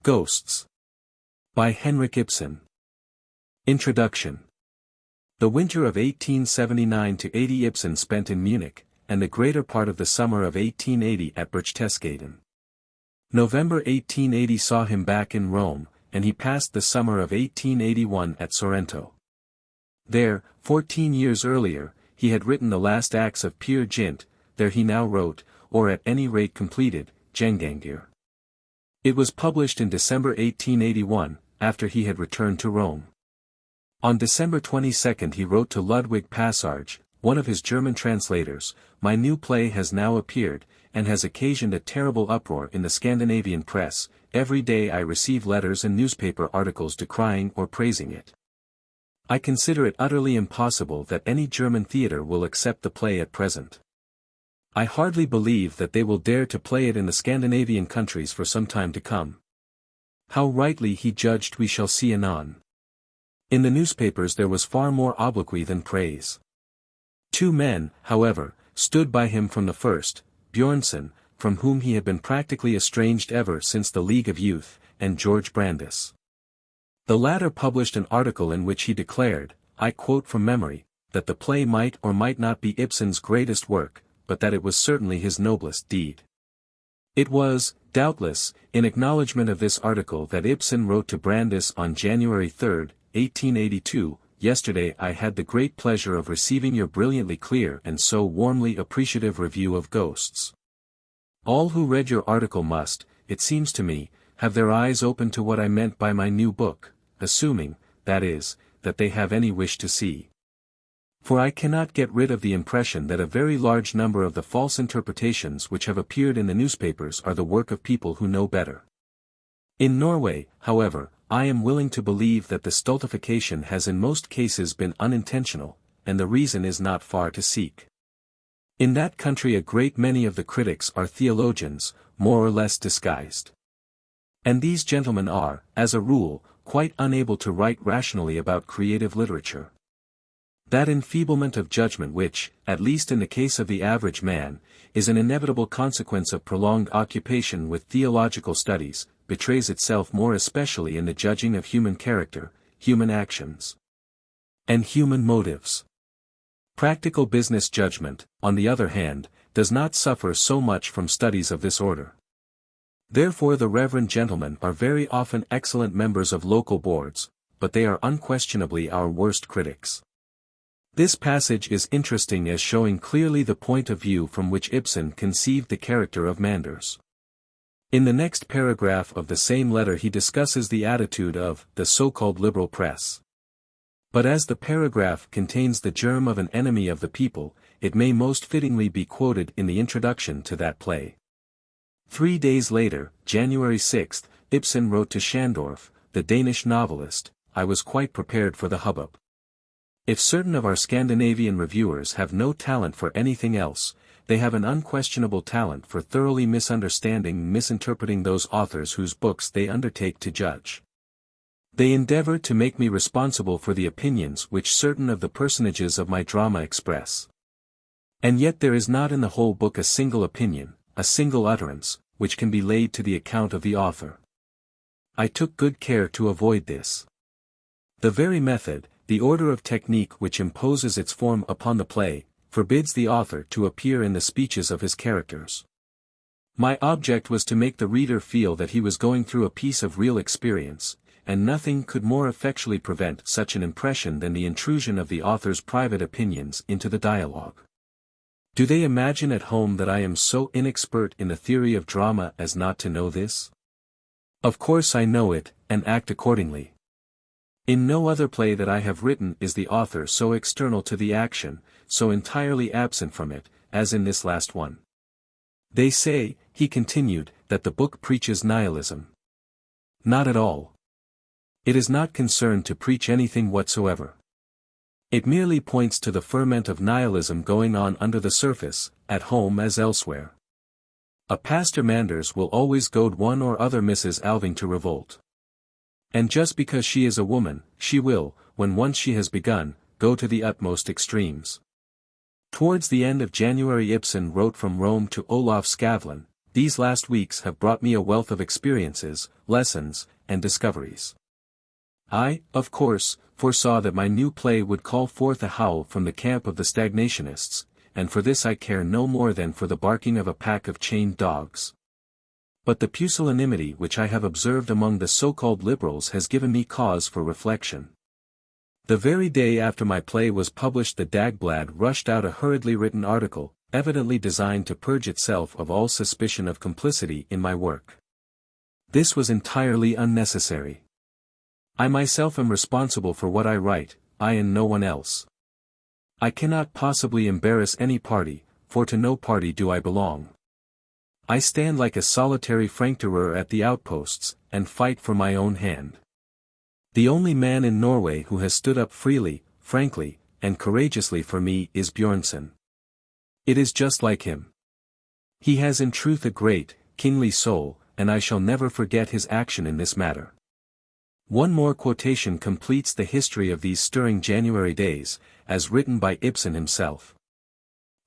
Ghosts. By Henrik Ibsen. Introduction. The winter of 1879–80 Ibsen spent in Munich, and the greater part of the summer of 1880 at Berchtesgaden. November 1880 saw him back in Rome, and he passed the summer of 1881 at Sorrento. There, 14 years earlier, he had written the last acts of Peer Gynt. There he now wrote, or at any rate completed, Gengangir. It was published in December 1881, after he had returned to Rome. On December 22 he wrote to Ludwig Passarge, one of his German translators, "My new play has now appeared, and has occasioned a terrible uproar in the Scandinavian press. Every day I receive letters and newspaper articles decrying or praising it. I consider it utterly impossible that any German theatre will accept the play at present. I hardly believe that they will dare to play it in the Scandinavian countries for some time to come. How rightly he judged we shall see anon." In the newspapers there was far more obloquy than praise. Two men, however, stood by him from the first, Björnson, from whom he had been practically estranged ever since the League of Youth, and George Brandes. The latter published an article in which he declared, I quote from memory, that the play might or might not be Ibsen's greatest work, but that it was certainly his noblest deed. It was, doubtless, in acknowledgment of this article that Ibsen wrote to Brandes on January 3, 1882, "Yesterday I had the great pleasure of receiving your brilliantly clear and so warmly appreciative review of Ghosts. All who read your article must, it seems to me, have their eyes open to what I meant by my new book, assuming, that is, that they have any wish to see. For I cannot get rid of the impression that a very large number of the false interpretations which have appeared in the newspapers are the work of people who know better. In Norway, however, I am willing to believe that the stultification has in most cases been unintentional, and the reason is not far to seek. In that country a great many of the critics are theologians, more or less disguised. And these gentlemen are, as a rule, quite unable to write rationally about creative literature. That enfeeblement of judgment which, at least in the case of the average man, is an inevitable consequence of prolonged occupation with theological studies, betrays itself more especially in the judging of human character, human actions, and human motives. Practical business judgment, on the other hand, does not suffer so much from studies of this order. Therefore the reverend gentlemen are very often excellent members of local boards, but they are unquestionably our worst critics. This passage is interesting as showing clearly the point of view from which Ibsen conceived the character of Manders. In the next paragraph of the same letter he discusses the attitude of the so-called liberal press. But as the paragraph contains the germ of an enemy of the people, it may most fittingly be quoted in the introduction to that play. 3 days later, January 6, Ibsen wrote to Schandorf, the Danish novelist, "I was quite prepared for the hubbub. If certain of our Scandinavian reviewers have no talent for anything else, they have an unquestionable talent for thoroughly misunderstanding and misinterpreting those authors whose books they undertake to judge. They endeavor to make me responsible for the opinions which certain of the personages of my drama express. And yet there is not in the whole book a single opinion, a single utterance, which can be laid to the account of the author. I took good care to avoid this. The very method, the order of technique which imposes its form upon the play, forbids the author to appear in the speeches of his characters. My object was to make the reader feel that he was going through a piece of real experience, and nothing could more effectually prevent such an impression than the intrusion of the author's private opinions into the dialogue. Do they imagine at home that I am so inexpert in the theory of drama as not to know this? Of course I know it, and act accordingly. In no other play that I have written is the author so external to the action, so entirely absent from it, as in this last one. They say," he continued, "that the book preaches nihilism. Not at all. It is not concerned to preach anything whatsoever. It merely points to the ferment of nihilism going on under the surface, at home as elsewhere. A Pastor Manders will always goad one or other Mrs. Alving to revolt. And just because she is a woman, she will, when once she has begun, go to the utmost extremes." Towards the end of January Ibsen wrote from Rome to Olaf Skavlan, these last weeks have brought me a wealth of experiences, lessons, and discoveries. I, of course, foresaw that my new play would call forth a howl from the camp of the stagnationists, and for this I care no more than for the barking of a pack of chained dogs. But the pusillanimity which I have observed among the so-called liberals has given me cause for reflection. The very day after my play was published, the Dagblad rushed out a hurriedly written article, evidently designed to purge itself of all suspicion of complicity in my work. This was entirely unnecessary. I myself am responsible for what I write, I and no one else. I cannot possibly embarrass any party, for to no party do I belong. I stand like a solitary franctireur at the outposts, and fight for my own hand. The only man in Norway who has stood up freely, frankly, and courageously for me is Björnson. It is just like him. He has in truth a great, kingly soul, and I shall never forget his action in this matter. One more quotation completes the history of these stirring January days, as written by Ibsen himself.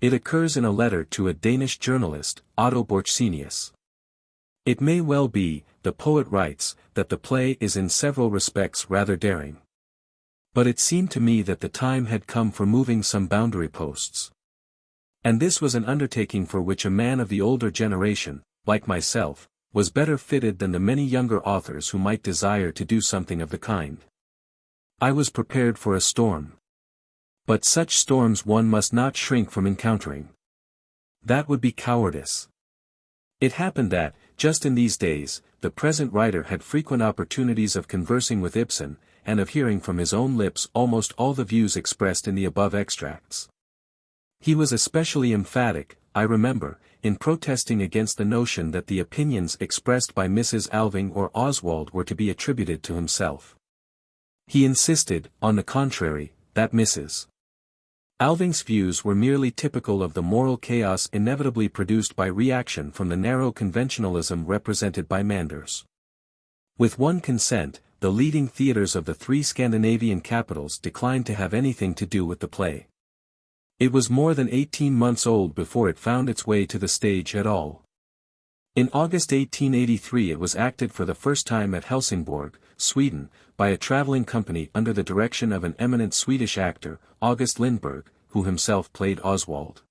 It occurs in a letter to a Danish journalist, Audiobook. It may well be, the poet writes, that the play is in several respects rather daring. But it seemed to me that the time had come for moving some boundary posts. And this was an undertaking for which a man of the older generation, like myself, was better fitted than the many younger authors who might desire to do something of the kind. I was prepared for a storm. But such storms one must not shrink from encountering. That would be cowardice. It happened that, just in these days, the present writer had frequent opportunities of conversing with Ibsen, and of hearing from his own lips almost all the views expressed in the above extracts. He was especially emphatic, I remember, in protesting against the notion that the opinions expressed by Mrs. Alving or Oswald were to be attributed to himself. He insisted, on the contrary, that Mrs. Alving's views were merely typical of the moral chaos inevitably produced by reaction from the narrow conventionalism represented by Manders. With one consent, the leading theatres of the 3 Scandinavian capitals declined to have anything to do with the play. It was more than 18 months old before it found its way to the stage at all. In August 1883 it was acted for the first time at Helsingborg, Sweden, by a travelling company under the direction of an eminent Swedish actor, August Lindberg, who himself played Oswald.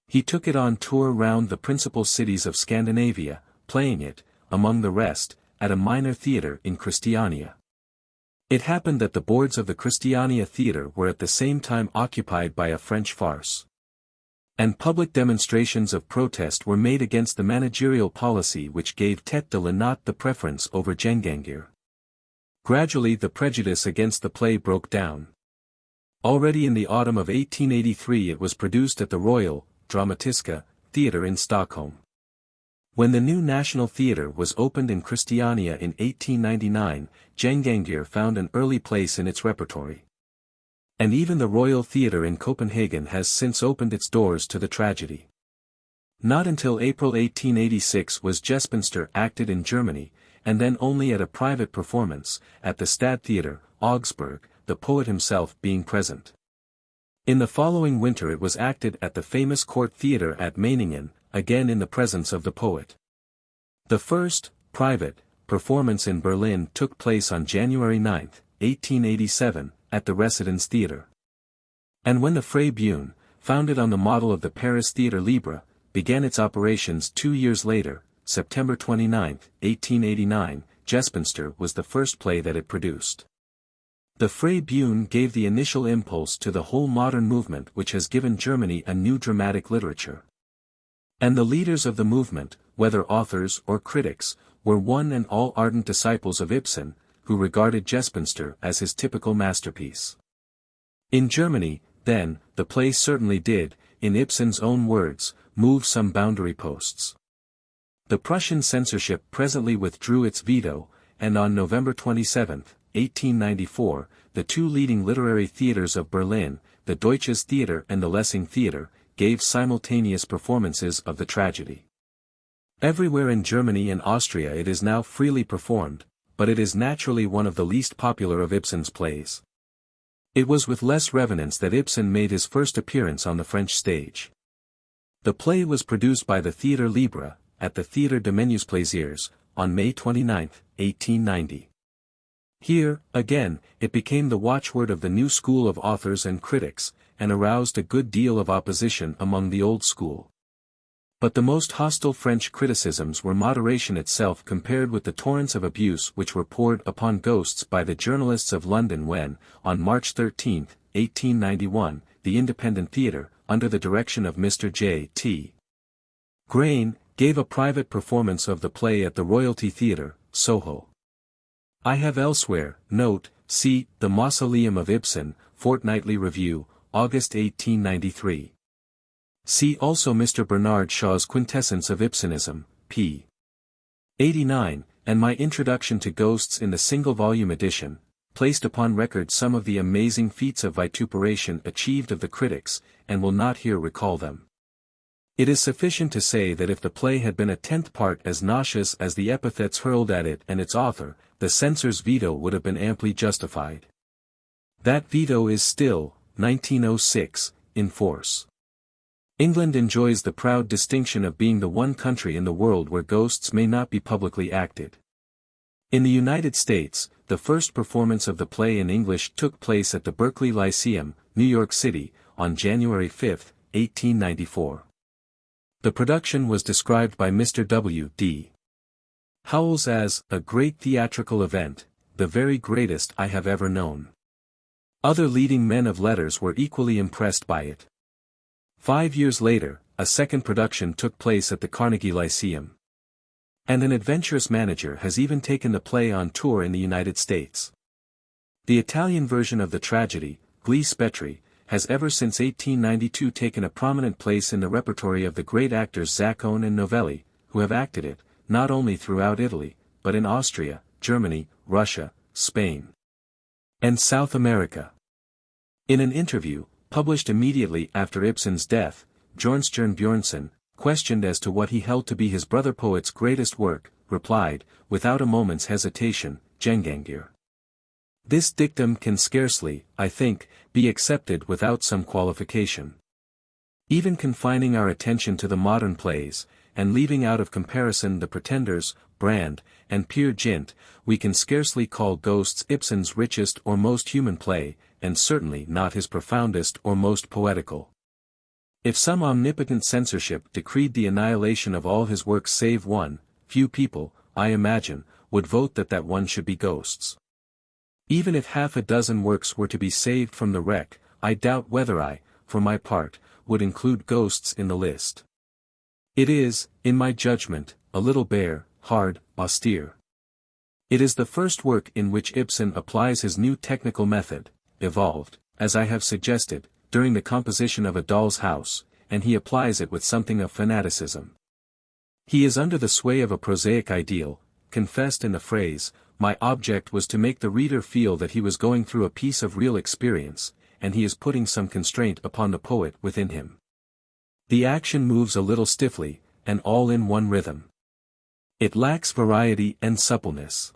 He took it on tour round the principal cities of Scandinavia, playing it, among the rest, at a minor theatre in Christiania. It happened that the boards of the Christiania Theatre were at the same time occupied by a French farce. And public demonstrations of protest were made against the managerial policy which gave Tête de Linotte the preference over Gengangir. Gradually the prejudice against the play broke down. Already in the autumn of 1883 it was produced at the Royal, Dramatiska, Theatre in Stockholm. When the new National Theatre was opened in Christiania in 1899, Gengangir found an early place in its repertory. And even the Royal Theatre in Copenhagen has since opened its doors to the tragedy. Not until April 1886 was Jespenster acted in Germany, and then only at a private performance, at the Stadttheater, Augsburg, the poet himself being present. In the following winter it was acted at the famous Court Theatre at Meiningen, again in the presence of the poet. The first, private, performance in Berlin took place on January 9, 1887, at the Residence Theatre. And when the Freie Bühne, founded on the model of the Paris Theatre Libre, began its operations 2 years later, September 29, 1889, Jespenster was the first play that it produced. The Freie Bühne gave the initial impulse to the whole modern movement which has given Germany a new dramatic literature. And the leaders of the movement, whether authors or critics, were one and all ardent disciples of Ibsen, who regarded Jespenster as his typical masterpiece. In Germany, then, the play certainly did, in Ibsen's own words, move some boundary posts. The Prussian censorship presently withdrew its veto, and on November 27, 1894, the 2 leading literary theatres of Berlin, the Deutsches Theater and the Lessing Theater, gave simultaneous performances of the tragedy. Everywhere in Germany and Austria it is now freely performed, but it is naturally one of the least popular of Ibsen's plays. It was with less reverence that Ibsen made his first appearance on the French stage. The play was produced by the Theatre Libre, at the Théâtre de Menus Plaisirs, on May 29, 1890. Here, again, it became the watchword of the new school of authors and critics, and aroused a good deal of opposition among the old school. But the most hostile French criticisms were moderation itself compared with the torrents of abuse which were poured upon Ghosts by the journalists of London when, on March 13, 1891, the Independent Theatre, under the direction of Mr. J.T. Grain, gave a private performance of the play at the Royalty Theatre, Soho. I have elsewhere, note, see, The Mausoleum of Ibsen, Fortnightly Review, August 1893. See also Mr. Bernard Shaw's Quintessence of Ibsenism, p. 89, and my introduction to Ghosts in the single-volume edition, placed upon record some of the amazing feats of vituperation achieved of the critics, and will not here recall them. It is sufficient to say that if the play had been a tenth part as nauseous as the epithets hurled at it and its author, the censor's veto would have been amply justified. That veto is still, 1906, in force. England enjoys the proud distinction of being the one country in the world where ghosts may not be publicly acted. In the United States, the first performance of the play in English took place at the Berkeley Lyceum, New York City, on January 5, 1894. The production was described by Mr. W. D. Howells as a great theatrical event, the very greatest I have ever known. Other leading men of letters were equally impressed by it. 5 years later, a second production took place at the Carnegie Lyceum. And an adventurous manager has even taken the play on tour in the United States. The Italian version of the tragedy, Gli Spettri, has ever since 1892 taken a prominent place in the repertory of the great actors Zaccone and Novelli, who have acted it, not only throughout Italy, but in Austria, Germany, Russia, Spain, and South America. In an interview, published immediately after Ibsen's death, Bjornstjerne Bjornson, questioned as to what he held to be his brother poet's greatest work, replied, without a moment's hesitation, Gengangir. This dictum can scarcely, I think, be accepted without some qualification. Even confining our attention to the modern plays, and leaving out of comparison the Pretenders, Brand, and Peer Gynt, we can scarcely call Ghosts Ibsen's richest or most human play, and certainly not his profoundest or most poetical. If some omnipotent censorship decreed the annihilation of all his works save one, few people, I imagine, would vote that one should be Ghosts. Even if half a dozen works were to be saved from the wreck, I doubt whether I, for my part, would include Ghosts in the list. It is, in my judgment, a little bare, hard, austere. It is the first work in which Ibsen applies his new technical method, evolved, as I have suggested, during the composition of A Doll's House, and he applies it with something of fanaticism. He is under the sway of a prosaic ideal, confessed in the phrase, "My object was to make the reader feel that he was going through a piece of real experience," and he is putting some constraint upon the poet within him. The action moves a little stiffly, and all in one rhythm. It lacks variety and suppleness.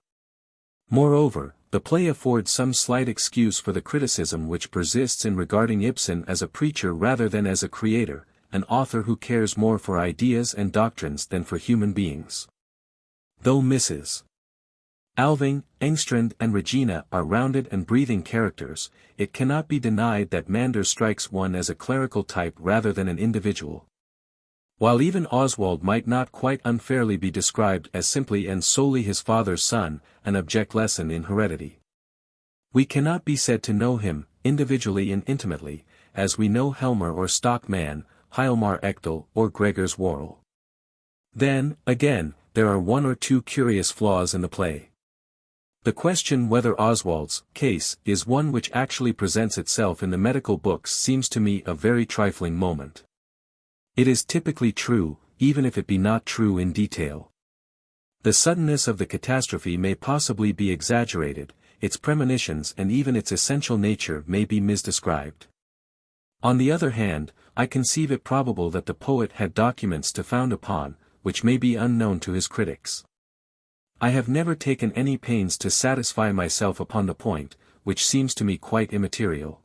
Moreover, the play affords some slight excuse for the criticism which persists in regarding Ibsen as a preacher rather than as a creator, an author who cares more for ideas and doctrines than for human beings. Though Mrs. Alving, Engstrand and Regina are rounded and breathing characters, it cannot be denied that Manders strikes one as a clerical type rather than an individual. While even Oswald might not quite unfairly be described as simply and solely his father's son, an abject lesson in heredity. We cannot be said to know him, individually and intimately, as we know Helmer or Stockman, Hjalmar Ekdal or Gregers Worrell. Then, again, there are one or two curious flaws in the play. The question whether Oswald's case is one which actually presents itself in the medical books seems to me a very trifling moment. It is typically true, even if it be not true in detail. The suddenness of the catastrophe may possibly be exaggerated, its premonitions and even its essential nature may be misdescribed. On the other hand, I conceive it probable that the poet had documents to found upon, which may be unknown to his critics. I have never taken any pains to satisfy myself upon the point, which seems to me quite immaterial.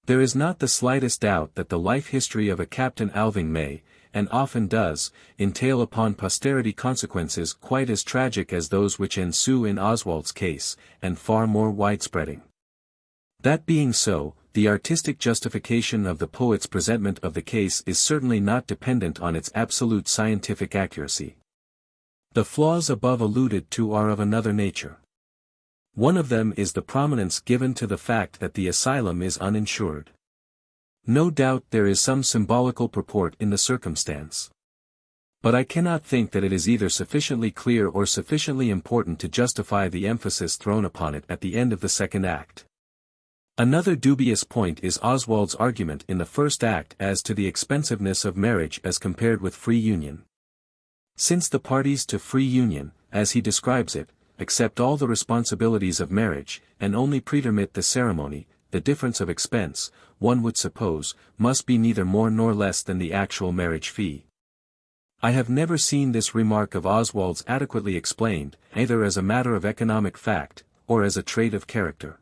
There is not the slightest doubt that the life history of a Captain Alving may, and often does, entail upon posterity consequences quite as tragic as those which ensue in Oswald's case, and far more widespreading. That being so, the artistic justification of the poet's presentment of the case is certainly not dependent on its absolute scientific accuracy. The flaws above alluded to are of another nature. One of them is the prominence given to the fact that the asylum is uninsured. No doubt there is some symbolical purport in the circumstance. But I cannot think that it is either sufficiently clear or sufficiently important to justify the emphasis thrown upon it at the end of the second act. Another dubious point is Oswald's argument in the first act as to the expensiveness of marriage as compared with free union. Since the parties to free union, as he describes it, accept all the responsibilities of marriage, and only pretermit the ceremony, the difference of expense, one would suppose, must be neither more nor less than the actual marriage fee. I have never seen this remark of Oswald's adequately explained, either as a matter of economic fact, or as a trait of character.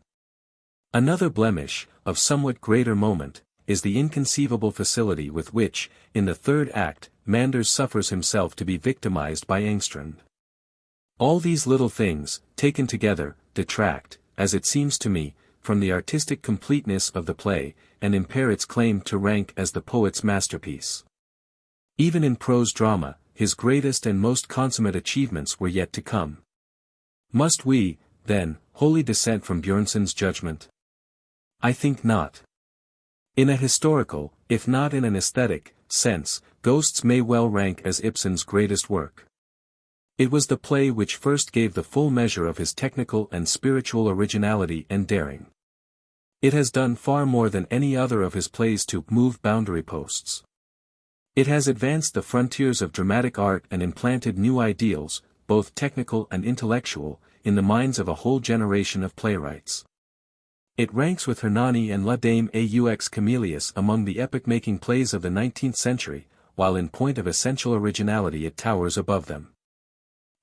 Another blemish, of somewhat greater moment, is the inconceivable facility with which, in the third act, Manders suffers himself to be victimized by Engstrand. All these little things, taken together, detract, as it seems to me, from the artistic completeness of the play, and impair its claim to rank as the poet's masterpiece. Even in prose drama, his greatest and most consummate achievements were yet to come. Must we, then, wholly dissent from Björnson's judgment? I think not. In a historical, if not in an aesthetic, sense, Ghosts may well rank as Ibsen's greatest work. It was the play which first gave the full measure of his technical and spiritual originality and daring. It has done far more than any other of his plays to move boundary posts. It has advanced the frontiers of dramatic art and implanted new ideals, both technical and intellectual, in the minds of a whole generation of playwrights. It ranks with Hernani and La Dame aux Camélias among the epoch-making plays of the 19th century, while in point of essential originality it towers above them.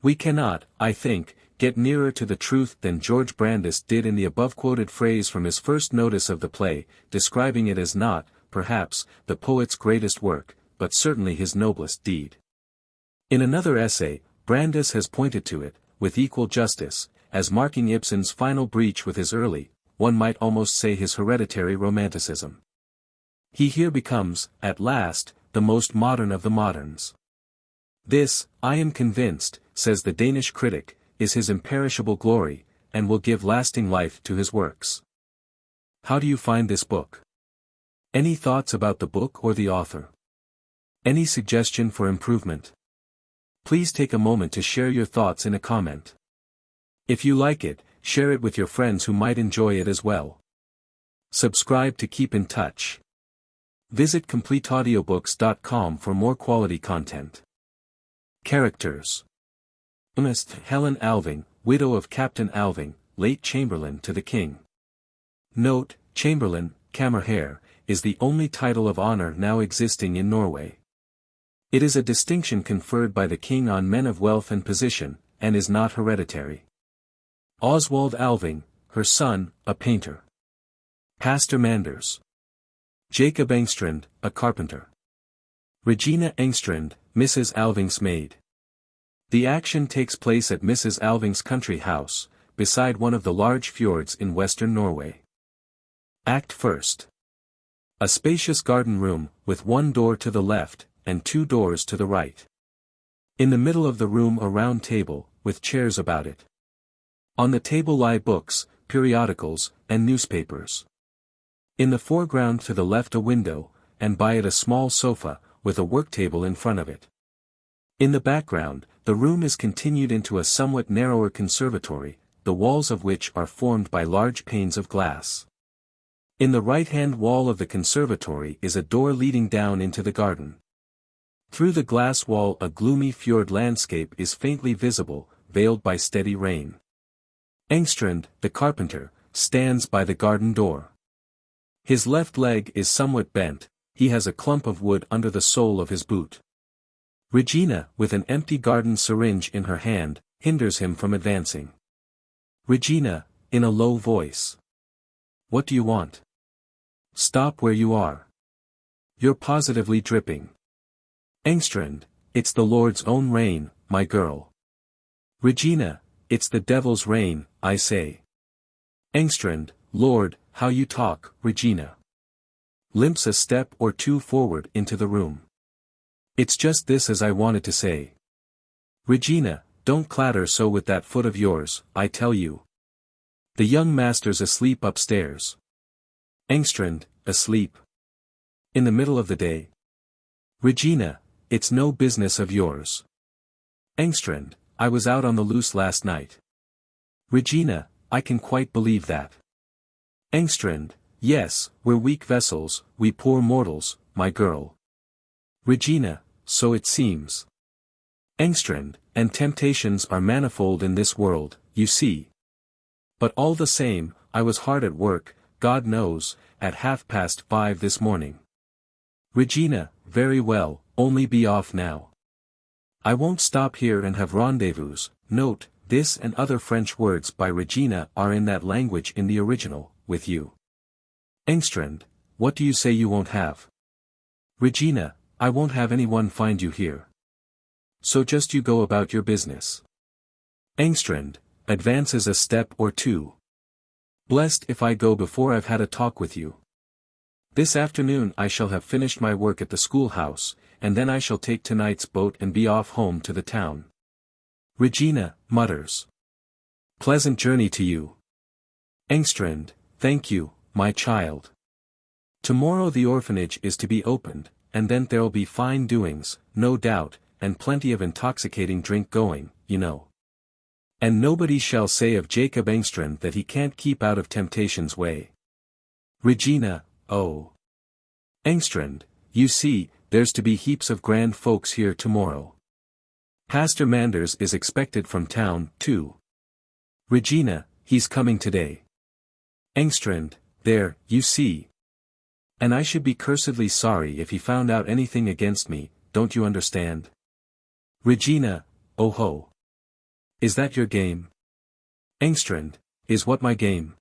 We cannot, I think, get nearer to the truth than George Brandes did in the above-quoted phrase from his first notice of the play, describing it as not, perhaps, the poet's greatest work, but certainly his noblest deed. In another essay, Brandes has pointed to it, with equal justice, as marking Ibsen's final breach with his early, one might almost say his hereditary romanticism. He here becomes, at last, the most modern of the moderns. This, I am convinced, says the Danish critic, is his imperishable glory, and will give lasting life to his works. How do you find this book? Any thoughts about the book or the author? Any suggestion for improvement? Please take a moment to share your thoughts in a comment. If you like it, share it with your friends who might enjoy it as well. Subscribe to keep in touch. Visit CompleteAudiobooks.com for more quality content. Characters. Helen Alving, widow of Captain Alving, late Chamberlain to the King. Note, Chamberlain, Kammerherre, is the only title of honor now existing in Norway. It is a distinction conferred by the king on men of wealth and position, and is not hereditary. Oswald Alving, her son, a painter. Pastor Manders. Jakob Engstrand, a carpenter. Regina Engstrand, Mrs. Alving's maid. The action takes place at Mrs. Alving's country house, beside one of the large fjords in western Norway. Act first. A spacious garden room, with one door to the left, and two doors to the right. In the middle of the room a round table, with chairs about it. On the table lie books, periodicals, and newspapers. In the foreground to the left a window, and by it a small sofa, with a work-table in front of it. In the background, the room is continued into a somewhat narrower conservatory, the walls of which are formed by large panes of glass. In the right-hand wall of the conservatory is a door leading down into the garden. Through the glass wall a gloomy fjord landscape is faintly visible, veiled by steady rain. Engstrand, the carpenter, stands by the garden door. His left leg is somewhat bent, he has a clump of wood under the sole of his boot. Regina, with an empty garden syringe in her hand, hinders him from advancing. Regina, in a low voice. What do you want? Stop where you are. You're positively dripping. Engstrand, it's the Lord's own rain, my girl. Regina, it's the devil's rain, I say. Engstrand, Lord, how you talk, Regina. Limps a step or two forward into the room. It's just this as I wanted to say. Regina, don't clatter so with that foot of yours, I tell you. The young master's asleep upstairs. Engstrand, asleep. In the middle of the day. Regina, it's no business of yours. Engstrand, I was out on the loose last night. Regina, I can quite believe that. Engstrand, yes, we're weak vessels, we poor mortals, my girl. Regina, so it seems. Engstrand, and temptations are manifold in this world, you see. But all the same, I was hard at work, God knows, at 5:30 this morning. Regina, very well, only be off now. I won't stop here and have rendezvous. Note, this and other French words by Regina are in that language in the original, with you. Engstrand, what do you say you won't have? Regina, I won't have anyone find you here. So just you go about your business. Engstrand, advances a step or two. Blessed if I go before I've had a talk with you. This afternoon I shall have finished my work at the schoolhouse, and then I shall take tonight's boat and be off home to the town. Regina, mutters. Pleasant journey to you. Engstrand, thank you, my child. Tomorrow the orphanage is to be opened, and then there'll be fine doings, no doubt, and plenty of intoxicating drink going, you know. And nobody shall say of Jakob Engstrand that he can't keep out of temptation's way. Regina, oh. Engstrand, you see, there's to be heaps of grand folks here tomorrow. Pastor Manders is expected from town, too. Regina, he's coming today. Engstrand, there, you see. And I should be cursedly sorry if he found out anything against me, don't you understand? Regina, oh ho. Is that your game? Engstrand, is what my game?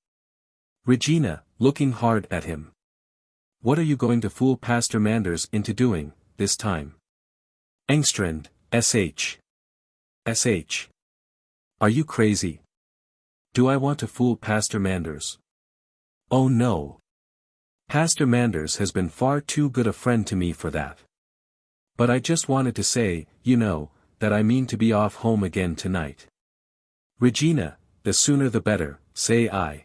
Regina, looking hard at him. What are you going to fool Pastor Manders into doing, this time? Engstrand, sh. Are you crazy? Do I want to fool Pastor Manders? Oh no. Pastor Manders has been far too good a friend to me for that. But I just wanted to say, you know, that I mean to be off home again tonight. Regina, the sooner the better, say I.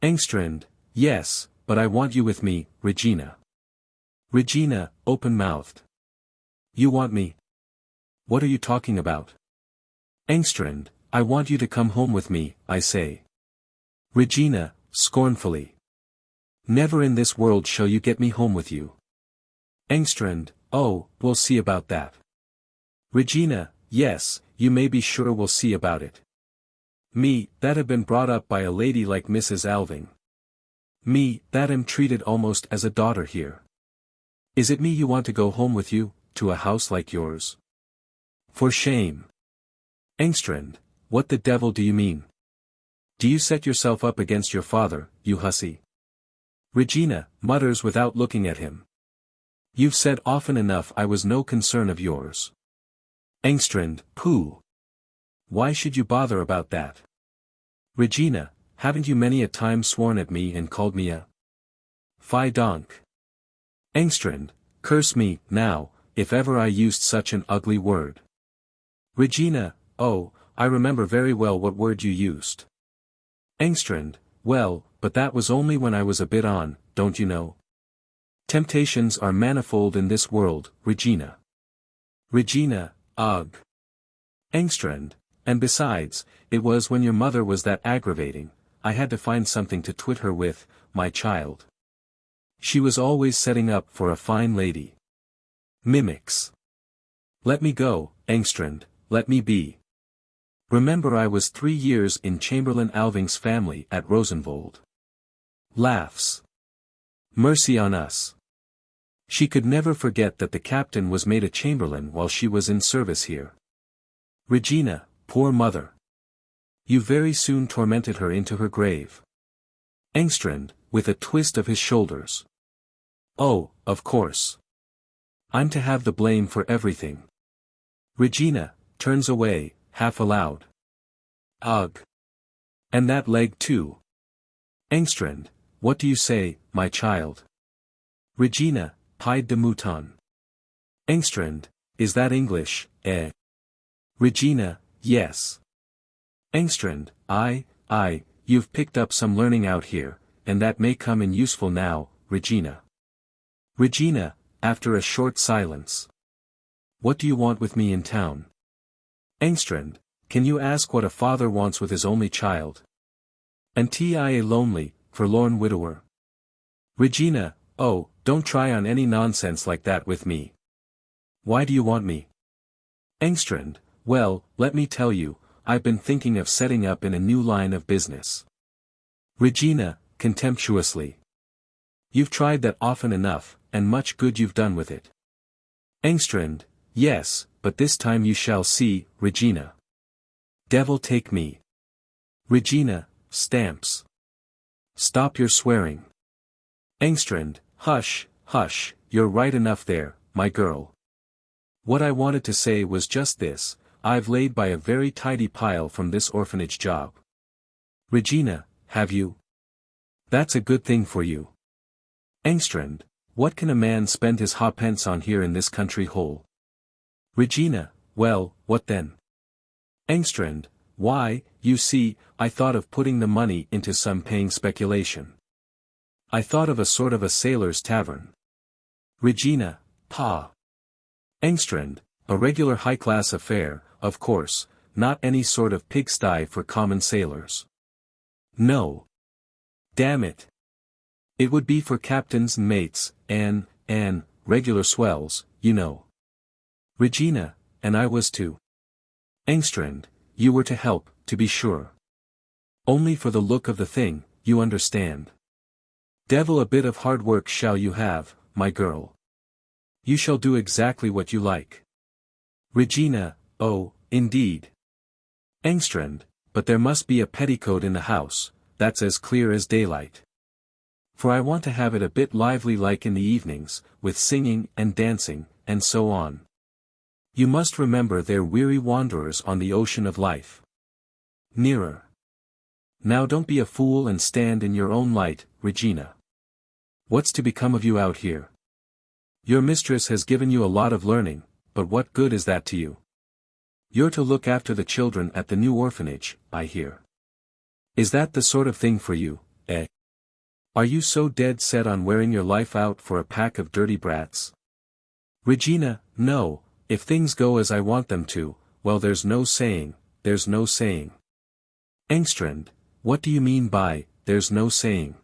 Engstrand, yes, but I want you with me, Regina. Regina, open-mouthed. You want me? What are you talking about? Engstrand, I want you to come home with me, I say. Regina, scornfully. Never in this world shall you get me home with you. Engstrand, oh, we'll see about that. Regina, yes, you may be sure we'll see about it. Me, that have been brought up by a lady like Mrs. Alving. Me, that am treated almost as a daughter here. Is it me you want to go home with you, to a house like yours? For shame. Engstrand, what the devil do you mean? Do you set yourself up against your father, you hussy? Regina, mutters without looking at him. You've said often enough I was no concern of yours. Engstrand, pooh. Why should you bother about that? Regina, haven't you many a time sworn at me and called me a fi donk? Engstrand, curse me, now, if ever I used such an ugly word. Regina, oh, I remember very well what word you used. Engstrand, well, but that was only when I was a bit on, don't you know? Temptations are manifold in this world, Regina. Regina, ugh. Engstrand, and besides, it was when your mother was that aggravating, I had to find something to twit her with, my child. She was always setting up for a fine lady. Mimics. Let me go, Engstrand, let me be. Remember I was 3 years in Chamberlain Alving's family at Rosenvold. Laughs. Mercy on us. She could never forget that the captain was made a chamberlain while she was in service here. Regina, poor mother. You very soon tormented her into her grave. Engstrand, with a twist of his shoulders. Oh, of course. I'm to have the blame for everything. Regina turns away, half aloud. Ugh. And that leg too. Engstrand, what do you say, my child? Regina, pied de mouton. Engstrand, is that English, eh? Regina, yes. Engstrand, aye, you've picked up some learning out here, and that may come in useful now, Regina. Regina, after a short silence. What do you want with me in town? Engstrand, can you ask what a father wants with his only child? An't I a lonely, forlorn widower? Regina, oh, don't try on any nonsense like that with me. Why do you want me? Engstrand, well, let me tell you, I've been thinking of setting up in a new line of business. Regina, contemptuously. You've tried that often enough, and much good you've done with it. Engstrand, yes, but this time you shall see, Regina. Devil take me. Regina, stamps. Stop your swearing. Engstrand, hush, you're right enough there, my girl. What I wanted to say was just this, I've laid by a very tidy pile from this orphanage job. Regina, have you? That's a good thing for you. Engstrand, what can a man spend his ha'pence on here in this country hole? Regina, well, what then? Engstrand, why, you see, I thought of putting the money into some paying speculation. I thought of a sort of a sailor's tavern. Regina, pa. Engstrand, a regular high-class affair, of course, not any sort of pigsty for common sailors. No. Damn it. It would be for captains and mates, and, regular swells, you know. Regina, and I was to. Engstrand, you were to help, to be sure. Only for the look of the thing, you understand. Devil a bit of hard work shall you have, my girl. You shall do exactly what you like. Regina, oh, indeed. Engstrand, but there must be a petticoat in the house, that's as clear as daylight. For I want to have it a bit lively like in the evenings, with singing and dancing, and so on. You must remember they're weary wanderers on the ocean of life. Nearer. Now don't be a fool and stand in your own light, Regina. What's to become of you out here? Your mistress has given you a lot of learning, but what good is that to you? You're to look after the children at the new orphanage, I hear. Is that the sort of thing for you, eh? Are you so dead set on wearing your life out for a pack of dirty brats? Regina, no, if things go as I want them to, well there's no saying. Engstrand, what do you mean by, there's no saying?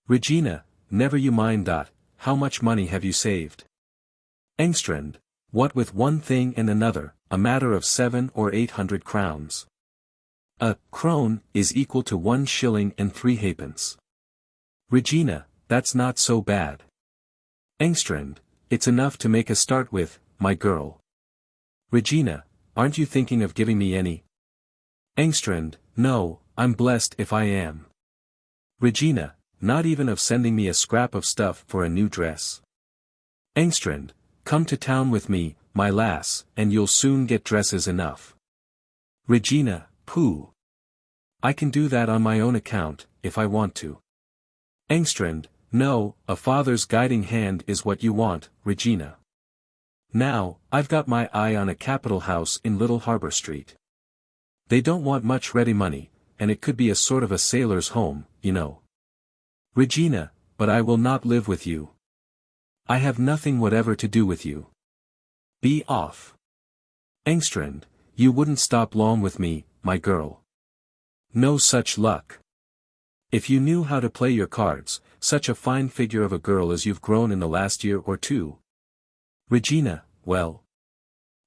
Regina, never you mind that, how much money have you saved? Engstrand, what with one thing and another, a matter of 700 or 800 crowns. A krone is equal to 1 shilling and 3 halfpence. Regina, that's not so bad. Engstrand, it's enough to make a start with, my girl. Regina, aren't you thinking of giving me any? Engstrand, no, I'm blessed if I am. Regina, not even of sending me a scrap of stuff for a new dress. Engstrand, come to town with me, my lass, and you'll soon get dresses enough. Regina, pooh. I can do that on my own account, if I want to. Engstrand, no, a father's guiding hand is what you want, Regina. Now, I've got my eye on a capital house in Little Harbor Street. They don't want much ready money, and it could be a sort of a sailor's home, you know. Regina, but I will not live with you. I have nothing whatever to do with you. Be off. Engstrand, you wouldn't stop long with me, my girl. No such luck. If you knew how to play your cards, such a fine figure of a girl as you've grown in the last year or two. Regina, well.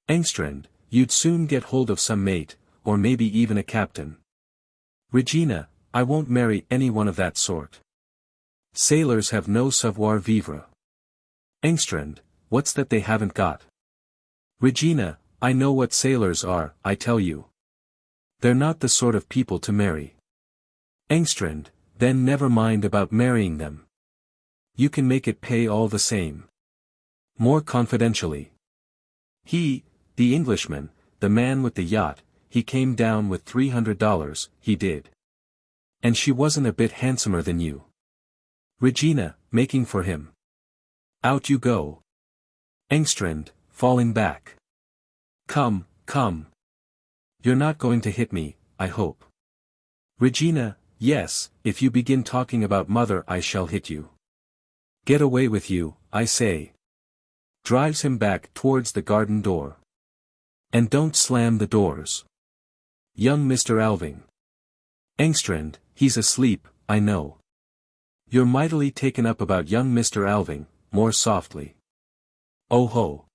Engstrand, you'd soon get hold of some mate, or maybe even a captain. Regina, I won't marry any one of that sort. Sailors have no savoir vivre. Engstrand, what's that they haven't got? Regina, I know what sailors are, I tell you. They're not the sort of people to marry. Engstrand, then never mind about marrying them. You can make it pay all the same. More confidentially. He, the Englishman, the man with the yacht, he came down with $300, he did. And she wasn't a bit handsomer than you. Regina, making for him. Out you go. Engstrand, falling back. Come, come. You're not going to hit me, I hope. Regina, yes, if you begin talking about mother I shall hit you. Get away with you, I say. Drives him back towards the garden door. And don't slam the doors. Young Mr. Alving. Engstrand, he's asleep, I know. You're mightily taken up about young Mr. Alving, more softly. Oh ho.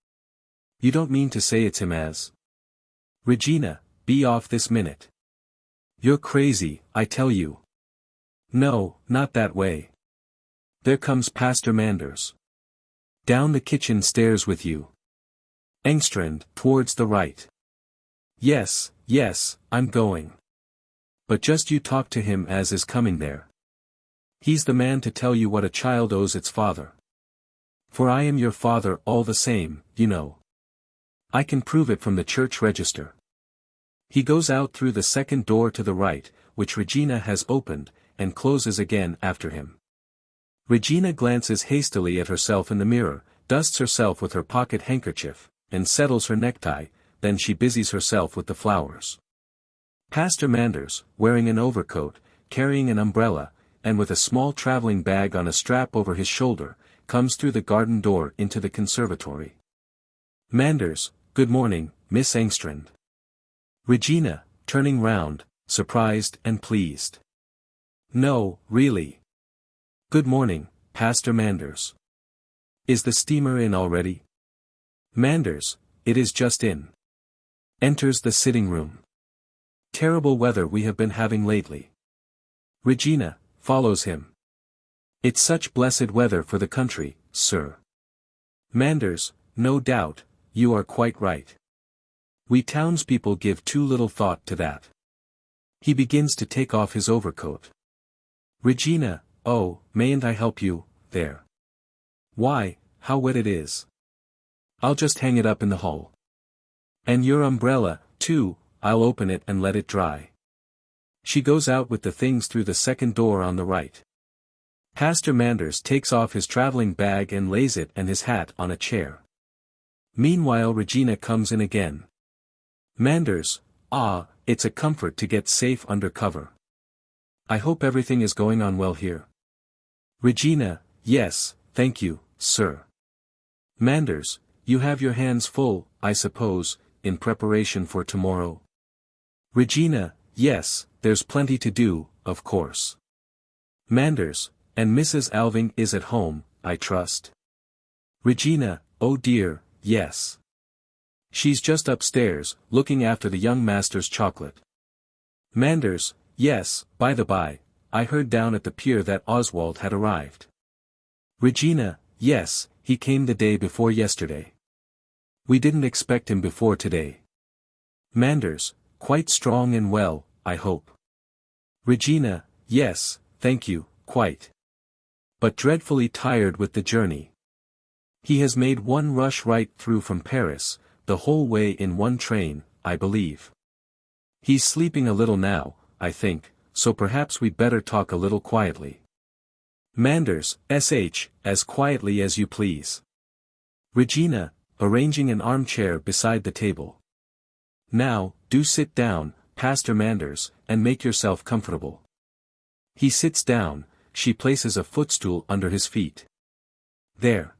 You don't mean to say it's him as? Regina, be off this minute. You're crazy, I tell you. No, not that way. There comes Pastor Manders. Down the kitchen stairs with you. Engstrand, towards the right. Yes, yes, I'm going. But just you talk to him as is coming there. He's the man to tell you what a child owes its father. For I am your father all the same, you know. I can prove it from the church register. He goes out through the second door to the right, which Regina has opened, and closes again after him. Regina glances hastily at herself in the mirror, dusts herself with her pocket handkerchief, and settles her necktie, then she busies herself with the flowers. Pastor Manders, wearing an overcoat, carrying an umbrella, and with a small traveling bag on a strap over his shoulder, comes through the garden door into the conservatory. Manders, good morning, Miss Engstrand. Regina, turning round, surprised and pleased. No, really. Good morning, Pastor Manders. Is the steamer in already? Manders, it is just in. Enters the sitting room. Terrible weather we have been having lately. Regina, follows him. It's such blessed weather for the country, sir. Manders, no doubt, you are quite right. We townspeople give too little thought to that. He begins to take off his overcoat. Regina, oh, mayn't I help you, there. Why, how wet it is. I'll just hang it up in the hall. And your umbrella, too, I'll open it and let it dry. She goes out with the things through the second door on the right. Pastor Manders takes off his traveling bag and lays it and his hat on a chair. Meanwhile Regina comes in again. Manders, ah, it's a comfort to get safe under cover. I hope everything is going on well here. Regina, yes, thank you, sir. Manders, you have your hands full, I suppose, in preparation for tomorrow. Regina, yes, there's plenty to do, of course. Manders, and Mrs. Alving is at home, I trust. Regina, oh dear, yes. She's just upstairs, looking after the young master's chocolate. Manders, yes, by the by, I heard down at the pier that Oswald had arrived. Regina, yes, he came the day before yesterday. We didn't expect him before today. Manders, quite strong and well, I hope. Regina, yes, thank you, quite. But dreadfully tired with the journey. He has made one rush right through from Paris, the whole way in one train, I believe. He's sleeping a little now, I think, so perhaps we'd better talk a little quietly. Manders, sh, as quietly as you please. Regina, arranging an armchair beside the table. Now, do sit down, Pastor Manders, and make yourself comfortable. He sits down, she places a footstool under his feet. There.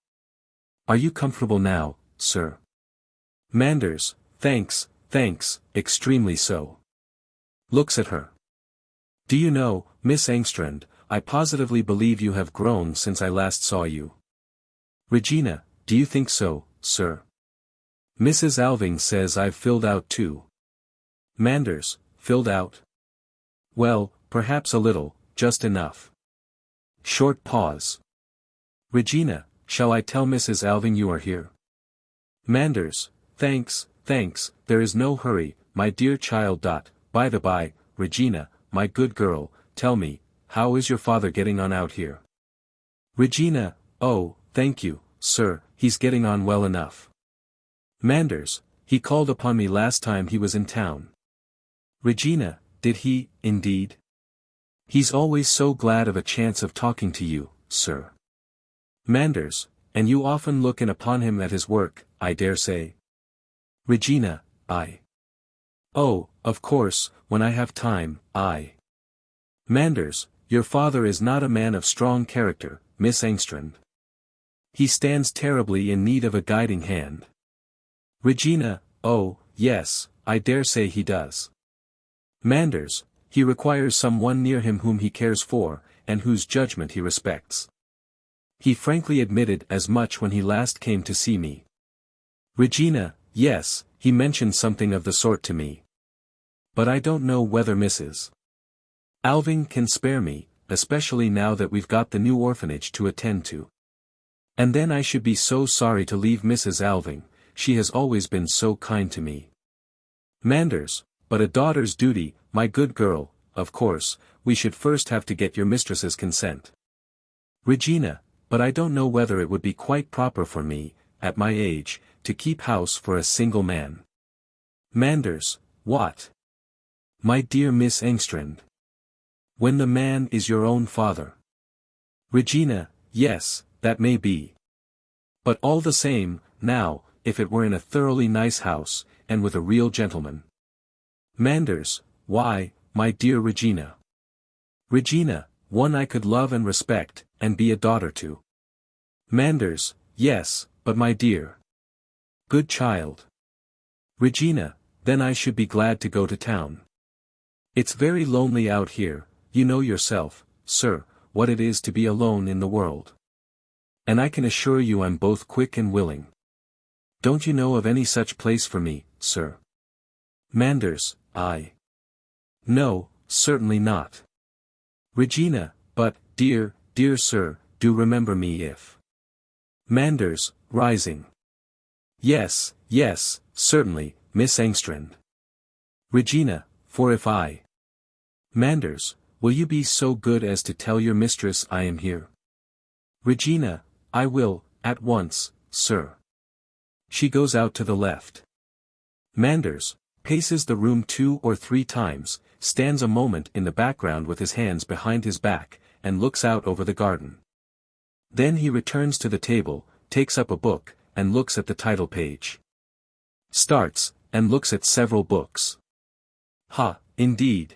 Are you comfortable now, sir? Manders, thanks, extremely so. Looks at her. Do you know, Miss Engstrand, I positively believe you have grown since I last saw you. Regina, do you think so, sir? Mrs. Alving says I've filled out too. Manders, filled out? Well, perhaps a little, just enough. Short pause. Regina, shall I tell Mrs. Alving you are here? Manders, thanks, there is no hurry, my dear child. By the by, Regina, my good girl, tell me, how is your father getting on out here? Regina, oh, thank you, sir, he's getting on well enough. Manders, he called upon me last time he was in town. Regina, did he, indeed? He's always so glad of a chance of talking to you, sir. Manders, and you often look in upon him at his work, I dare say. Regina, Oh, of course, when I have time, Manders, your father is not a man of strong character, Miss Engstrand. He stands terribly in need of a guiding hand. Regina, oh, yes, I dare say he does. Manders, he requires someone near him whom he cares for, and whose judgment he respects. He frankly admitted as much when he last came to see me. Regina, yes, he mentioned something of the sort to me. But I don't know whether Mrs. Alving can spare me, especially now that we've got the new orphanage to attend to. And then I should be so sorry to leave Mrs. Alving, she has always been so kind to me. Manders, but a daughter's duty, my good girl, of course, we should first have to get your mistress's consent. Regina, but I don't know whether it would be quite proper for me, at my age, to keep house for a single man. Manders, what? My dear Miss Engstrand. When the man is your own father. Regina, yes, that may be. But all the same, now, if it were in a thoroughly nice house, and with a real gentleman. Manders, why, my dear Regina. Regina, one I could love and respect, and be a daughter to. Manders, yes, but my dear. Good child. Regina, then I should be glad to go to town. It's very lonely out here, you know yourself, sir, what it is to be alone in the world. And I can assure you I'm both quick and willing. Don't you know of any such place for me, sir? Manders, No, certainly not. Regina, but, dear sir, do remember me if. Manders, rising. Yes, certainly, Miss Engstrand. Regina, for if I. Manders, will you be so good as to tell your mistress I am here? Regina, I will, at once, sir. She goes out to the left. Manders, paces the room 2 or 3 times, stands a moment in the background with his hands behind his back, and looks out over the garden. Then he returns to the table, takes up a book, and looks at the title page. Starts, and looks at several books. Ha, indeed.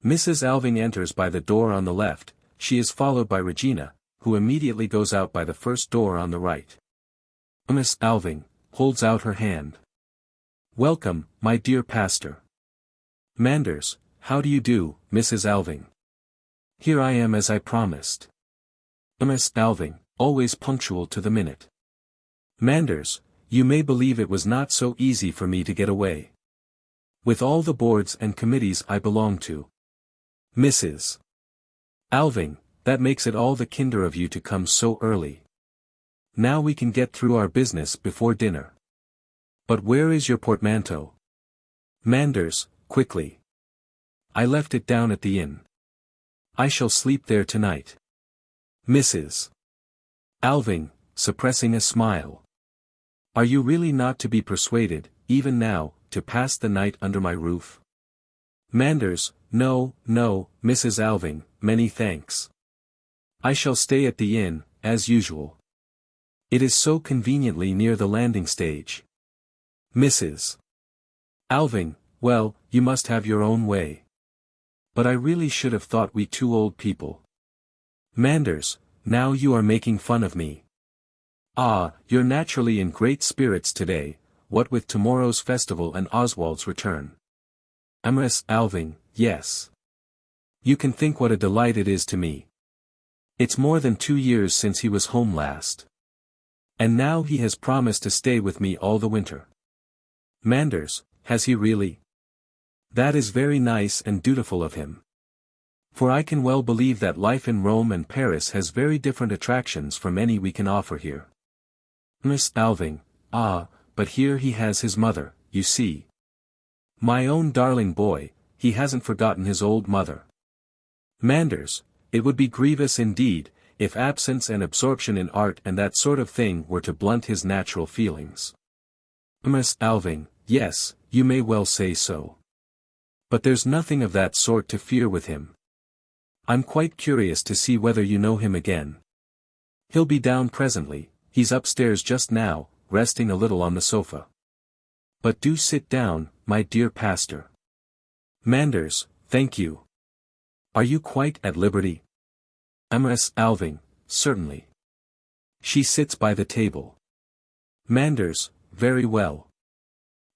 Mrs. Alving enters by the door on the left, she is followed by Regina, who immediately goes out by the first door on the right. Miss Alving holds out her hand. Welcome, my dear pastor. Manders, how do you do, Mrs. Alving? Here I am as I promised. Miss Alving, always punctual to the minute. Manders, you may believe it was not so easy for me to get away. With all the boards and committees I belong to. Mrs. Alving, that makes it all the kinder of you to come so early. Now we can get through our business before dinner. But where is your portmanteau? Manders, quickly. I left it down at the inn. I shall sleep there tonight. Mrs. Alving, suppressing a smile. Are you really not to be persuaded, even now, to pass the night under my roof? Manders, no, Mrs. Alving, many thanks. I shall stay at the inn, as usual. It is so conveniently near the landing stage. Mrs. Alving, well, you must have your own way. But I really should have thought we 2 old people. Manders, now you are making fun of me. Ah, you're naturally in great spirits today, what with tomorrow's festival and Oswald's return. Miss Alving, yes. You can think what a delight it is to me. It's more than 2 years since he was home last. And now he has promised to stay with me all the winter. Manders, has he really? That is very nice and dutiful of him. For I can well believe that life in Rome and Paris has very different attractions from any we can offer here. Miss Alving, but here he has his mother, you see. My own darling boy, he hasn't forgotten his old mother. Manders, it would be grievous indeed, if absence and absorption in art and that sort of thing were to blunt his natural feelings. Miss Alving, yes, you may well say so. But there's nothing of that sort to fear with him. I'm quite curious to see whether you know him again. He'll be down presently, he's upstairs just now, resting a little on the sofa. But do sit down, my dear pastor. Manders, thank you. Are you quite at liberty? Miss Alving, certainly. She sits by the table. Manders, very well.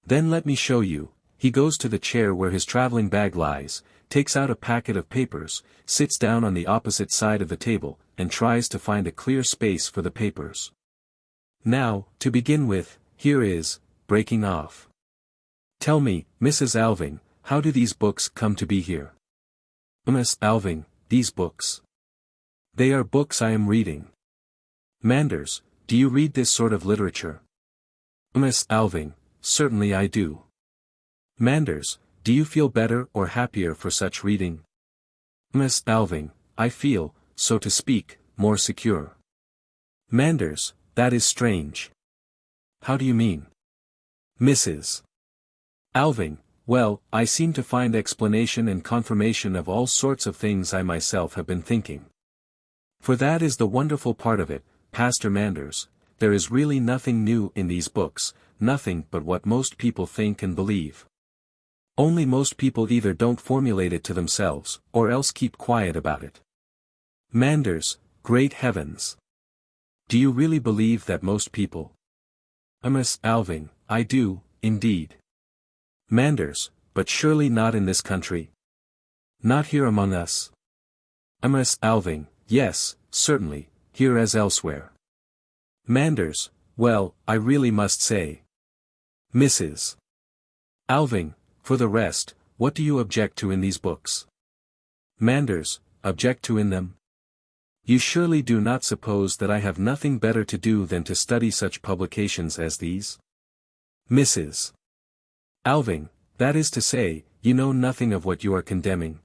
Then let me show you. He goes to the chair where his traveling bag lies, takes out a packet of papers, sits down on the opposite side of the table, and tries to find a clear space for the papers. Now, to begin with, here is, breaking off. Tell me, Mrs. Alving, how do these books come to be here? Miss Alving, these books. They are books I am reading. Manders, do you read this sort of literature? Miss Alving, certainly I do. Manders, do you feel better or happier for such reading? Miss Alving, I feel, so to speak, more secure. Manders, that is strange. How do you mean? Mrs. Alving, well, I seem to find explanation and confirmation of all sorts of things I myself have been thinking. For that is the wonderful part of it, Pastor Manders, there is really nothing new in these books, nothing but what most people think and believe. Only most people either don't formulate it to themselves, or else keep quiet about it. Manders, great heavens! Do you really believe that most people? Miss Alving, I do, indeed. Manders, but surely not in this country. Not here among us. Miss Alving, yes, certainly, here as elsewhere. Manders, well, I really must say. Mrs. Alving, for the rest, what do you object to in these books? Manders, object to in them? You surely do not suppose that I have nothing better to do than to study such publications as these? Mrs. Alving, that is to say, you know nothing of what you are condemning.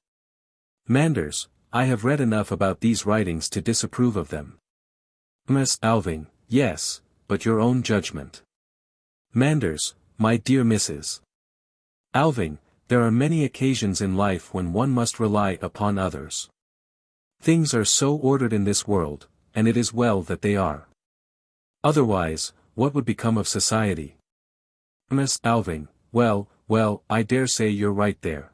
Manders, I have read enough about these writings to disapprove of them. Miss Alving, yes, but your own judgment. Manders, my dear Mrs. Alving, there are many occasions in life when one must rely upon others. Things are so ordered in this world, and it is well that they are. Otherwise, what would become of society? Miss Alving, well, I dare say you're right there.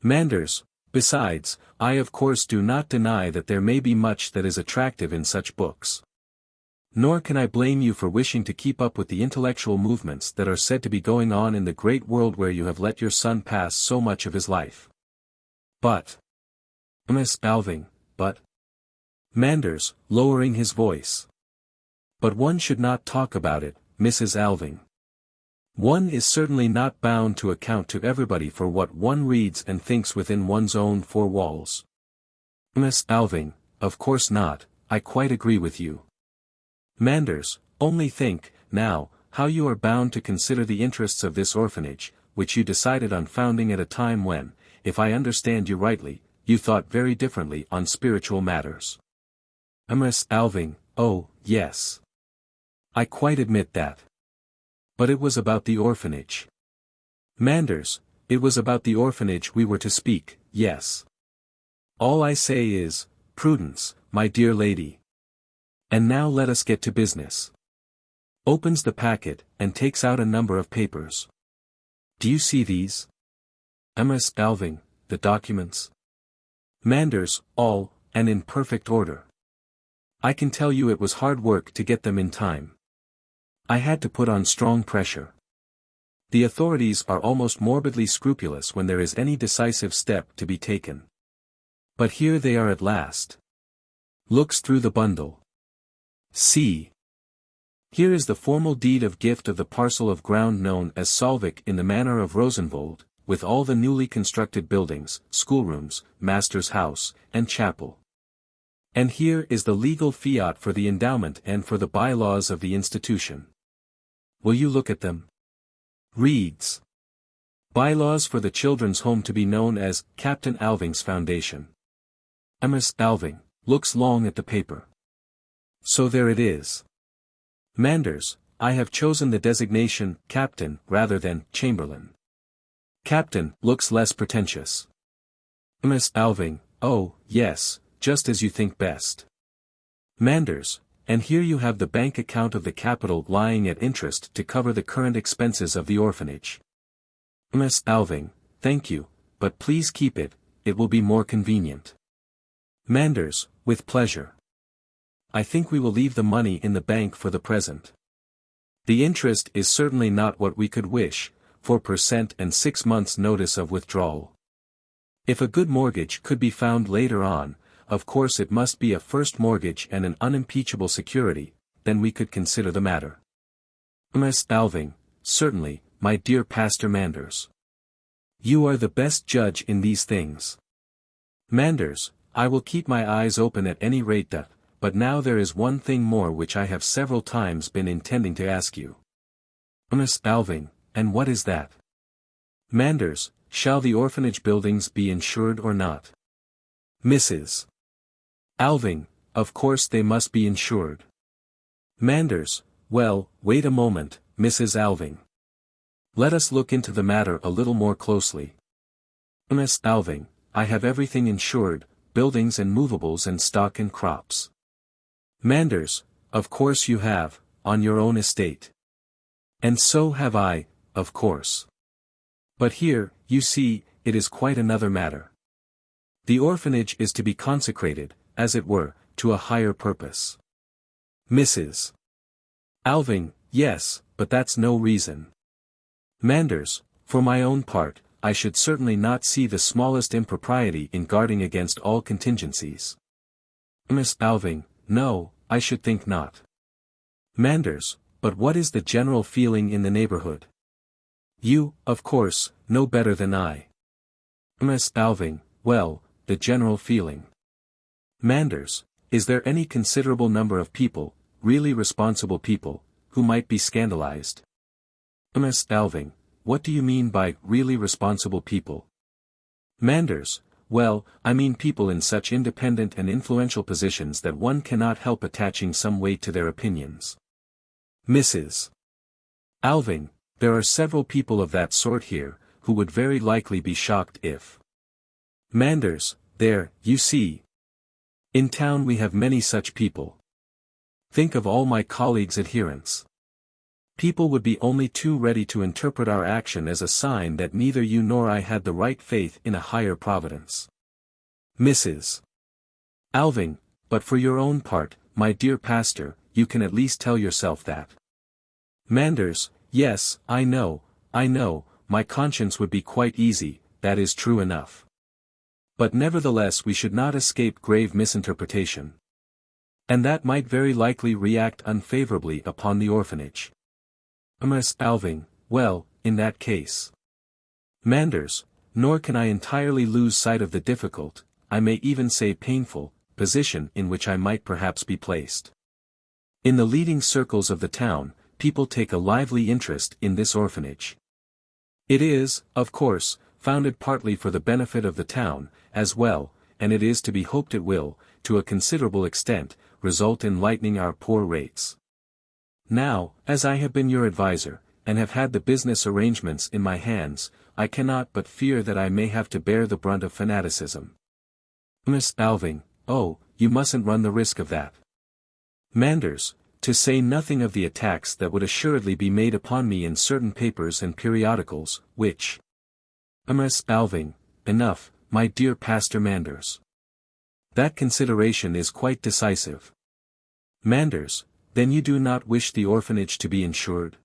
Manders, besides, I of course do not deny that there may be much that is attractive in such books. Nor can I blame you for wishing to keep up with the intellectual movements that are said to be going on in the great world where you have let your son pass so much of his life. But. Miss Alving, but. Manders, lowering his voice. But one should not talk about it, Mrs. Alving. One is certainly not bound to account to everybody for what one reads and thinks within one's own four walls. Miss Alving, of course not, I quite agree with you. Manders, only think, now, how you are bound to consider the interests of this orphanage, which you decided on founding at a time when, if I understand you rightly, you thought very differently on spiritual matters. Miss Alving, oh, yes. I quite admit that. But it was about the orphanage. Manders, it was about the orphanage we were to speak, yes. All I say is, prudence, my dear lady. And now let us get to business. Opens the packet, and takes out a number of papers. Do you see these? Miss Alving, the documents. Manders, all, and in perfect order. I can tell you it was hard work to get them in time. I had to put on strong pressure. The authorities are almost morbidly scrupulous when there is any decisive step to be taken. But here they are at last. Looks through the bundle. See. Here is the formal deed of gift of the parcel of ground known as Solvik in the manor of Rosenvold, with all the newly constructed buildings, schoolrooms, master's house, and chapel. And here is the legal fiat for the endowment and for the bylaws of the institution. Will you look at them? Reads. Bylaws for the children's home to be known as Captain Alving's Foundation. Miss Alving, looks long at the paper. So there it is. Manders, I have chosen the designation captain rather than chamberlain. Captain looks less pretentious. Miss Alving, oh, yes, just as you think best. Manders, and here you have the bank account of the capital lying at interest to cover the current expenses of the orphanage. Miss Alving, thank you, but please keep it, it will be more convenient. Manders, with pleasure. I think we will leave the money in the bank for the present. The interest is certainly not what we could wish, 4% and 6 months' notice of withdrawal. If a good mortgage could be found later on, of course it must be a first mortgage and an unimpeachable security, then we could consider the matter. Miss Alving, certainly, my dear Pastor Manders. You are the best judge in these things. Manders, I will keep my eyes open at any rate but now there is one thing more which I have several times been intending to ask you. Miss Alving, and what is that? Manders, shall the orphanage buildings be insured or not? Mrs. Alving, of course they must be insured. Manders, well, wait a moment, Mrs. Alving. Let us look into the matter a little more closely. Miss Alving, I have everything insured, buildings and movables and stock and crops. Manders, of course you have, on your own estate. And so have I, of course. But here, you see, it is quite another matter. The orphanage is to be consecrated, as it were, to a higher purpose. Mrs. Alving, yes, but that's no reason. Manders, for my own part, I should certainly not see the smallest impropriety in guarding against all contingencies. Miss Alving, no, I should think not. Manders, but what is the general feeling in the neighborhood? You, of course, know better than I. Miss Alving, well, the general feeling. Manders, is there any considerable number of people, really responsible people, who might be scandalized? Miss Alving, what do you mean by really responsible people? Manders, well, I mean people in such independent and influential positions that one cannot help attaching some weight to their opinions. Mrs. Alving, there are several people of that sort here, who would very likely be shocked if. Manders, there, you see. In town we have many such people. Think of all my colleagues' adherents. People would be only too ready to interpret our action as a sign that neither you nor I had the right faith in a higher providence. Mrs. Alving, but for your own part, my dear pastor, you can at least tell yourself that. Manders, yes, I know, my conscience would be quite easy, that is true enough. But nevertheless we should not escape grave misinterpretation. And that might very likely react unfavorably upon the orphanage. Miss Alving, well, in that case. Manders, nor can I entirely lose sight of the difficult, I may even say painful, position in which I might perhaps be placed. In the leading circles of the town, people take a lively interest in this orphanage. It is, of course, founded partly for the benefit of the town, as well, and it is to be hoped it will, to a considerable extent, result in lightening our poor rates. Now, as I have been your adviser, and have had the business arrangements in my hands, I cannot but fear that I may have to bear the brunt of fanaticism. Miss Alving, oh, you mustn't run the risk of that. Manders, to say nothing of the attacks that would assuredly be made upon me in certain papers and periodicals, which. Miss Alving, enough, my dear Pastor Manders. That consideration is quite decisive. Manders, then you do not wish the orphanage to be insured?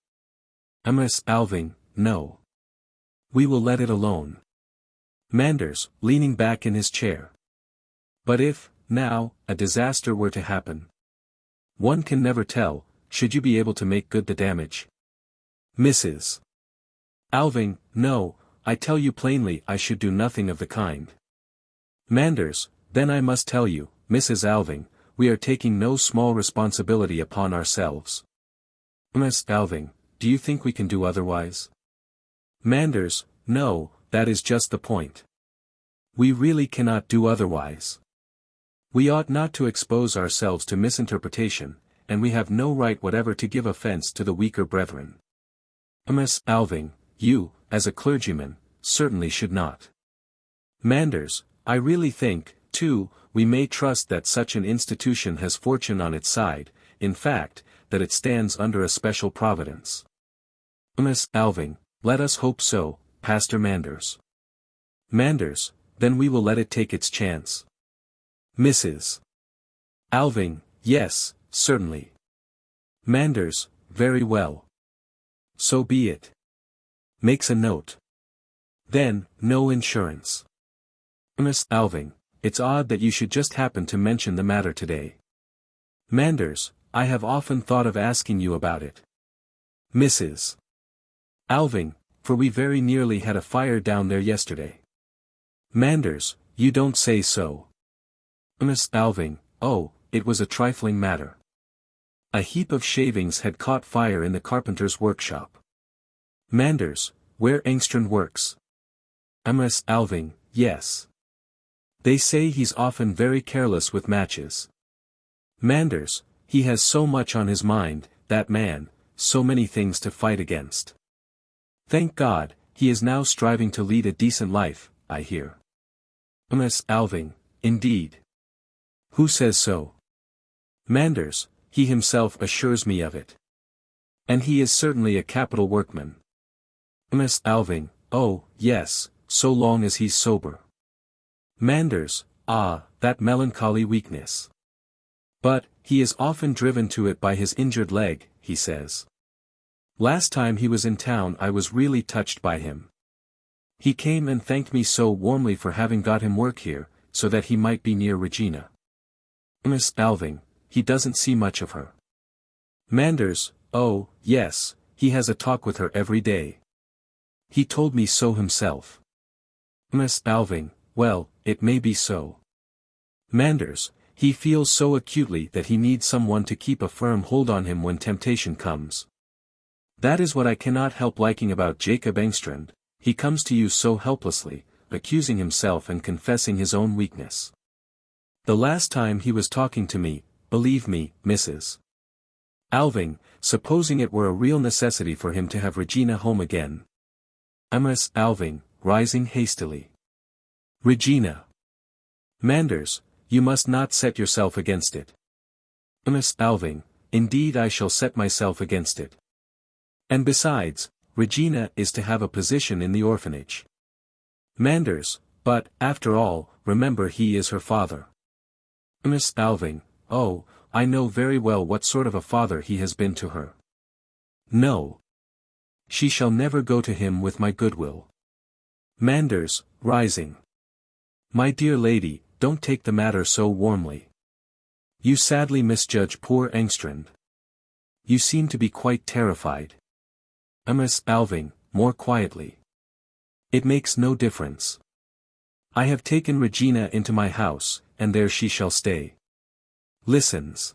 Miss Alving, no. We will let it alone. Manders, leaning back in his chair. But if, now, a disaster were to happen? One can never tell, should you be able to make good the damage? Mrs. Alving, no, I tell you plainly I should do nothing of the kind. Manders, then I must tell you, Mrs. Alving, we are taking no small responsibility upon ourselves. Miss Alving, do you think we can do otherwise? Manders, no, that is just the point. We really cannot do otherwise. We ought not to expose ourselves to misinterpretation, and we have no right whatever to give offense to the weaker brethren. Miss Alving, you, as a clergyman, certainly should not. Manders, I really think, too, we may trust that such an institution has fortune on its side, in fact, that it stands under a special providence. Miss Alving, let us hope so, Pastor Manders. Manders, then we will let it take its chance. Mrs. Alving, yes, certainly. Manders, very well. So be it. Makes a note. Then, no insurance. Miss Alving, it's odd that you should just happen to mention the matter today. Manders, I have often thought of asking you about it. Mrs. Alving, for we very nearly had a fire down there yesterday. Manders, you don't say so. Miss Alving, oh, it was a trifling matter. A heap of shavings had caught fire in the carpenter's workshop. Manders, where Engstrand works. Miss Alving, yes. They say he's often very careless with matches. Manders, he has so much on his mind, that man, so many things to fight against. Thank God, he is now striving to lead a decent life, I hear. Miss Alving, indeed. Who says so? Manders, he himself assures me of it. And he is certainly a capital workman. Miss Alving, oh, yes, so long as he's sober. Manders, ah, that melancholy weakness. But, he is often driven to it by his injured leg, he says. Last time he was in town I was really touched by him. He came and thanked me so warmly for having got him work here, so that he might be near Regina. Miss Alving, he doesn't see much of her. Manders, oh, yes, he has a talk with her every day. He told me so himself. Miss Alving, well, it may be so. Manders, he feels so acutely that he needs someone to keep a firm hold on him when temptation comes. That is what I cannot help liking about Jakob Engstrand, he comes to you so helplessly, accusing himself and confessing his own weakness. The last time he was talking to me, believe me, Mrs. Alving, supposing it were a real necessity for him to have Regina home again. Miss Alving, rising hastily. Regina. Manders, you must not set yourself against it. Miss Alving, indeed I shall set myself against it. And besides, Regina is to have a position in the orphanage. Manders, but, after all, remember he is her father. Miss Alving, oh, I know very well what sort of a father he has been to her. No. She shall never go to him with my goodwill. Manders, rising. My dear lady, don't take the matter so warmly. You sadly misjudge poor Engstrand. You seem to be quite terrified. Miss Alving, more quietly. It makes no difference. I have taken Regina into my house, and there she shall stay. Listens.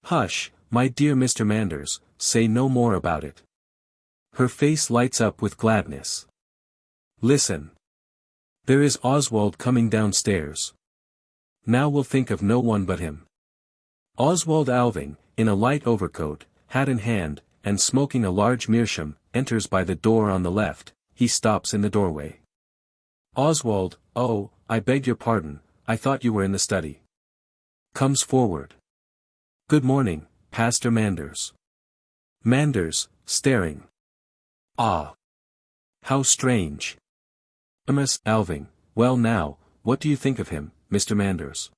Hush, my dear Mr. Manders, say no more about it. Her face lights up with gladness. Listen. There is Oswald coming downstairs. Now we'll think of no one but him. Oswald Alving, in a light overcoat, hat in hand, and smoking a large meerschaum, enters by the door on the left. He stops in the doorway. Oswald, oh, I beg your pardon, I thought you were in the study. Comes forward. Good morning, Pastor Manders. Manders, staring. Ah. How strange. Miss Alving, well now, what do you think of him, Mr. Manders?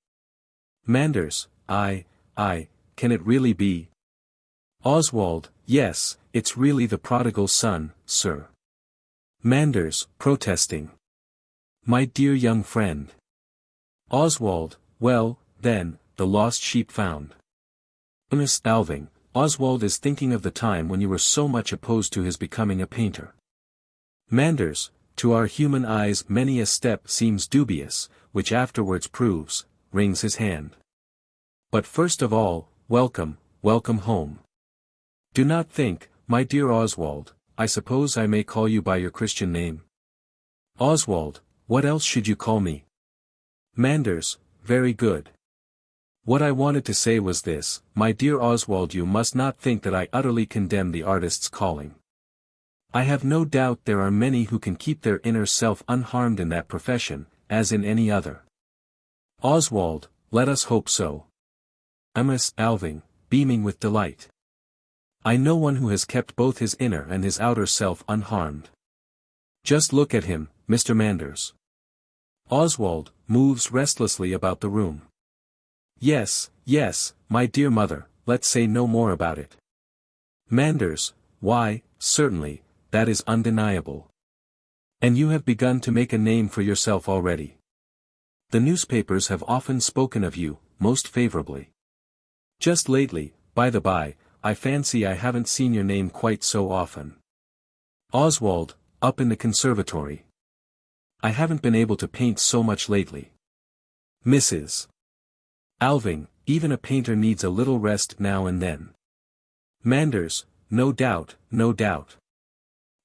Manders, can it really be? Oswald, yes, it's really the prodigal son, sir. Manders, protesting. My dear young friend. Oswald, well, then, the lost sheep found. Miss Alving, Oswald is thinking of the time when you were so much opposed to his becoming a painter. Manders, to our human eyes many a step seems dubious, which afterwards proves, wrings his hand. But first of all, welcome, welcome home. Do not think, my dear Oswald, I suppose I may call you by your Christian name. Oswald, what else should you call me? Manders, very good. What I wanted to say was this, my dear Oswald, you must not think that I utterly condemn the artist's calling. I have no doubt there are many who can keep their inner self unharmed in that profession, as in any other. Oswald, let us hope so. Miss Alving, beaming with delight. I know one who has kept both his inner and his outer self unharmed. Just look at him, Mr. Manders. Oswald moves restlessly about the room. Yes, yes, my dear mother, let's say no more about it. Manders, why, certainly, that is undeniable. And you have begun to make a name for yourself already. The newspapers have often spoken of you, most favorably. Just lately, by the by, I fancy I haven't seen your name quite so often. Oswald, up in the conservatory. I haven't been able to paint so much lately. Mrs. Alving, even a painter needs a little rest now and then. Manders, no doubt, no doubt.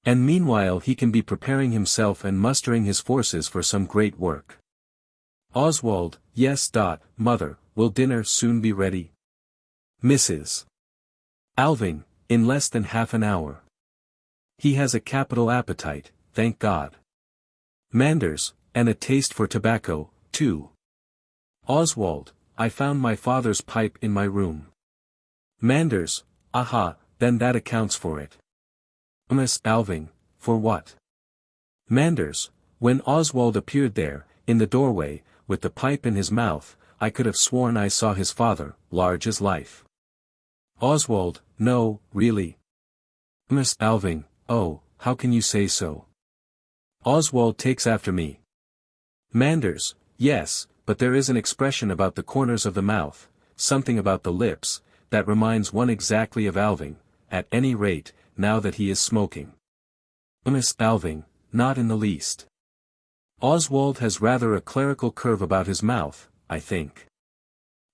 And meanwhile he can be preparing himself and mustering his forces for some great work. Oswald, yes. Mother, will dinner soon be ready? Mrs. Alving, in less than half an hour. He has a capital appetite, thank God. Manders, and a taste for tobacco, too. Oswald, I found my father's pipe in my room. Manders, aha, then that accounts for it. Miss Alving, for what? Manders, when Oswald appeared there, in the doorway, with the pipe in his mouth, I could have sworn I saw his father, large as life. Oswald, no, really. Miss Alving, oh, how can you say so? Oswald takes after me. Manders, yes, but there is an expression about the corners of the mouth, something about the lips, that reminds one exactly of Alving, at any rate, now that he is smoking. Miss Alving, not in the least. Oswald has rather a clerical curve about his mouth, I think.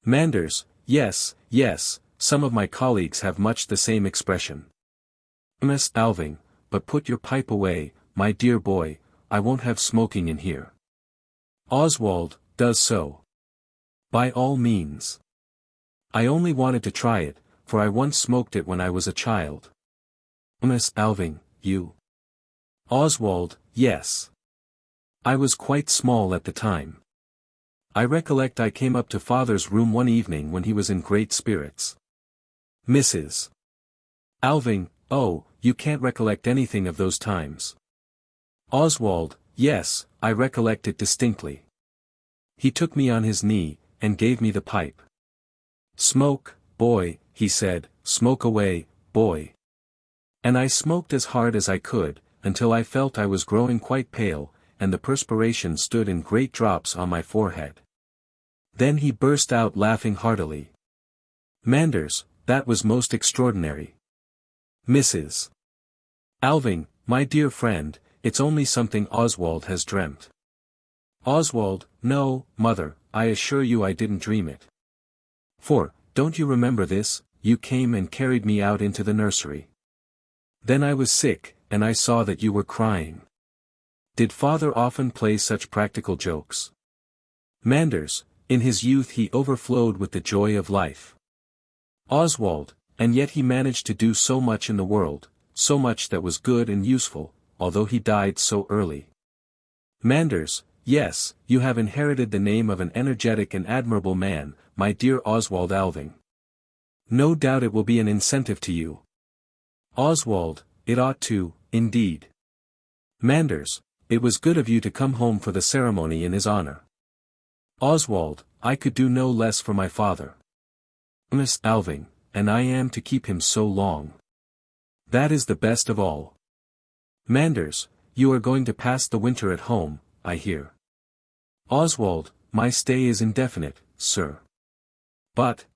Manders, yes, yes, some of my colleagues have much the same expression. Miss Alving, but put your pipe away, my dear boy, I won't have smoking in here. Oswald, does so. By all means. I only wanted to try it, for I once smoked it when I was a child. Miss Alving, you? Oswald, yes. I was quite small at the time. I recollect I came up to father's room one evening when he was in great spirits. Mrs. Alving, oh, you can't recollect anything of those times. Oswald, yes, I recollect it distinctly. He took me on his knee, and gave me the pipe. Smoke, boy, he said, smoke away, boy. And I smoked as hard as I could, until I felt I was growing quite pale, and the perspiration stood in great drops on my forehead. Then he burst out laughing heartily. Manders, that was most extraordinary. Mrs. Alving, my dear friend, it's only something Oswald has dreamt. Oswald, no, mother, I assure you I didn't dream it. For, don't you remember this, you came and carried me out into the nursery. Then I was sick, and I saw that you were crying. Did father often play such practical jokes? Manders, in his youth he overflowed with the joy of life. Oswald, and yet he managed to do so much in the world, so much that was good and useful, although he died so early. Manders, yes, you have inherited the name of an energetic and admirable man, my dear Oswald Alving. No doubt it will be an incentive to you. Oswald, it ought to, indeed. Manders, it was good of you to come home for the ceremony in his honor. Oswald, I could do no less for my father. Miss Alving, and I am to keep him so long. That is the best of all. Manders, you are going to pass the winter at home, I hear. Oswald, my stay is indefinite, sir. But,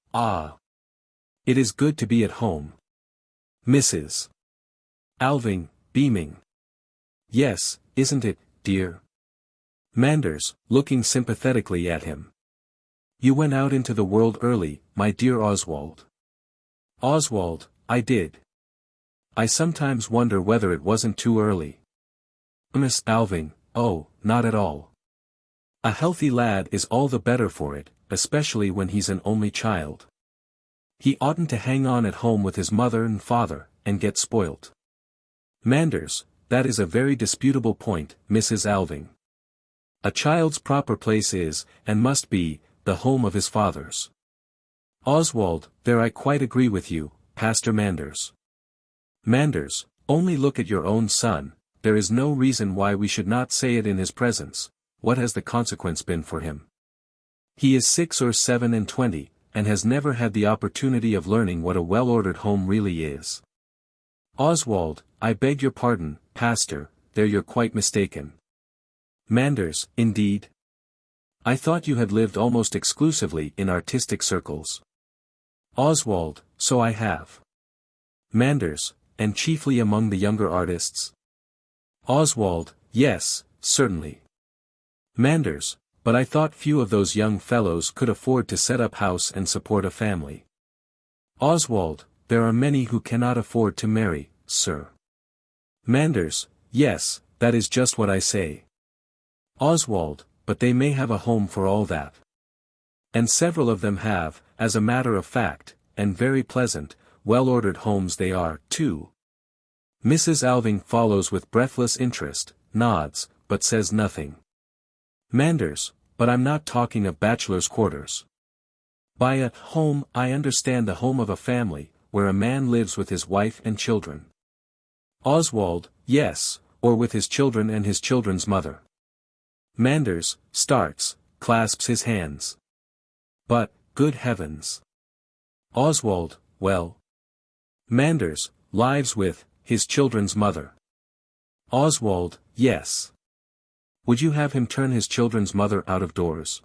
it is good to be at home. Mrs. Alving, beaming. Yes, isn't it, dear? Manders, looking sympathetically at him. You went out into the world early, my dear Oswald. Oswald, I did. I sometimes wonder whether it wasn't too early. Miss Alving, oh, not at all. A healthy lad is all the better for it, especially when he's an only child. He oughtn't to hang on at home with his mother and father, and get spoilt. Manders, that is a very disputable point, Mrs. Alving. A child's proper place is, and must be, the home of his father's. Oswald, there I quite agree with you, Pastor Manders. Manders, only look at your own son, there is no reason why we should not say it in his presence. What has the consequence been for him? He is 6 or 7 and 20, and has never had the opportunity of learning what a well-ordered home really is. Oswald, I beg your pardon, Pastor, there you're quite mistaken. Manders, indeed? I thought you had lived almost exclusively in artistic circles. Oswald, so I have. Manders, and chiefly among the younger artists? Oswald, yes, certainly. Manders, but I thought few of those young fellows could afford to set up house and support a family. Oswald, there are many who cannot afford to marry, sir. Manders, yes, that is just what I say. Oswald, but they may have a home for all that. And several of them have, as a matter of fact, and very pleasant, well-ordered homes they are, too. Mrs. Alving follows with breathless interest, nods, but says nothing. Manders, but I'm not talking of bachelor's quarters. By a home I understand the home of a family, where a man lives with his wife and children. Oswald, yes, or with his children and his children's mother. Manders, starts, clasps his hands. But, good heavens. Oswald, well. Manders, lives with, his children's mother. Oswald, yes. Would you have him turn his children's mother out of doors?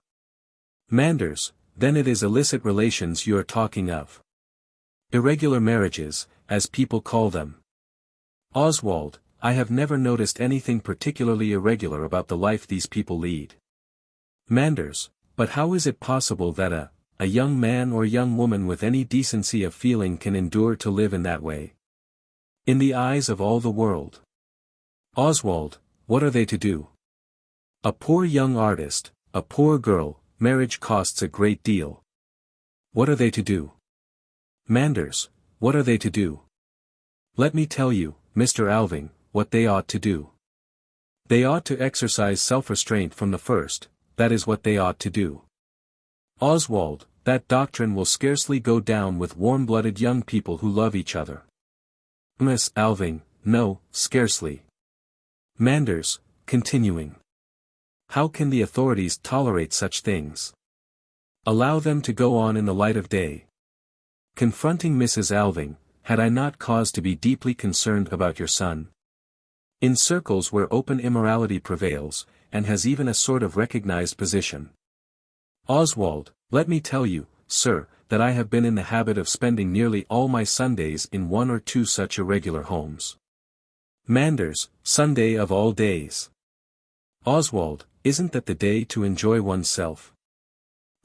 Manders, then it is illicit relations you are talking of. Irregular marriages, as people call them. Oswald, I have never noticed anything particularly irregular about the life these people lead. Manders, but how is it possible that a young man or young woman with any decency of feeling can endure to live in that way? In the eyes of all the world. Oswald, what are they to do? A poor young artist, a poor girl, marriage costs a great deal. What are they to do? Manders, what are they to do? Let me tell you, Mr. Alving, what they ought to do. They ought to exercise self-restraint from the first, that is what they ought to do. Oswald, that doctrine will scarcely go down with warm-blooded young people who love each other. Miss Alving, no, scarcely. Manders, continuing. How can the authorities tolerate such things? Allow them to go on in the light of day. Confronting Mrs. Alving, had I not cause to be deeply concerned about your son? In circles where open immorality prevails, and has even a sort of recognized position. Oswald, let me tell you, sir, that I have been in the habit of spending nearly all my Sundays in one or two such irregular homes. Manders, Sunday of all days. Oswald, isn't that the day to enjoy oneself?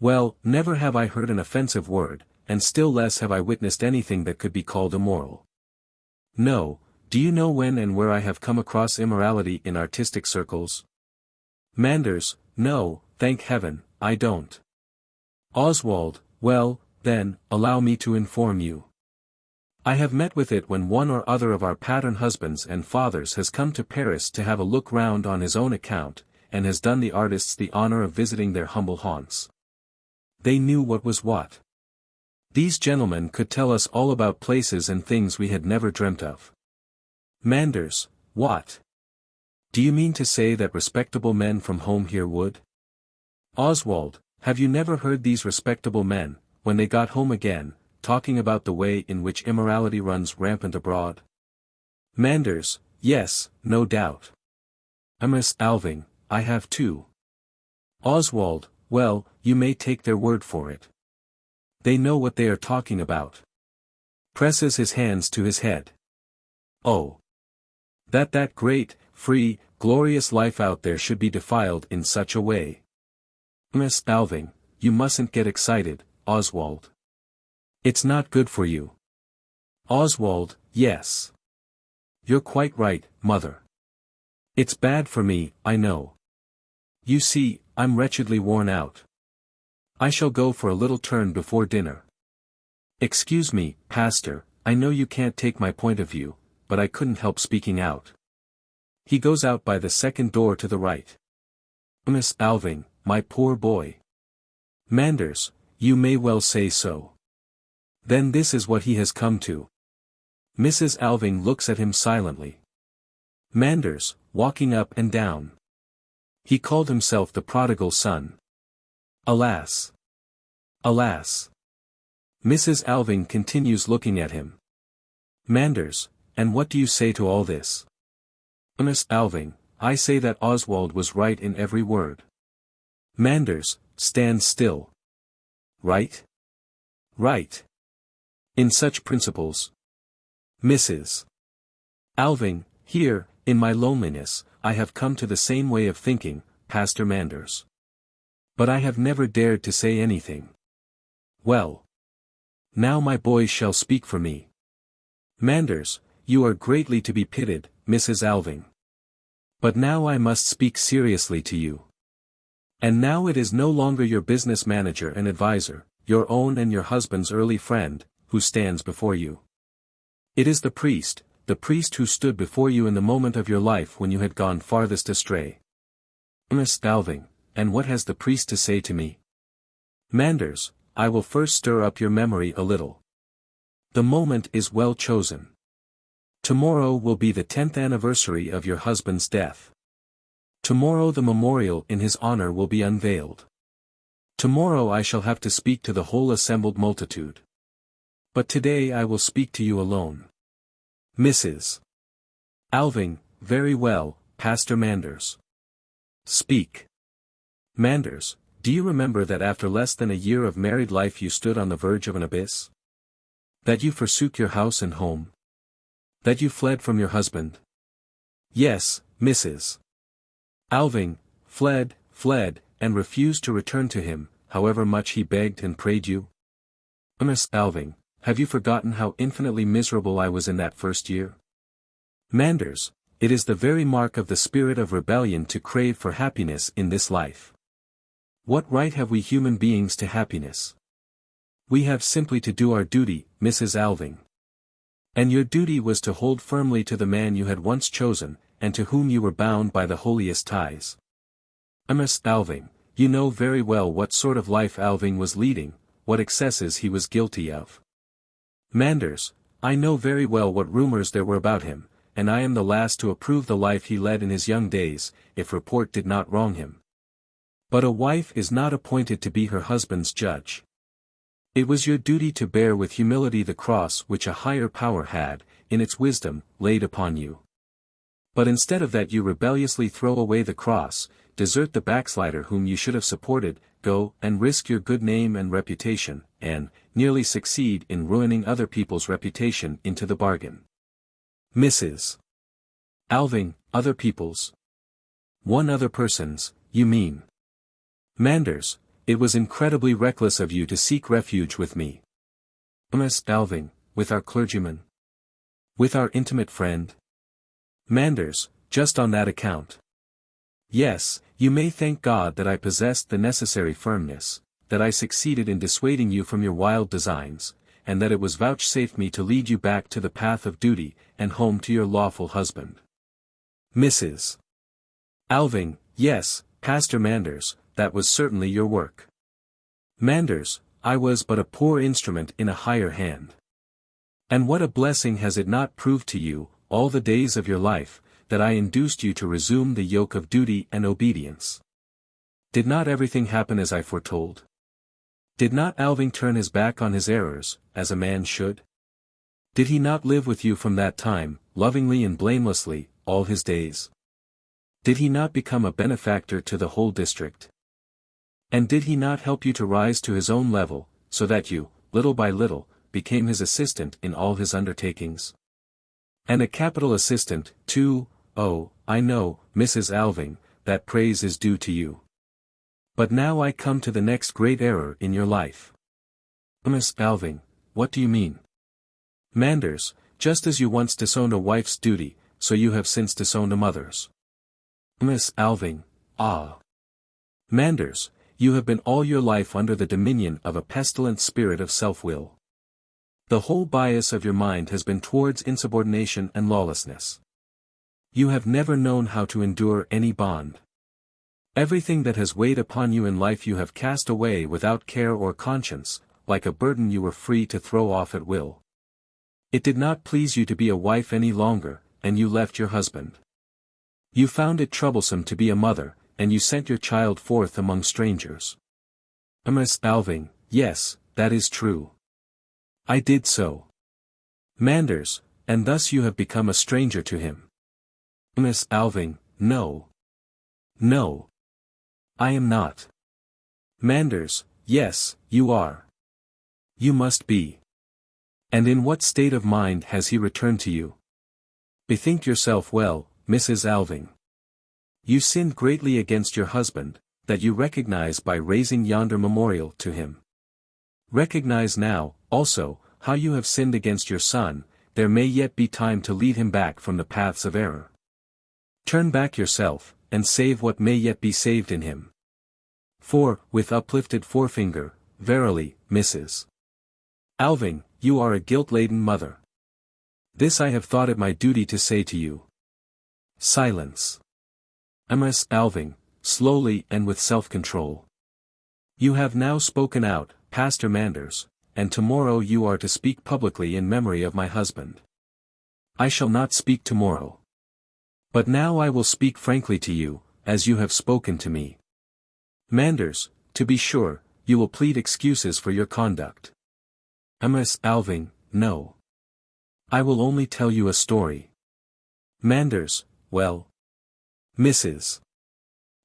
Well, never have I heard an offensive word, and still less have I witnessed anything that could be called immoral. No, do you know when and where I have come across immorality in artistic circles? Manders, no, thank heaven, I don't. Oswald, well, then, allow me to inform you. I have met with it when one or other of our pattern husbands and fathers has come to Paris to have a look round on his own account, and has done the artists the honor of visiting their humble haunts. They knew what was what. These gentlemen could tell us all about places and things we had never dreamt of. Manders, what? Do you mean to say that respectable men from home here would? Oswald, have you never heard these respectable men, when they got home again, talking about the way in which immorality runs rampant abroad? Manders, yes, no doubt. Miss Alving, I have too. Oswald, well, you may take their word for it. They know what they are talking about. Presses his hands to his head. Oh. That great, free, glorious life out there should be defiled in such a way. Miss Alving, you mustn't get excited, Oswald. It's not good for you. Oswald, yes. You're quite right, mother. It's bad for me, I know. You see, I'm wretchedly worn out. I shall go for a little turn before dinner. Excuse me, Pastor, I know you can't take my point of view, but I couldn't help speaking out. He goes out by the second door to the right. Miss Alving, my poor boy. Manders, you may well say so. Then this is what he has come to. Mrs. Alving looks at him silently. Manders, walking up and down. He called himself the prodigal son. Alas! Alas! Mrs. Alving continues looking at him. Manders, and what do you say to all this? Miss Alving, I say that Oswald was right in every word. Manders, stand still. Right? Right. In such principles. Mrs. Alving, here, in my loneliness, I have come to the same way of thinking, Pastor Manders. But I have never dared to say anything. Well. Now my boys shall speak for me. Manders, you are greatly to be pitied, Mrs. Alving. But now I must speak seriously to you. And now it is no longer your business manager and advisor, your own and your husband's early friend, who stands before you. It is the priest who stood before you in the moment of your life when you had gone farthest astray. Miss Alving, and what has the priest to say to me? Manders, I will first stir up your memory a little. The moment is well chosen. Tomorrow will be the 10th anniversary of your husband's death. Tomorrow the memorial in his honor will be unveiled. Tomorrow I shall have to speak to the whole assembled multitude. But today I will speak to you alone. Mrs. Alving, very well, Pastor Manders. Speak. Manders, do you remember that after less than a year of married life you stood on the verge of an abyss? That you forsook your house and home? That you fled from your husband? Yes, Mrs. Alving, fled, and refused to return to him, however much he begged and prayed you? Miss Alving, have you forgotten how infinitely miserable I was in that first year? Manders, it is the very mark of the spirit of rebellion to crave for happiness in this life. What right have we human beings to happiness? We have simply to do our duty, Mrs. Alving. And your duty was to hold firmly to the man you had once chosen, and to whom you were bound by the holiest ties. Miss Alving, you know very well what sort of life Alving was leading, what excesses he was guilty of. Manders, I know very well what rumors there were about him, and I am the last to approve the life he led in his young days, if report did not wrong him. But a wife is not appointed to be her husband's judge. It was your duty to bear with humility the cross which a higher power had, in its wisdom, laid upon you. But instead of that you rebelliously throw away the cross, desert the backslider whom you should have supported, go and risk your good name and reputation, and nearly succeed in ruining other people's reputation into the bargain. Mrs. Alving, other people's? One other person's, you mean? Manders, it was incredibly reckless of you to seek refuge with me. Miss Alving, with our clergyman? With our intimate friend? Manders, just on that account. Yes, you may thank God that I possessed the necessary firmness, that I succeeded in dissuading you from your wild designs, and that it was vouchsafed me to lead you back to the path of duty, and home to your lawful husband. Mrs. Alving, yes, Pastor Manders, that was certainly your work. Manders, I was but a poor instrument in a higher hand. And what a blessing has it not proved to you, all the days of your life, that I induced you to resume the yoke of duty and obedience. Did not everything happen as I foretold? Did not Alving turn his back on his errors, as a man should? Did he not live with you from that time, lovingly and blamelessly, all his days? Did he not become a benefactor to the whole district? And did he not help you to rise to his own level, so that you, little by little, became his assistant in all his undertakings? And a capital assistant, too. Oh, I know, Mrs. Alving, that praise is due to you. But now I come to the next great error in your life. Miss Alving, what do you mean? Manders, just as you once disowned a wife's duty, so you have since disowned a mother's. Miss Alving, ah. Manders, you have been all your life under the dominion of a pestilent spirit of self-will. The whole bias of your mind has been towards insubordination and lawlessness. You have never known how to endure any bond. Everything that has weighed upon you in life you have cast away without care or conscience, like a burden you were free to throw off at will. It did not please you to be a wife any longer, and you left your husband. You found it troublesome to be a mother, and you sent your child forth among strangers. Miss Alving, yes, that is true. I did so. Manders, and thus you have become a stranger to him. Miss Alving, no. No. I am not. Manders, yes, you are. You must be. And in what state of mind has he returned to you? Bethink yourself well, Mrs. Alving. You sinned greatly against your husband, that you recognize by raising yonder memorial to him. Recognize now, also, how you have sinned against your son. There may yet be time to lead him back from the paths of error. Turn back yourself, and save what may yet be saved in him. For, with uplifted forefinger, verily, Mrs. Alving, you are a guilt-laden mother. This I have thought it my duty to say to you. Silence. Miss Alving, slowly and with self-control. You have now spoken out, Pastor Manders, and tomorrow you are to speak publicly in memory of my husband. I shall not speak tomorrow. But now I will speak frankly to you, as you have spoken to me. Manders, to be sure, you will plead excuses for your conduct. Miss Alving, no. I will only tell you a story. Manders, well. Mrs.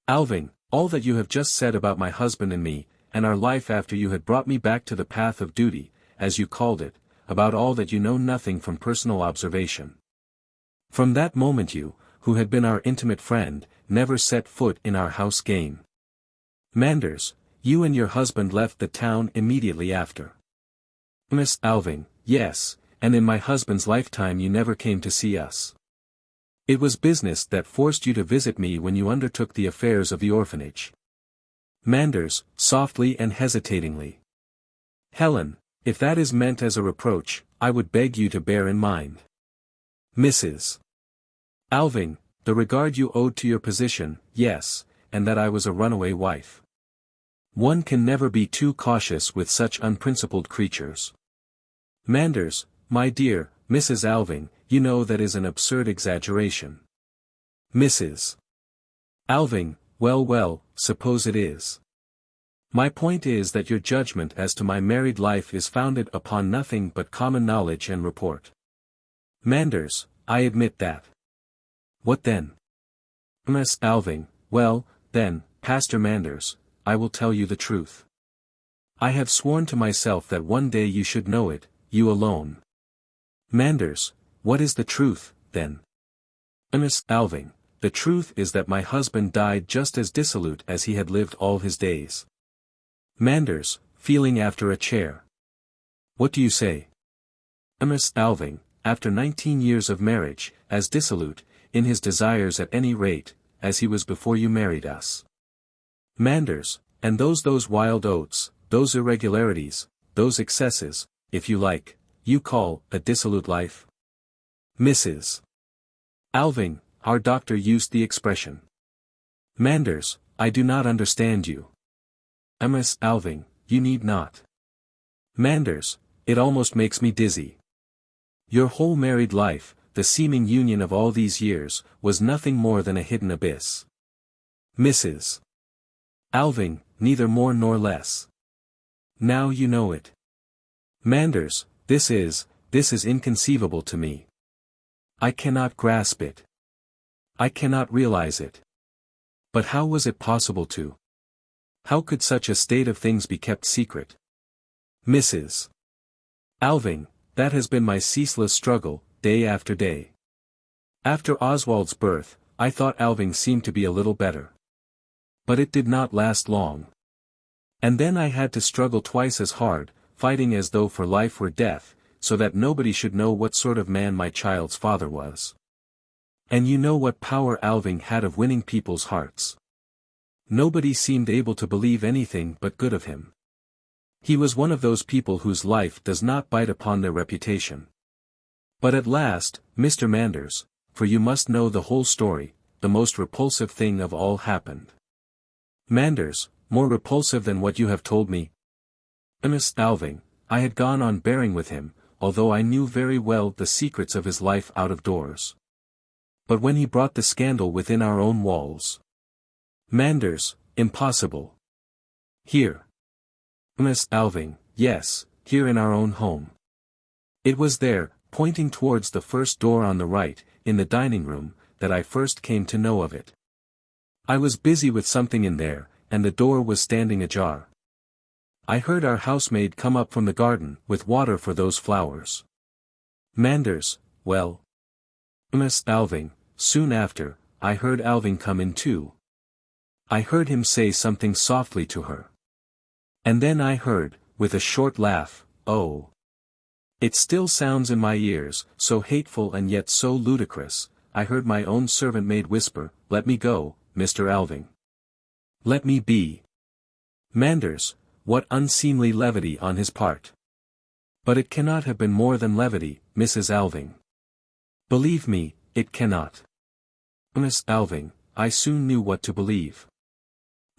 Alving, all that you have just said about my husband and me, and our life after you had brought me back to the path of duty, as you called it, about all that you know nothing from personal observation. From that moment you, who had been our intimate friend, never set foot in our house again. Manders, you and your husband left the town immediately after. Miss Alving, yes, and in my husband's lifetime you never came to see us. It was business that forced you to visit me when you undertook the affairs of the orphanage. Manders, softly and hesitatingly. Helen, if that is meant as a reproach, I would beg you to bear in mind. Mrs. Alving, the regard you owed to your position, yes, and that I was a runaway wife. One can never be too cautious with such unprincipled creatures. Manders, my dear, Mrs. Alving, you know that is an absurd exaggeration. Mrs. Alving, well, suppose it is. My point is that your judgment as to my married life is founded upon nothing but common knowledge and report. Manders, I admit that. What then? Miss Alving, well, then, Pastor Manders, I will tell you the truth. I have sworn to myself that one day you should know it, you alone. Manders, what is the truth, then? Miss Alving, the truth is that my husband died just as dissolute as he had lived all his days. Manders, feeling after a chair. What do you say? Miss Alving, after 19 years of marriage, as dissolute, in his desires at any rate, as he was before you married us. Manders, and those wild oats, those irregularities, those excesses, if you like, you call a dissolute life? Mrs. Alving, our doctor used the expression. Manders, I do not understand you. Miss Alving, you need not. Manders, it almost makes me dizzy. Your whole married life, the seeming union of all these years, was nothing more than a hidden abyss. Mrs. Alving, neither more nor less. Now you know it. Manders, this is inconceivable to me. I cannot grasp it. I cannot realize it. But how was it possible to? How could such a state of things be kept secret? Mrs. Alving, that has been my ceaseless struggle, day after day. After Oswald's birth, I thought Alving seemed to be a little better. But it did not last long. And then I had to struggle twice as hard, fighting as though for life or death, so that nobody should know what sort of man my child's father was. And you know what power Alving had of winning people's hearts. Nobody seemed able to believe anything but good of him. He was one of those people whose life does not bite upon their reputation. But at last, Mr. Manders, for you must know the whole story, the most repulsive thing of all happened. Manders, more repulsive than what you have told me? Miss Alving, I had gone on bearing with him, although I knew very well the secrets of his life out of doors. But when he brought the scandal within our own walls. Manders, impossible. Here. Miss Alving, yes, here in our own home. It was there, pointing towards the first door on the right, in the dining room, that I first came to know of it. I was busy with something in there, and the door was standing ajar. I heard our housemaid come up from the garden, with water for those flowers. Manders, well. Miss Alving, soon after, I heard Alving come in too. I heard him say something softly to her. And then I heard, with a short laugh, oh. It still sounds in my ears, so hateful and yet so ludicrous, I heard my own servant maid whisper, "Let me go, Mr. Alving. Let me be." Manders, what unseemly levity on his part. But it cannot have been more than levity, Mrs. Alving. Believe me, it cannot. Miss Alving, I soon knew what to believe.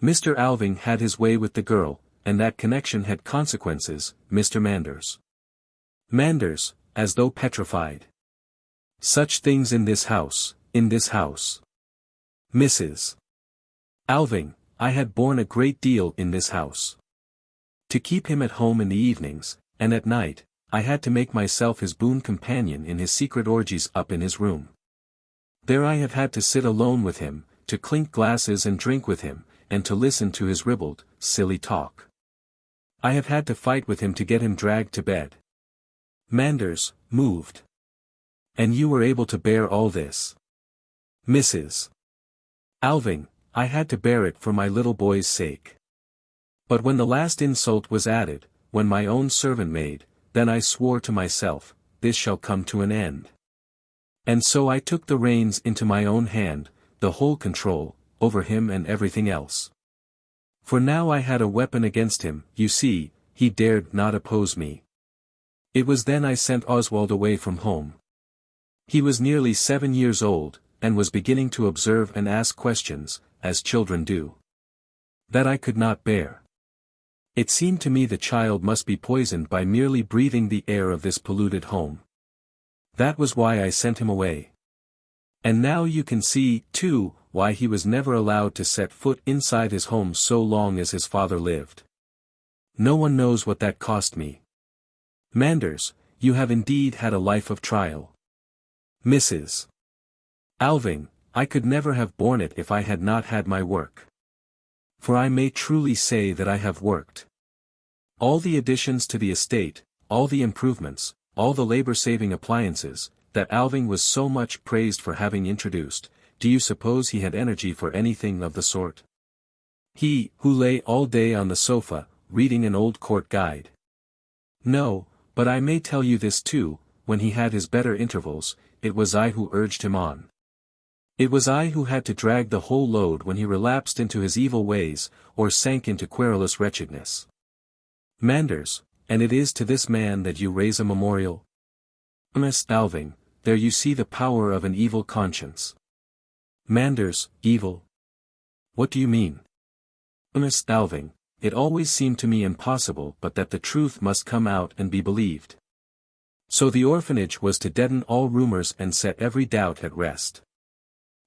Mr. Alving had his way with the girl, and that connection had consequences, Mr. Manders. Manders, as though petrified. Such things in this house, in this house. Mrs. Alving, I had borne a great deal in this house. To keep him at home in the evenings, and at night, I had to make myself his boon companion in his secret orgies up in his room. There I have had to sit alone with him, to clink glasses and drink with him, and to listen to his ribald, silly talk. I have had to fight with him to get him dragged to bed. Manders, moved. And you were able to bear all this? Mrs. Alving, I had to bear it for my little boy's sake. But when the last insult was added, when my own servant maid, then I swore to myself, this shall come to an end. And so I took the reins into my own hand, the whole control, over him and everything else. For now I had a weapon against him, you see, he dared not oppose me. It was then I sent Oswald away from home. He was nearly 7 years old, and was beginning to observe and ask questions, as children do. That I could not bear. It seemed to me the child must be poisoned by merely breathing the air of this polluted home. That was why I sent him away. And now you can see, too, why he was never allowed to set foot inside his home so long as his father lived. No one knows what that cost me. Manders, you have indeed had a life of trial. Mrs. Alving, I could never have borne it if I had not had my work. For I may truly say that I have worked. All the additions to the estate, all the improvements, all the labor-saving appliances, that Alving was so much praised for having introduced, do you suppose he had energy for anything of the sort? He, who lay all day on the sofa, reading an old court guide. No, but I may tell you this too, when he had his better intervals, it was I who urged him on. It was I who had to drag the whole load when he relapsed into his evil ways, or sank into querulous wretchedness. Manders, and it is to this man that you raise a memorial? Miss Alving, there you see the power of an evil conscience. Manders, evil? What do you mean? Miss Alving, it always seemed to me impossible but that the truth must come out and be believed. So the orphanage was to deaden all rumors and set every doubt at rest.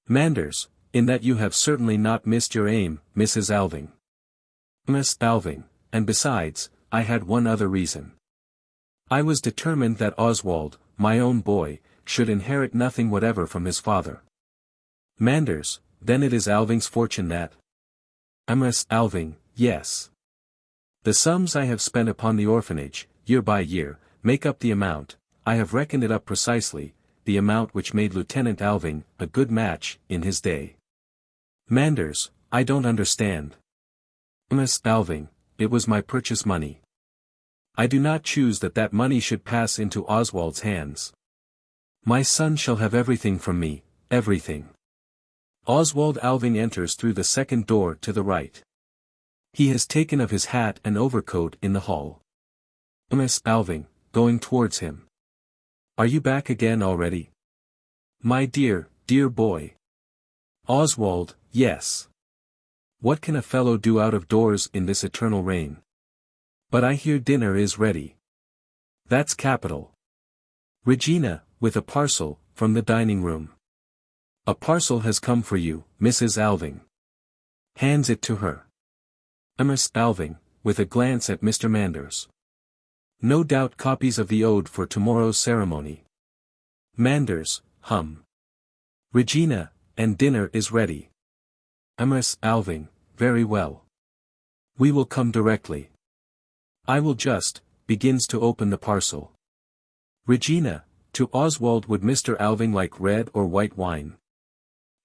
Manders, in that you have certainly not missed your aim, Mrs. Alving. Miss Alving, and besides, I had one other reason. I was determined that Oswald, my own boy, should inherit nothing whatever from his father. Manders, then it is Alving's fortune that? Miss Alving, yes. The sums I have spent upon the orphanage, year by year, make up the amount, I have reckoned it up precisely, the amount which made Lieutenant Alving a good match in his day. Manders, I don't understand. Miss Alving, it was my purchase money. I do not choose that that money should pass into Oswald's hands. My son shall have everything from me, everything. Oswald Alving enters through the second door to the right. He has taken of his hat and overcoat in the hall. Miss Alving, going towards him. Are you back again already? My dear, dear boy. Oswald, yes. What can a fellow do out of doors in this eternal rain? But I hear dinner is ready. That's capital. Regina, with a parcel, from the dining room. A parcel has come for you, Mrs. Alving. Hands it to her. Miss Alving, with a glance at Mr. Manders. No doubt copies of the ode for tomorrow's ceremony. Manders, hum. Regina, and dinner is ready. Miss Alving, very well. We will come directly. I will just, begins to open the parcel. Regina, to Oswald, would Mr. Alving like red or white wine?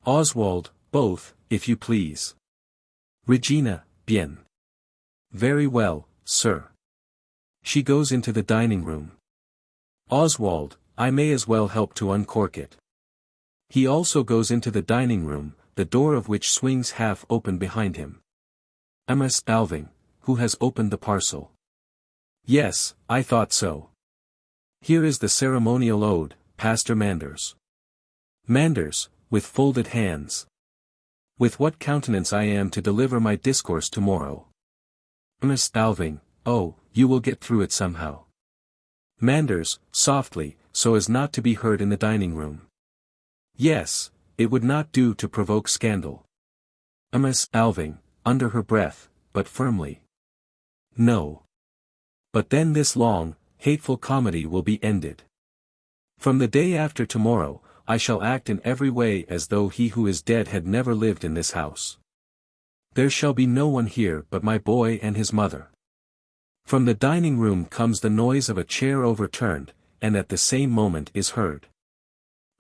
Oswald, both, if you please. Regina, bien. Very well, sir. She goes into the dining room. Oswald, I may as well help to uncork it. He also goes into the dining room, the door of which swings half open behind him. Miss Alving, who has opened the parcel. Yes, I thought so. Here is the ceremonial ode, Pastor Manders. Manders, with folded hands. With what countenance I am to deliver my discourse tomorrow. Miss Alving, oh, you will get through it somehow. Manders, softly, so as not to be heard in the dining room. Yes, it would not do to provoke scandal. Miss Alving, under her breath, but firmly. No. But then this long, hateful comedy will be ended. From the day after tomorrow, I shall act in every way as though he who is dead had never lived in this house. There shall be no one here but my boy and his mother. From the dining room comes the noise of a chair overturned, and at the same moment is heard.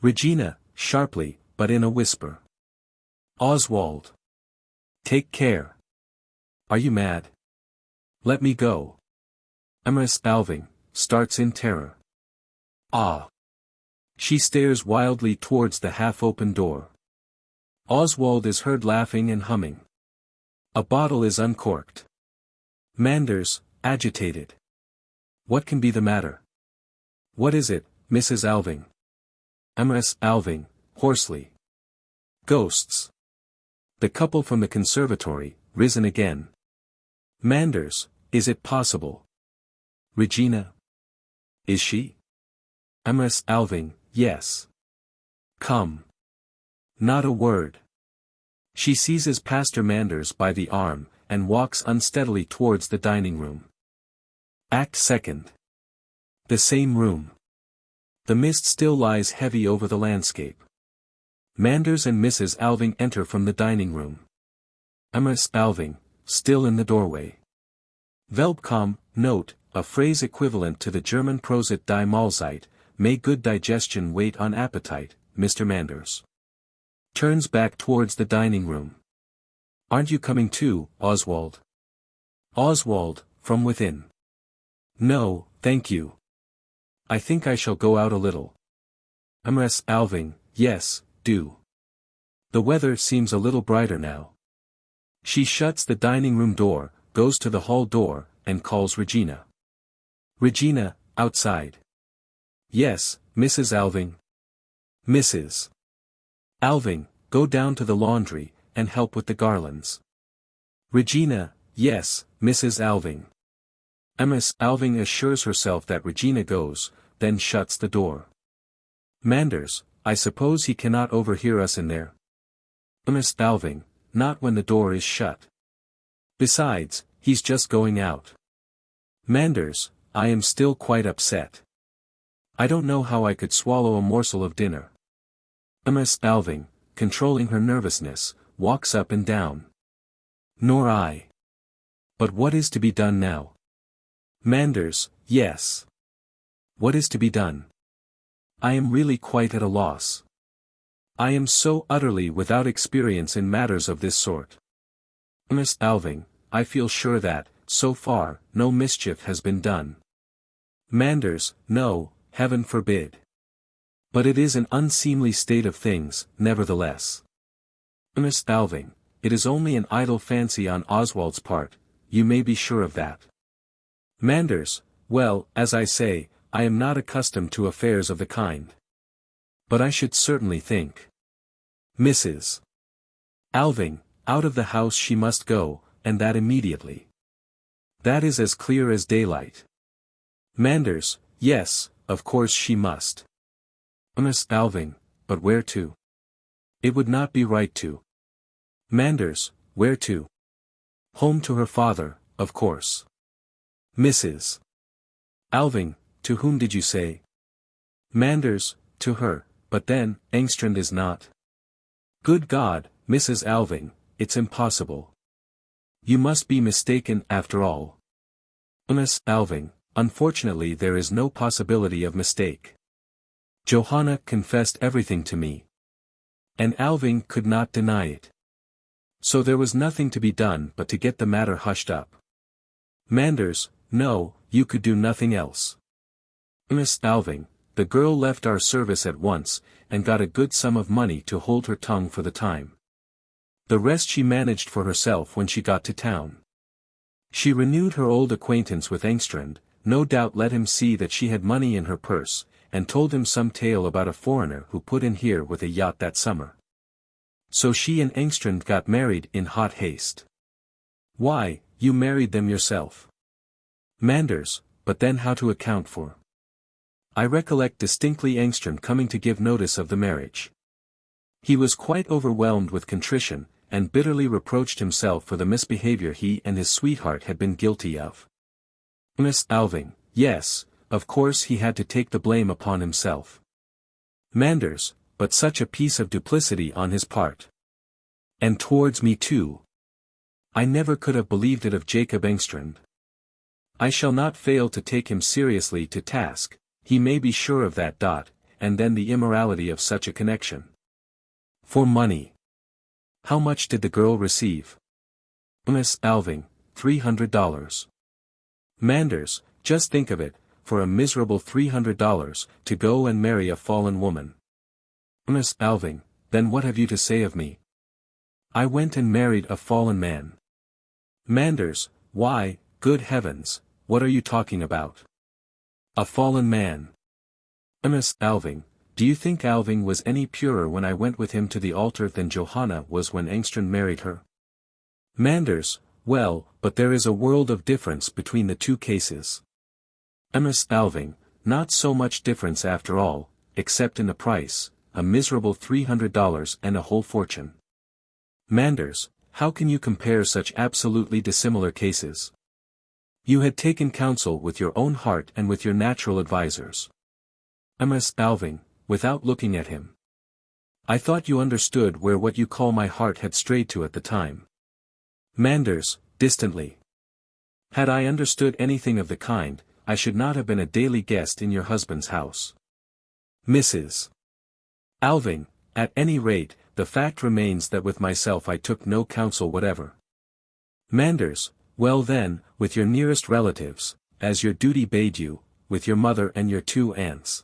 Regina, sharply, but in a whisper. Oswald. Take care. Are you mad? Let me go. Miss Alving, starts in terror. Ah! She stares wildly towards the half-open door. Oswald is heard laughing and humming. A bottle is uncorked. Manders, agitated. What can be the matter? What is it, Mrs. Alving? Miss Alving, hoarsely. Ghosts. The couple from the conservatory, risen again. Manders, is it possible? Regina. Is she? Miss Alving, yes. Come. Not a word. She seizes Pastor Manders by the arm, and walks unsteadily towards the dining room. Act second. The same room. The mist still lies heavy over the landscape. Manders and Mrs. Alving enter from the dining room. Miss Alving, still in the doorway. Welcome, note, a phrase equivalent to the German Prosit die Mahlzeit, may good digestion wait on appetite, Mr. Manders. Turns back towards the dining room. Aren't you coming too, Oswald? Oswald, from within. No, thank you. I think I shall go out a little. Miss Alving, yes, do. The weather seems a little brighter now. She shuts the dining room door, goes to the hall door, and calls Regina. Regina, outside. Yes, Mrs. Alving. Mrs. Alving, go down to the laundry, and help with the garlands. Regina, yes, Mrs. Alving. Miss Alving assures herself that Regina goes, then shuts the door. Manders, I suppose he cannot overhear us in there. Miss Alving, not when the door is shut. Besides, he's just going out. Manders, I am still quite upset. I don't know how I could swallow a morsel of dinner. Miss Alving, controlling her nervousness, walks up and down. Nor I. But what is to be done now? Manders, yes. What is to be done? I am really quite at a loss. I am so utterly without experience in matters of this sort. Miss Alving, I feel sure that, so far, no mischief has been done. Manders, no, heaven forbid. But it is an unseemly state of things, nevertheless. Miss Alving, it is only an idle fancy on Oswald's part, you may be sure of that. Manders, well, as I say, I am not accustomed to affairs of the kind. But I should certainly think. Mrs. Alving, out of the house she must go, and that immediately. That is as clear as daylight. Manders, yes, of course she must. Miss Alving, but where to? It would not be right to. Manders, where to? Home to her father, of course. Mrs. Alving, to whom did you say? Manders, to her, but then, Engstrand is not. Good God, Mrs. Alving, it's impossible. You must be mistaken after all. Miss Alving, unfortunately there is no possibility of mistake. Johanna confessed everything to me. And Alving could not deny it. So there was nothing to be done but to get the matter hushed up. Manders, no, you could do nothing else. Miss Alving, the girl left our service at once, and got a good sum of money to hold her tongue for the time. The rest she managed for herself when she got to town. She renewed her old acquaintance with Engstrand, no doubt let him see that she had money in her purse, and told him some tale about a foreigner who put in here with a yacht that summer. So she and Engstrand got married in hot haste. Why, you married them yourself. Manders, but then how to account for? I recollect distinctly Engstrand coming to give notice of the marriage. He was quite overwhelmed with contrition, and bitterly reproached himself for the misbehavior he and his sweetheart had been guilty of. Miss Alving, yes, of course he had to take the blame upon himself. Manders, but such a piece of duplicity on his part. And towards me too. I never could have believed it of Jakob Engstrand. I shall not fail to take him seriously to task, he may be sure of that. And then the immorality of such a connection. For money. How much did the girl receive? Miss Alving, $300. Manders, just think of it, for a miserable $300, to go and marry a fallen woman. Miss Alving, then what have you to say of me? I went and married a fallen man. Manders, why, good heavens, what are you talking about? A fallen man. Miss Alving, do you think Alving was any purer when I went with him to the altar than Johanna was when Engstrand married her? Manders, well, but there is a world of difference between the two cases. Miss Alving, not so much difference after all, except in the price, a miserable $300 and a whole fortune. Manders, how can you compare such absolutely dissimilar cases? You had taken counsel with your own heart and with your natural advisers. Miss Alving, without looking at him. I thought you understood where what you call my heart had strayed to at the time. Manders, distantly. Had I understood anything of the kind, I should not have been a daily guest in your husband's house. Mrs. Alving, at any rate, the fact remains that with myself I took no counsel whatever. Manders, well then, with your nearest relatives, as your duty bade you, with your mother and your 2 aunts.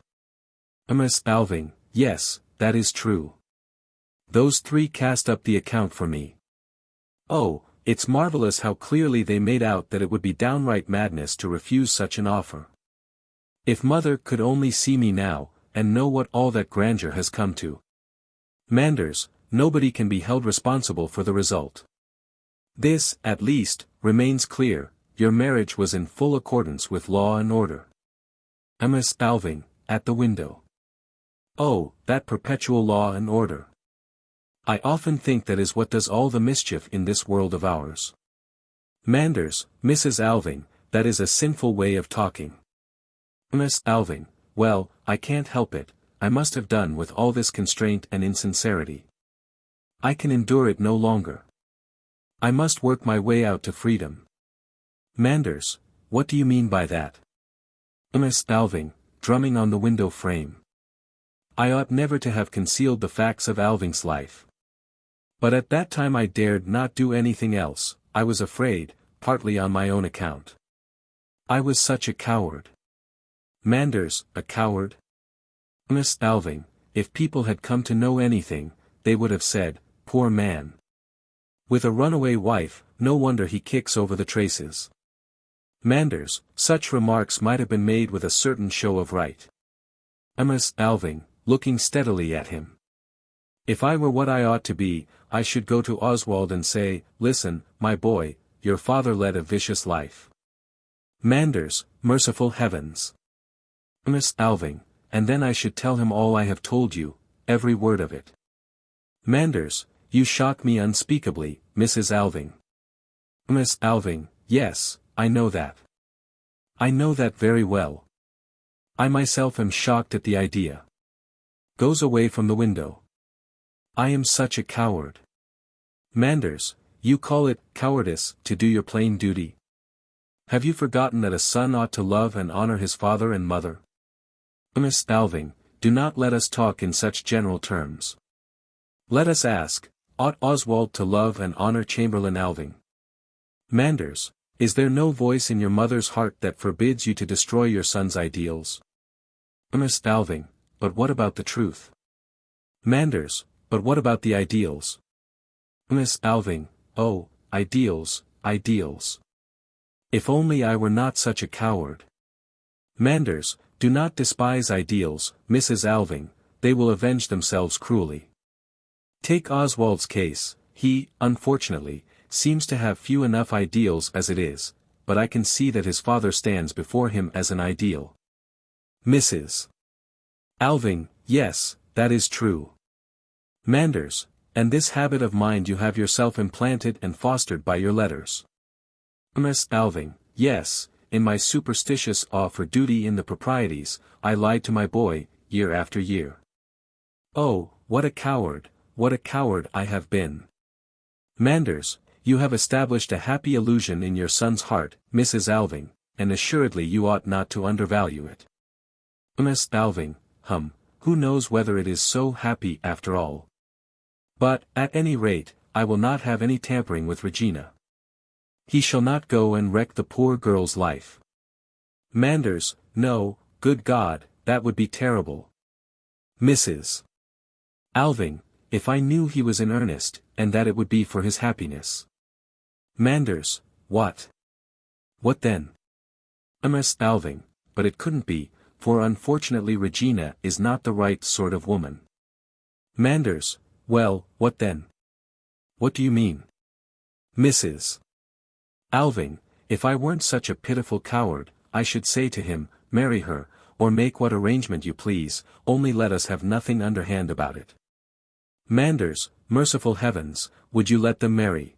Miss Alving, yes, that is true. Those 3 cast up the account for me. Oh, it's marvelous how clearly they made out that it would be downright madness to refuse such an offer. If mother could only see me now, and know what all that grandeur has come to. Manders, nobody can be held responsible for the result. This, at least, remains clear, your marriage was in full accordance with law and order. Miss Alving, at the window. Oh, that perpetual law and order. I often think that is what does all the mischief in this world of ours. Manders, Mrs. Alving, that is a sinful way of talking. Miss Alving, well, I can't help it, I must have done with all this constraint and insincerity. I can endure it no longer. I must work my way out to freedom. Manders, what do you mean by that? Miss Alving, drumming on the window frame. I ought never to have concealed the facts of Alving's life. But at that time I dared not do anything else, I was afraid, partly on my own account. I was such a coward. Manders, a coward? Miss Alving, if people had come to know anything, they would have said, poor man. With a runaway wife, no wonder he kicks over the traces. Manders, such remarks might have been made with a certain show of right. Miss Alving, looking steadily at him. If I were what I ought to be, I should go to Oswald and say, listen, my boy, your father led a vicious life. Manders, merciful heavens. Miss Alving, and then I should tell him all I have told you, every word of it. Manders, you shock me unspeakably, Mrs. Alving. Miss Alving, yes, I know that. I know that very well. I myself am shocked at the idea. Goes away from the window. I am such a coward. Manders, you call it cowardice to do your plain duty? Have you forgotten that a son ought to love and honor his father and mother? Miss Alving, do not let us talk in such general terms. Let us ask, ought Oswald to love and honor Chamberlain Alving? Manders, is there no voice in your mother's heart that forbids you to destroy your son's ideals? Miss Alving, but what about the truth? Manders, but what about the ideals? Miss Alving, oh, ideals, ideals. If only I were not such a coward. Manders, do not despise ideals, Mrs. Alving, they will avenge themselves cruelly. Take Oswald's case, he, unfortunately, seems to have few enough ideals as it is, but I can see that his father stands before him as an ideal. Mrs. Alving, yes, that is true. Manders, and this habit of mind you have yourself implanted and fostered by your letters. Miss Alving, yes, in my superstitious awe for duty in the proprieties, I lied to my boy, year after year. Oh, what a coward I have been. Manders, you have established a happy illusion in your son's heart, Mrs. Alving, and assuredly you ought not to undervalue it. Miss Alving, who knows whether it is so happy after all? But, at any rate, I will not have any tampering with Regina. He shall not go and wreck the poor girl's life. Manders, no, good God, that would be terrible. Mrs. Alving, if I knew he was in earnest, and that it would be for his happiness. Manders, what? What then? Miss Alving, but it couldn't be, for unfortunately Regina is not the right sort of woman. Manders, well, what then? What do you mean? Mrs. Alving, if I weren't such a pitiful coward, I should say to him, marry her, or make what arrangement you please, only let us have nothing underhand about it. Manders, merciful heavens, would you let them marry?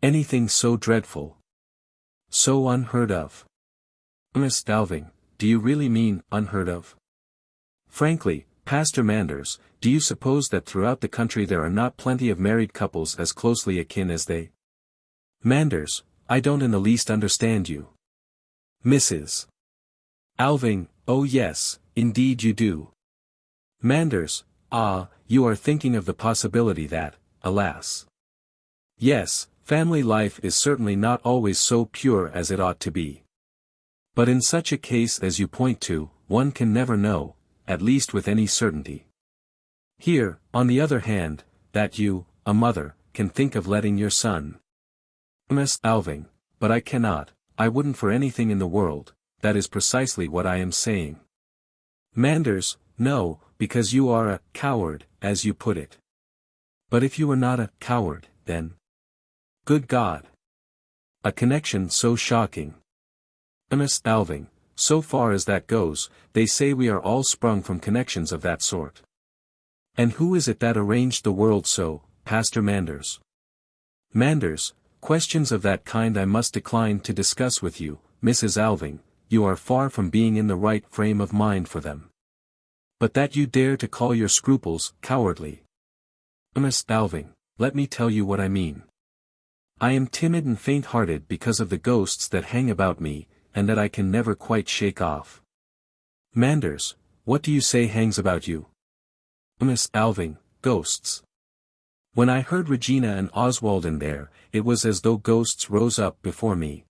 Anything so dreadful? So unheard of? Miss Alving, do you really mean, unheard of? Frankly, Pastor Manders, do you suppose that throughout the country there are not plenty of married couples as closely akin as they? Manders, I don't in the least understand you. Mrs. Alving, oh yes, indeed you do. Manders, you are thinking of the possibility that, alas. Yes, family life is certainly not always so pure as it ought to be. But in such a case as you point to, one can never know, at least with any certainty. Here, on the other hand, that you, a mother, can think of letting your son. Miss Alving, but I cannot, I wouldn't for anything in the world, that is precisely what I am saying. Manders, no, because you are a coward, as you put it. But if you were not a coward, then. Good God! A connection so shocking. Miss Alving, so far as that goes, they say we are all sprung from connections of that sort. And who is it that arranged the world so, Pastor Manders? Manders, questions of that kind I must decline to discuss with you, Mrs. Alving, you are far from being in the right frame of mind for them. But that you dare to call your scruples cowardly. Miss Alving, let me tell you what I mean. I am timid and faint-hearted because of the ghosts that hang about me, and that I can never quite shake off. Manders, what do you say hangs about you? Miss Alving, ghosts. When I heard Regina and Oswald in there, it was as though ghosts rose up before me.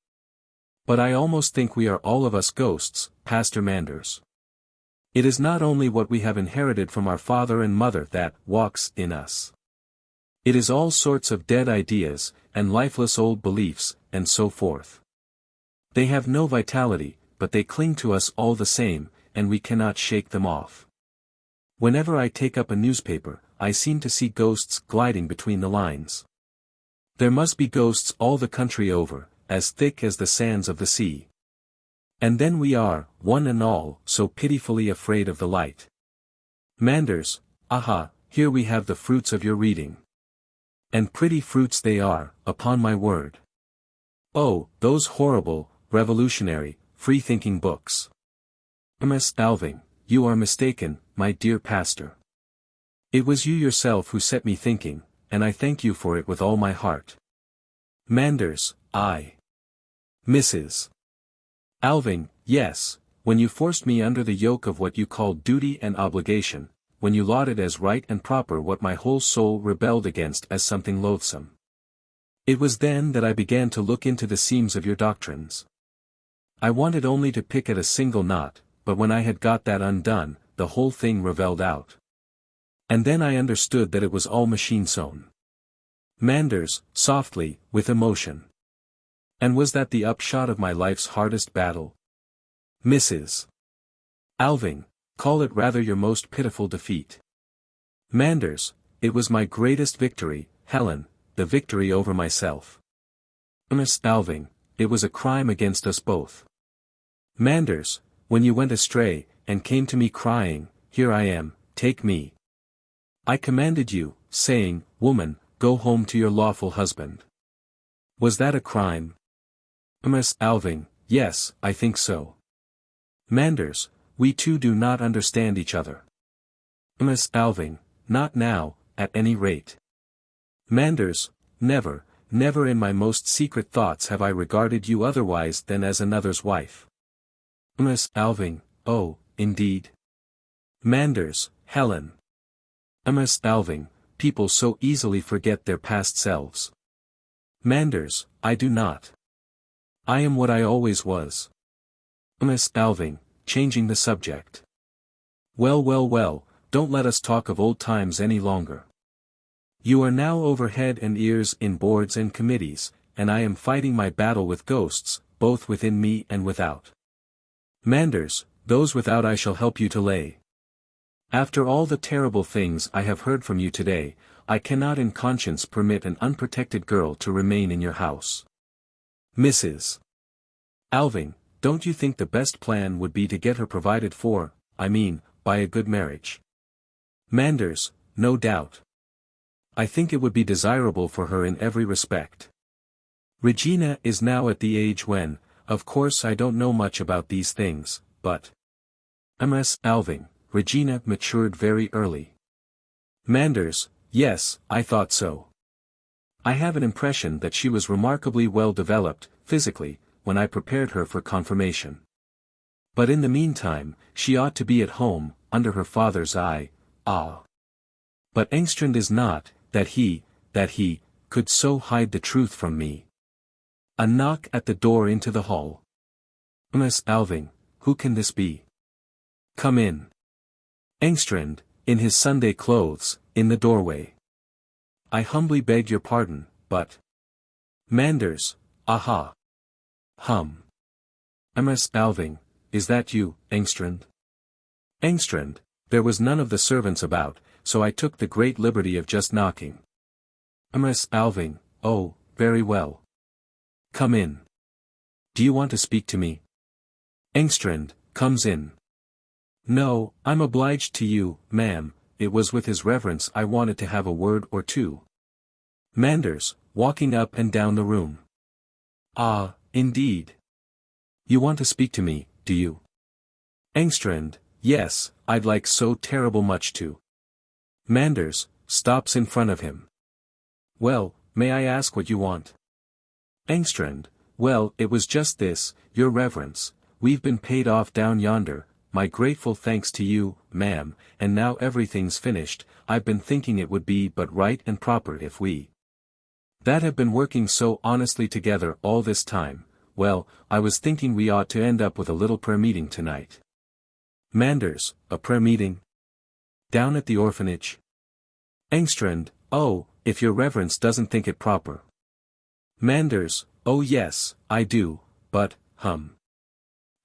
But I almost think we are all of us ghosts, Pastor Manders. It is not only what we have inherited from our father and mother that walks in us. It is all sorts of dead ideas, and lifeless old beliefs, and so forth. They have no vitality, but they cling to us all the same, and we cannot shake them off. Whenever I take up a newspaper, I seem to see ghosts gliding between the lines. There must be ghosts all the country over, as thick as the sands of the sea. And then we are, one and all, so pitifully afraid of the light. Manders, aha, here we have the fruits of your reading. And pretty fruits they are, upon my word. Oh, those horrible, revolutionary, free-thinking books. Miss Alving, you are mistaken, my dear pastor. It was you yourself who set me thinking, and I thank you for it with all my heart. Manders, I. Mrs. Alving, yes, when you forced me under the yoke of what you called duty and obligation, when you lauded as right and proper what my whole soul rebelled against as something loathsome. It was then that I began to look into the seams of your doctrines. I wanted only to pick at a single knot, but when I had got that undone, the whole thing ravelled out. And then I understood that it was all machine-sewn. Manders, softly, with emotion. And was that the upshot of my life's hardest battle? Mrs. Alving, call it rather your most pitiful defeat. Manders, it was my greatest victory, Helen, the victory over myself. Miss Alving, it was a crime against us both. Manders, when you went astray, and came to me crying, here I am, take me. I commanded you, saying, woman, go home to your lawful husband. Was that a crime? Miss Alving, yes, I think so. Manders, we two do not understand each other. Miss Alving, not now, at any rate. Manders, never, never in my most secret thoughts have I regarded you otherwise than as another's wife. Miss Alving, oh, indeed. Manders, Helen. Miss Alving, people so easily forget their past selves. Manders, I do not. I am what I always was. Miss Alving, changing the subject. Well, well, well, don't let us talk of old times any longer. You are now over head and ears in boards and committees, and I am fighting my battle with ghosts, both within me and without. Manders, those without I shall help you to lay. After all the terrible things I have heard from you today, I cannot in conscience permit an unprotected girl to remain in your house. Mrs. Alving, don't you think the best plan would be to get her provided for, I mean, by a good marriage? Manders, no doubt. I think it would be desirable for her in every respect. Regina is now at the age when, of course I don't know much about these things, but Miss Alving, Regina matured very early. Manders, yes, I thought so. I have an impression that she was remarkably well developed, physically, when I prepared her for confirmation. But in the meantime, she ought to be at home, under her father's eye, ah. But Engstrand is not, that he, could so hide the truth from me. A knock at the door into the hall. Miss Alving, who can this be? Come in. Engstrand, in his Sunday clothes, in the doorway. I humbly beg your pardon, but... Manders, aha. Hum. Miss Alving, is that you, Engstrand? Engstrand, there was none of the servants about, so I took the great liberty of just knocking. Miss Alving, oh, very well. Come in. Do you want to speak to me? Engstrand, comes in. No, I'm obliged to you, ma'am, it was with his reverence I wanted to have a word or two. Manders, walking up and down the room. Ah, indeed. You want to speak to me, do you? Engstrand, yes, I'd like so terrible much to. Manders, stops in front of him. Well, may I ask what you want? Engstrand, well, it was just this, your reverence, we've been paid off down yonder, my grateful thanks to you, ma'am, and now everything's finished, I've been thinking it would be but right and proper if we that have been working so honestly together all this time, well, I was thinking we ought to end up with a little prayer meeting tonight. Manders, a prayer meeting? Down at the orphanage? Engstrand, oh, if your reverence doesn't think it proper. Manders, oh yes, I do, but,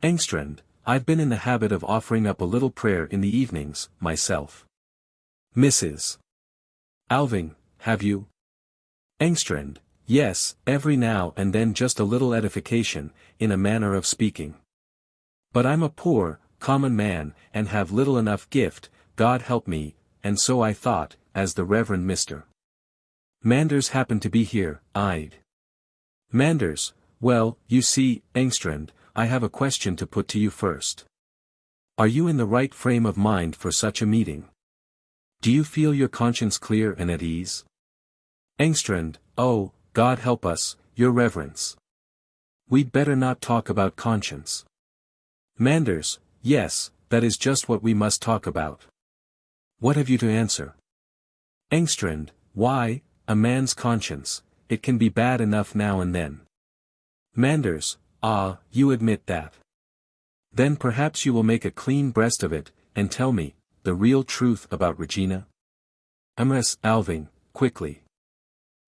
Engstrand, I've been in the habit of offering up a little prayer in the evenings, myself. Mrs. Alving, have you? Engstrand, yes, every now and then just a little edification, in a manner of speaking. But I'm a poor, common man, and have little enough gift, God help me, and so I thought, as the Reverend Mr. Manders happened to be here, I'd. Manders, well, you see, Engstrand, I have a question to put to you first. Are you in the right frame of mind for such a meeting? Do you feel your conscience clear and at ease? Engstrand, oh, God help us, your reverence. We'd better not talk about conscience. Manders, yes, that is just what we must talk about. What have you to answer? Engstrand, why, a man's conscience, it can be bad enough now and then. Manders, ah, you admit that. Then perhaps you will make a clean breast of it, and tell me, the real truth about Regina? Ms. Alving, quickly.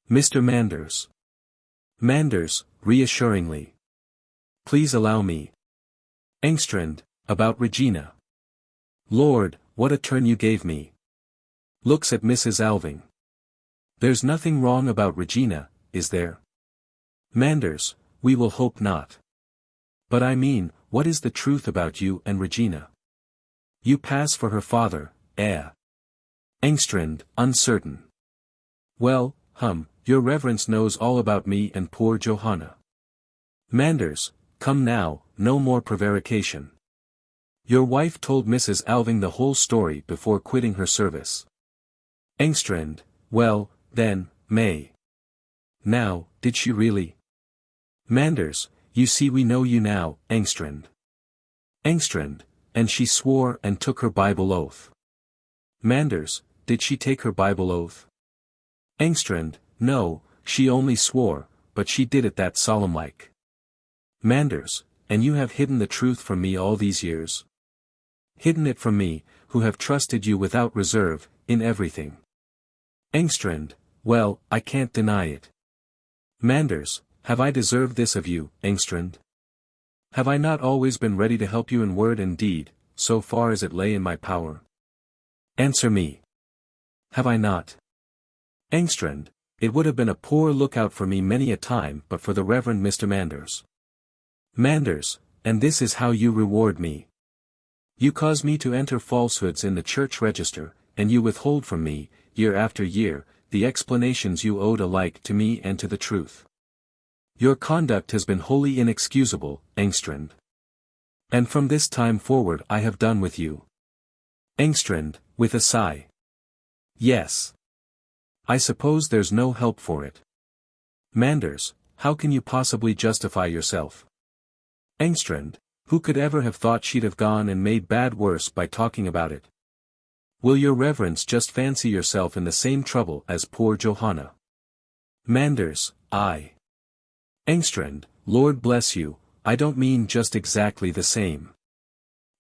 Mr. Manders. Manders, reassuringly. Please allow me. Engstrand, about Regina. Lord, what a turn you gave me. Looks at Mrs. Alving. There's nothing wrong about Regina, is there? Manders, we will hope not. But I mean, what is the truth about you and Regina? You pass for her father, eh? Engstrand, uncertain. Well, your reverence knows all about me and poor Johanna. Manders, come now, no more prevarication. Your wife told Mrs. Alving the whole story before quitting her service. Engstrand, well, then, May. Now, did she really? Manders, you see we know you now, Engstrand. Engstrand, and she swore and took her Bible oath. Manders, did she take her Bible oath? Engstrand, no, she only swore, but she did it that solemn-like. Manders, and you have hidden the truth from me all these years? Hidden it from me, who have trusted you without reserve, in everything. Engstrand, well, I can't deny it. Manders, have I deserved this of you, Engstrand? Have I not always been ready to help you in word and deed, so far as it lay in my power? Answer me. Have I not? Engstrand, it would have been a poor lookout for me many a time but for the Reverend Mr. Manders. Manders, and this is how you reward me. You cause me to enter falsehoods in the church register, and you withhold from me, year after year, the explanations you owed alike to me and to the truth. Your conduct has been wholly inexcusable, Engstrand. And from this time forward I have done with you. Engstrand, with a sigh. Yes. I suppose there's no help for it. Manders, how can you possibly justify yourself? Engstrand, who could ever have thought she'd have gone and made bad worse by talking about it? Will your reverence just fancy yourself in the same trouble as poor Johanna? Manders, I. Engstrand, Lord bless you, I don't mean just exactly the same.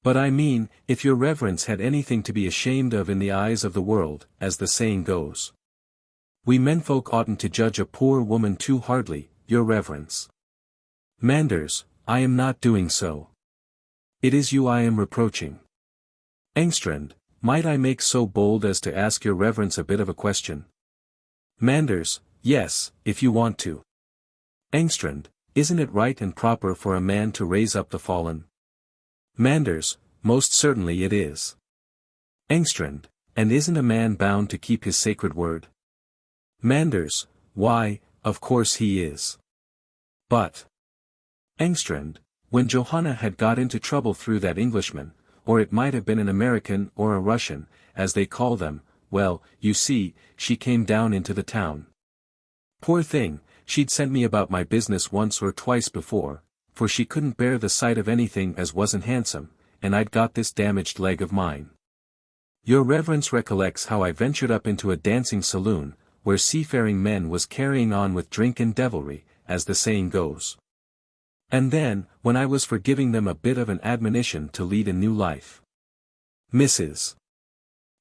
But I mean, if your reverence had anything to be ashamed of in the eyes of the world, as the saying goes. We menfolk oughtn't to judge a poor woman too hardly, your reverence. Manders, I am not doing so. It is you I am reproaching. Engstrand, might I make so bold as to ask your reverence a bit of a question? Manders, yes, if you want to. Engstrand, isn't it right and proper for a man to raise up the fallen? Manders, most certainly it is. Engstrand, and isn't a man bound to keep his sacred word? Manders, why, of course he is. But. Engstrand, when Johanna had got into trouble through that Englishman, or it might have been an American or a Russian, as they call them, well, you see, she came down into the town. Poor thing, she'd sent me about my business once or twice before, for she couldn't bear the sight of anything as wasn't handsome, and I'd got this damaged leg of mine. Your reverence recollects how I ventured up into a dancing saloon, where seafaring men was carrying on with drink and devilry, as the saying goes. And then, when I was for giving them a bit of an admonition to lead a new life. Mrs.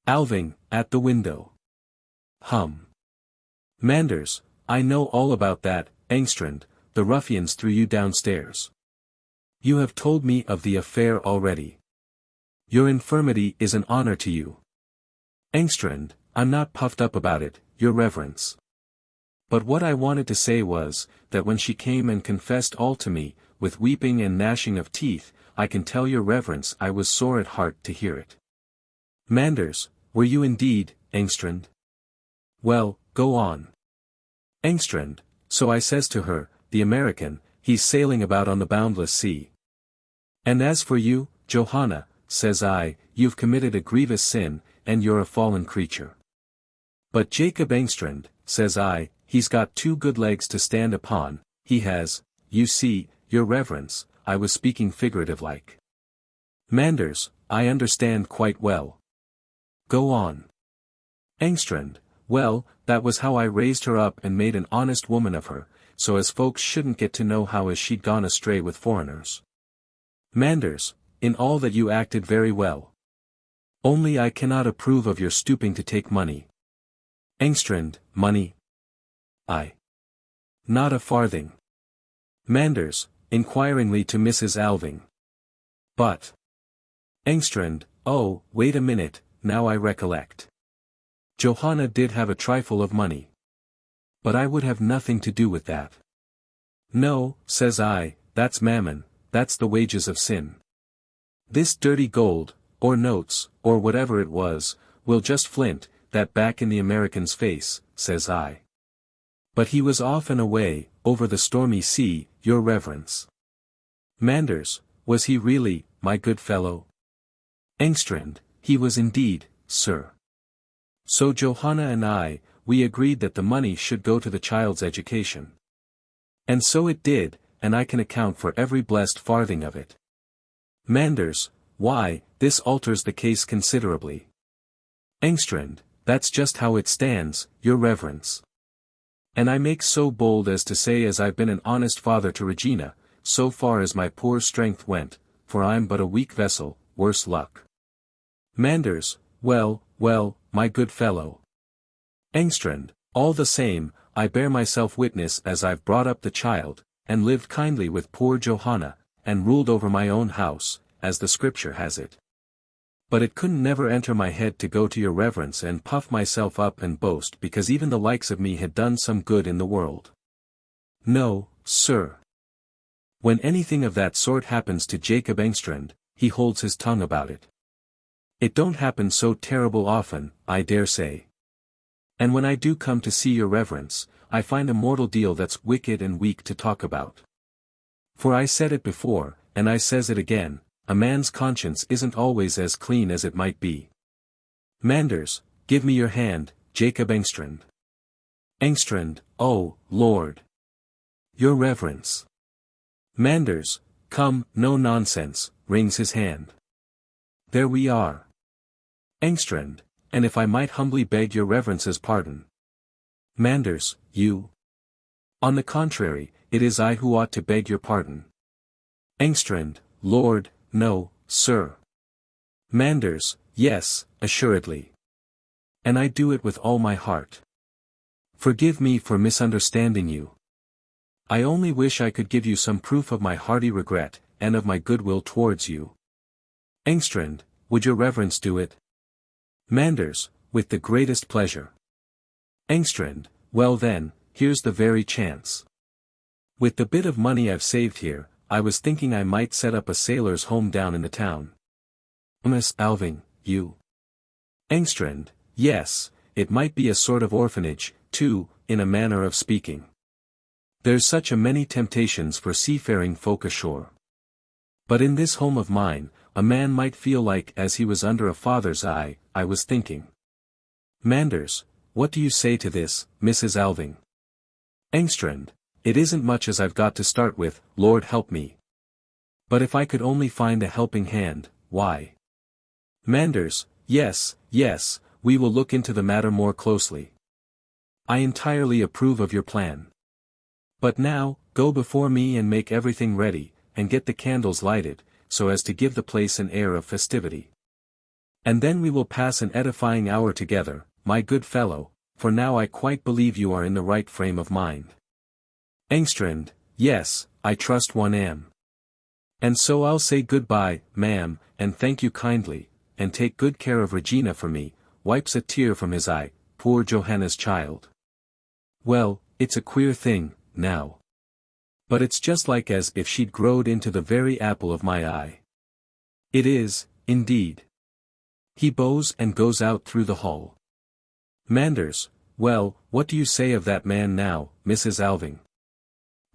Alving, at the window. Manders, I know all about that, Engstrand, the ruffians threw you downstairs. You have told me of the affair already. Your infirmity is an honor to you. Engstrand, I'm not puffed up about it, your reverence. But what I wanted to say was, that when she came and confessed all to me, with weeping and gnashing of teeth, I can tell your reverence I was sore at heart to hear it. Manders, were you indeed, Engstrand? Well, go on. Engstrand, so I says to her, the American, he's sailing about on the boundless sea. And as for you, Johanna, says I, you've committed a grievous sin, and you're a fallen creature. But Jakob Engstrand, says I, he's got 2 good legs to stand upon, he has, you see, your reverence, I was speaking figurative like. Manders, I understand quite well. Go on. Engstrand, well, that was how I raised her up and made an honest woman of her, so as folks shouldn't get to know how as she'd gone astray with foreigners. Manders, in all that you acted very well. Only I cannot approve of your stooping to take money. Engstrand, money? Not a farthing. Manders, inquiringly to Mrs. Alving. But. Engstrand, oh, wait a minute, now I recollect. Johanna did have a trifle of money. But I would have nothing to do with that. No, says I, that's mammon, that's the wages of sin. This dirty gold, or notes, or whatever it was, will just flint, that back in the American's face, says I. But he was off and away, over the stormy sea, your reverence. Manders, was he really, my good fellow? Engstrand, he was indeed, sir. So Johanna and I, we agreed that the money should go to the child's education. And so it did, and I can account for every blessed farthing of it. Manders, why, this alters the case considerably. Engstrand, that's just how it stands, your reverence. And I make so bold as to say as I've been an honest father to Regina, so far as my poor strength went, for I'm but a weak vessel, worse luck. Manders, well, my good fellow. Engstrand, all the same, I bear myself witness as I've brought up the child, and lived kindly with poor Johanna, and ruled over my own house, as the scripture has it. But it couldn't never enter my head to go to your reverence and puff myself up and boast because even the likes of me had done some good in the world. No, sir. When anything of that sort happens to Jakob Engstrand, he holds his tongue about it. It don't happen so terrible often, I dare say. And when I do come to see your reverence, I find a mortal deal that's wicked and weak to talk about. For I said it before, and I says it again, a man's conscience isn't always as clean as it might be. Manders, give me your hand, Jakob Engstrand. Engstrand, oh, Lord. Your reverence. Manders, come, no nonsense, wrings his hand. There we are. Engstrand, and if I might humbly beg your reverence's pardon. Manders, you. On the contrary, it is I who ought to beg your pardon. Engstrand, Lord, no, sir. Manders, yes, assuredly. And I do it with all my heart. Forgive me for misunderstanding you. I only wish I could give you some proof of my hearty regret, and of my goodwill towards you. Engstrand, would your reverence do it? Manders, with the greatest pleasure. Engstrand, well then, here's the very chance. With the bit of money I've saved here, I was thinking I might set up a sailor's home down in the town. Miss Alving, you. Engstrand, yes, it might be a sort of orphanage, too, in a manner of speaking. There's such a many temptations for seafaring folk ashore. But in this home of mine, a man might feel like as he was under a father's eye, I was thinking. Manders, what do you say to this, Mrs. Alving? Engstrand, it isn't much as I've got to start with, Lord help me. But if I could only find a helping hand, why? Manders, yes, we will look into the matter more closely. I entirely approve of your plan. But now, go before me and make everything ready, and get the candles lighted, so as to give the place an air of festivity. And then we will pass an edifying hour together, my good fellow, for now I quite believe you are in the right frame of mind. Engstrand, yes, I trust one am. And so I'll say goodbye, ma'am, and thank you kindly, and take good care of Regina for me, wipes a tear from his eye, poor Johanna's child. Well, it's a queer thing, now. But it's just like as if she'd growed into the very apple of my eye. It is, indeed. He bows and goes out through the hall. Manders, well, what do you say of that man now, Mrs. Alving?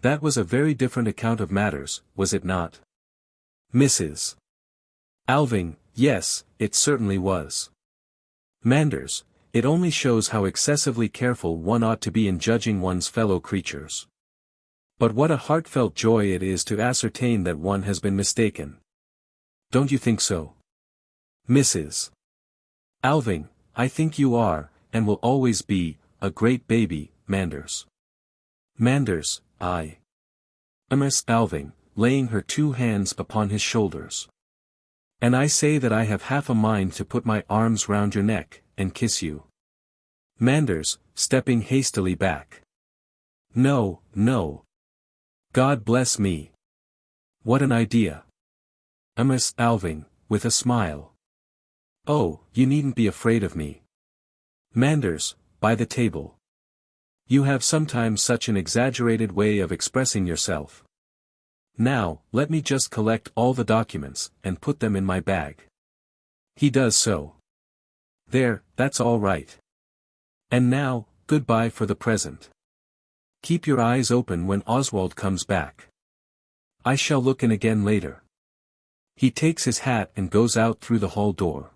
That was a very different account of matters, was it not? Mrs. Alving, yes, it certainly was. Manders, it only shows how excessively careful one ought to be in judging one's fellow creatures. But what a heartfelt joy it is to ascertain that one has been mistaken. Don't you think so? Mrs. Alving, I think you are, and will always be, a great baby, Manders. Manders, I. Miss Alving, laying her 2 hands upon his shoulders. And I say that I have half a mind to put my arms round your neck, and kiss you. Manders, stepping hastily back. No, no. God bless me. What an idea. Miss Alving, with a smile. Oh, you needn't be afraid of me. Manders, by the table. You have sometimes such an exaggerated way of expressing yourself. Now, let me just collect all the documents, and put them in my bag. He does so. There, that's all right. And now, goodbye for the present. Keep your eyes open when Oswald comes back. I shall look in again later. He takes his hat and goes out through the hall door.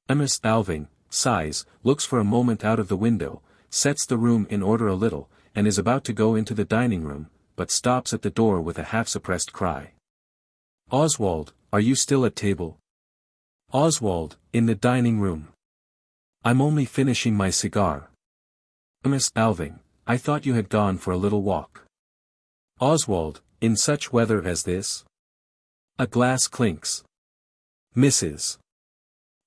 Miss Alving, sighs, looks for a moment out of the window, sets the room in order a little, and is about to go into the dining room, but stops at the door with a half-suppressed cry. Oswald, are you still at table? Oswald, in the dining room. I'm only finishing my cigar. Miss Alving, I thought you had gone for a little walk. Oswald, in such weather as this? A glass clinks. Mrs.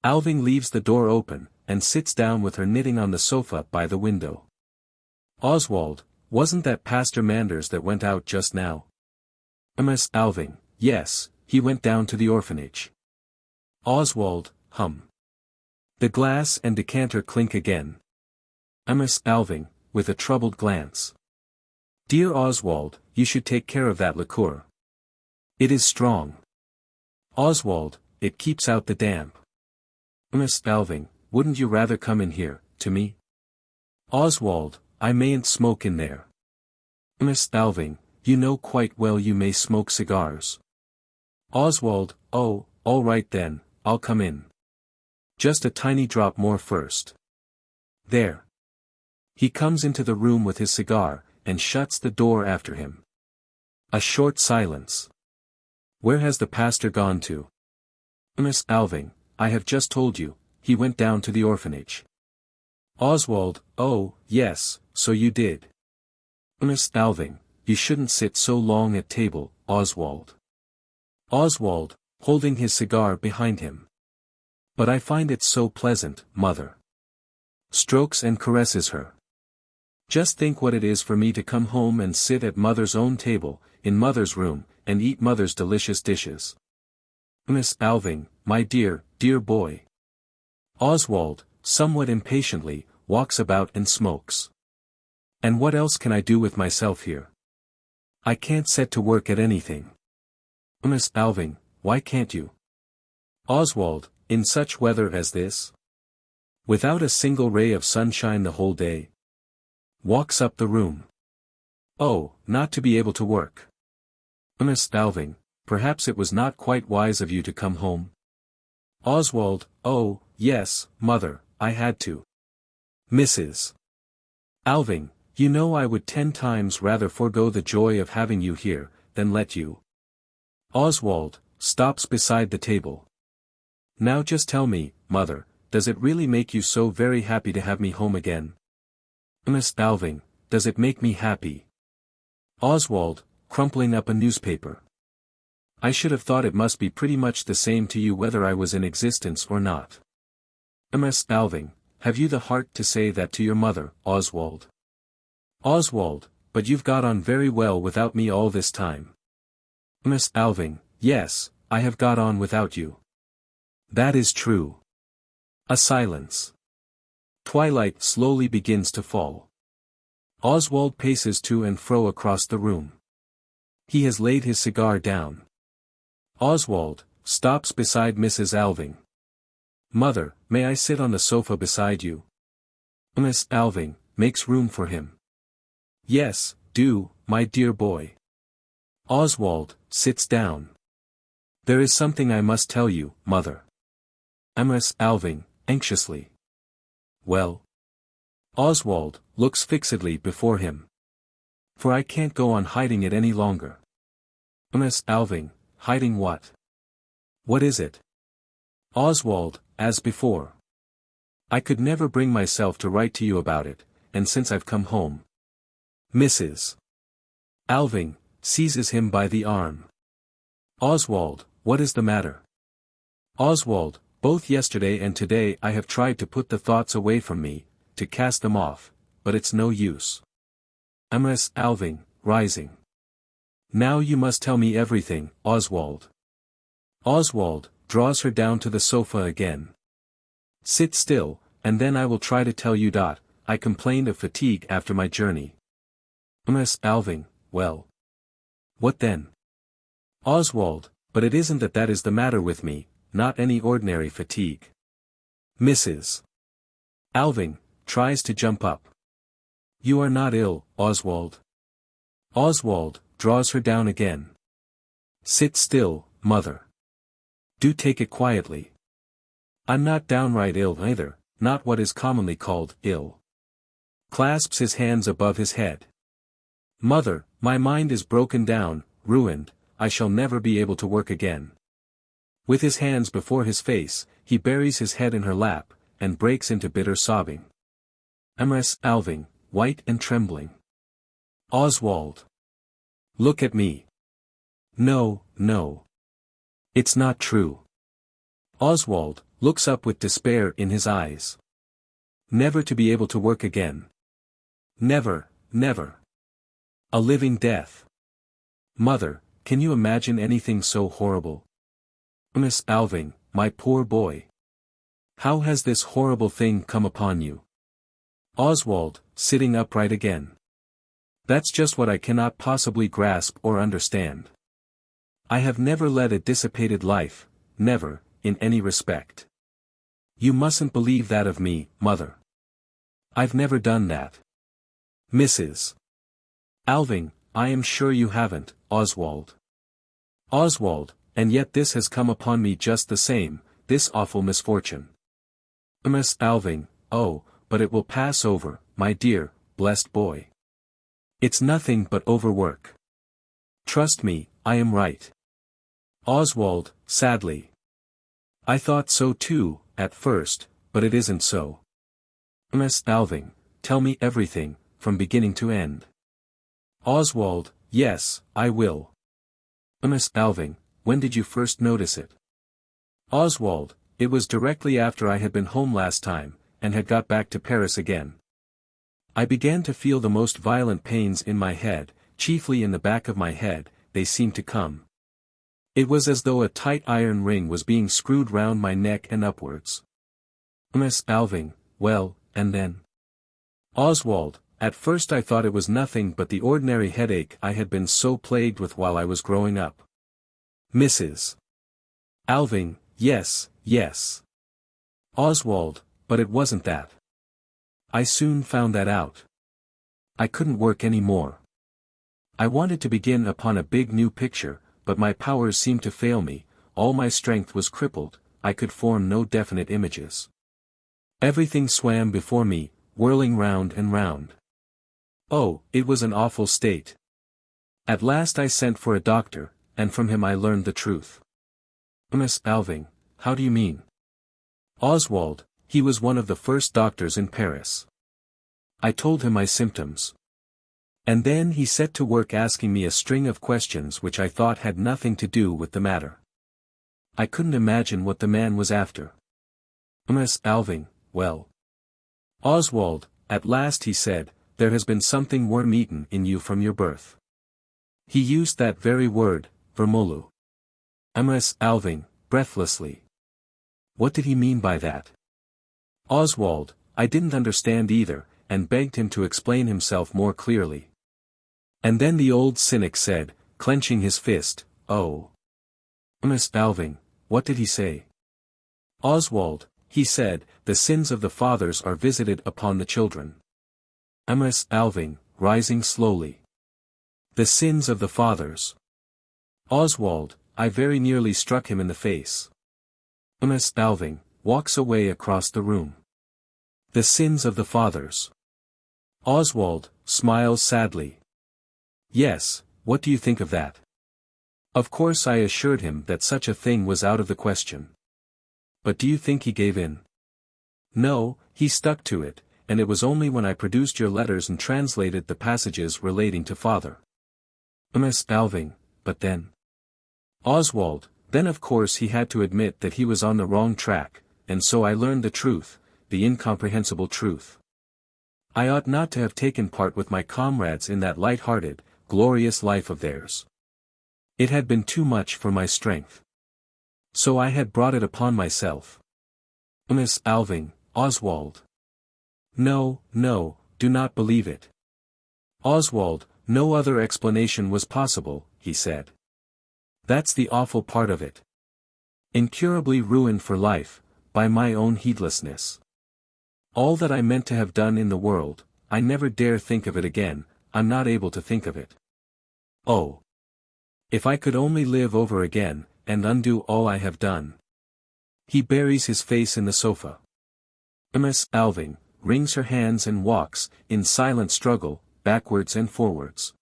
Alving leaves the door open, and sits down with her knitting on the sofa by the window. Oswald, wasn't that Pastor Manders that went out just now? Miss Alving, yes, he went down to the orphanage. Oswald, hum. The glass and decanter clink again. Miss Alving, with a troubled glance. Dear Oswald, you should take care of that liqueur. It is strong. Oswald, it keeps out the damp. Miss Alving, wouldn't you rather come in here, to me? Oswald, I mayn't smoke in there. Miss Alving, you know quite well you may smoke cigars. Oswald, oh, all right then, I'll come in. Just a tiny drop more first. There. He comes into the room with his cigar, and shuts the door after him. A short silence. Where has the pastor gone to? Miss Alving, I have just told you, he went down to the orphanage. Oswald, oh, yes, so you did. Miss Alving, you shouldn't sit so long at table, Oswald. Oswald, holding his cigar behind him. But I find it so pleasant, mother. Strokes and caresses her. Just think what it is for me to come home and sit at mother's own table, in mother's room, and eat mother's delicious dishes. Miss Alving, my dear, dear boy. Oswald, somewhat impatiently, walks about and smokes. And what else can I do with myself here? I can't set to work at anything. Miss Alving, why can't you? Oswald, in such weather as this? Without a single ray of sunshine the whole day? Walks up the room. Oh, not to be able to work. Miss Alving, perhaps it was not quite wise of you to come home. Oswald, oh, yes, mother, I had to. Mrs. Alving, you know I would 10 times rather forego the joy of having you here, than let you. Oswald, stops beside the table. Now just tell me, mother, does it really make you so very happy to have me home again? Miss Alving, does it make me happy? Oswald, crumpling up a newspaper. I should have thought it must be pretty much the same to you whether I was in existence or not. Miss Alving, have you the heart to say that to your mother, Oswald? Oswald, but you've got on very well without me all this time. Miss Alving, yes, I have got on without you. That is true. A silence. Twilight slowly begins to fall. Oswald paces to and fro across the room. He has laid his cigar down. Oswald stops beside Mrs. Alving. Mother, may I sit on the sofa beside you? Miss Alving makes room for him. Yes, do, my dear boy. Oswald sits down. There is something I must tell you, mother. Miss Alving, anxiously. Well? Oswald looks fixedly before him. For I can't go on hiding it any longer. Miss Alving, hiding what? What is it? Oswald, as before. I could never bring myself to write to you about it, and since I've come home. Mrs. Alving seizes him by the arm. Oswald, what is the matter? Oswald, both yesterday and today I have tried to put the thoughts away from me, to cast them off, but it's no use. Miss Alving, rising. Now you must tell me everything, Oswald. Oswald draws her down to the sofa again. Sit still, and then I will try to tell you. I complained of fatigue after my journey. Miss Alving, well. What then? Oswald, but it isn't that is the matter with me, not any ordinary fatigue. Mrs. Alving tries to jump up. You are not ill, Oswald. Oswald draws her down again. Sit still, mother. Do take it quietly. I'm not downright ill either, not what is commonly called ill. Clasps his hands above his head. Mother, my mind is broken down, ruined, I shall never be able to work again. With his hands before his face, he buries his head in her lap, and breaks into bitter sobbing. Miss Alving, white and trembling. Oswald. Look at me. No, no. It's not true. Oswald looks up with despair in his eyes. Never to be able to work again. Never, never. A living death. Mother, can you imagine anything so horrible? Miss Alving, my poor boy. How has this horrible thing come upon you? Oswald, sitting upright again. That's just what I cannot possibly grasp or understand. I have never led a dissipated life, never, in any respect. You mustn't believe that of me, mother. I've never done that. Mrs. Alving, I am sure you haven't, Oswald. Oswald, and yet this has come upon me just the same, this awful misfortune. Miss Alving, oh, but it will pass over, my dear, blessed boy. It's nothing but overwork. Trust me, I am right. Oswald, sadly. I thought so too, at first, but it isn't so. Miss Alving, tell me everything, from beginning to end. Oswald, yes, I will. Miss Alving, when did you first notice it? Oswald, it was directly after I had been home last time, and had got back to Paris again. I began to feel the most violent pains in my head, chiefly in the back of my head, they seemed to come. It was as though a tight iron ring was being screwed round my neck and upwards. Miss Alving, well, and then? Oswald, at first I thought it was nothing but the ordinary headache I had been so plagued with while I was growing up. Mrs. Alving, yes, yes. Oswald, but it wasn't that. I soon found that out. I couldn't work any more. I wanted to begin upon a big new picture, but my powers seemed to fail me, all my strength was crippled, I could form no definite images. Everything swam before me, whirling round and round. Oh, it was an awful state. At last I sent for a doctor, and from him I learned the truth. Miss Alving, how do you mean? Oswald, he was one of the first doctors in Paris. I told him my symptoms. And then he set to work asking me a string of questions which I thought had nothing to do with the matter. I couldn't imagine what the man was after. Miss Alving, well. Oswald, at last he said, there has been something worm-eaten in you from your birth. He used that very word, vermolu. Ms. Alving, breathlessly. What did he mean by that? Oswald, I didn't understand either, and begged him to explain himself more clearly. And then the old cynic said, clenching his fist, oh. Ms. Alving, what did he say? Oswald, he said, the sins of the fathers are visited upon the children. Ms. Alving, rising slowly. The sins of the fathers. Oswald, I very nearly struck him in the face. Ms. Alving, walks away across the room. The sins of the fathers. Oswald, smiles sadly. Yes, what do you think of that? Of course I assured him that such a thing was out of the question. But do you think he gave in? No, he stuck to it, and it was only when I produced your letters and translated the passages relating to father. Ms. Alving, but then? Oswald, then of course he had to admit that he was on the wrong track, and so I learned the truth, the incomprehensible truth. I ought not to have taken part with my comrades in that light-hearted, glorious life of theirs. It had been too much for my strength. So I had brought it upon myself. Ms. Alving, Oswald. No, no, do not believe it. Oswald, no other explanation was possible, he said. That's the awful part of it. Incurably ruined for life, by my own heedlessness. All that I meant to have done in the world, I never dare think of it again, I'm not able to think of it. Oh! If I could only live over again, and undo all I have done. He buries his face in the sofa. Ms. Alving, wrings her hands and walks, in silent struggle, backwards and forwards.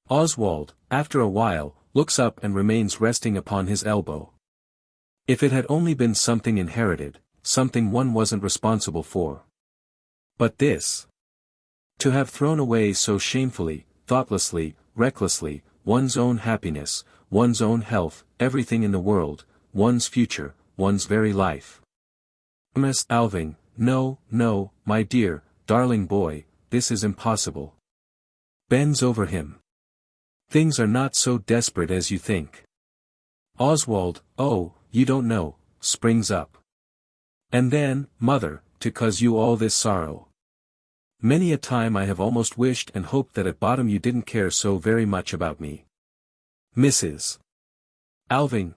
Oswald, after a while, looks up and remains resting upon his elbow. If it had only been something inherited, something one wasn't responsible for. But this. To have thrown away so shamefully, thoughtlessly, recklessly, one's own happiness, one's own health, everything in the world, one's future, one's very life. Ms. Alving, no, no, my dear, darling boy, this is impossible. Bends over him. Things are not so desperate as you think. Oswald, oh, you don't know, springs up. And then, mother, to cause you all this sorrow. Many a time I have almost wished and hoped that at bottom you didn't care so very much about me. Mrs. Alving,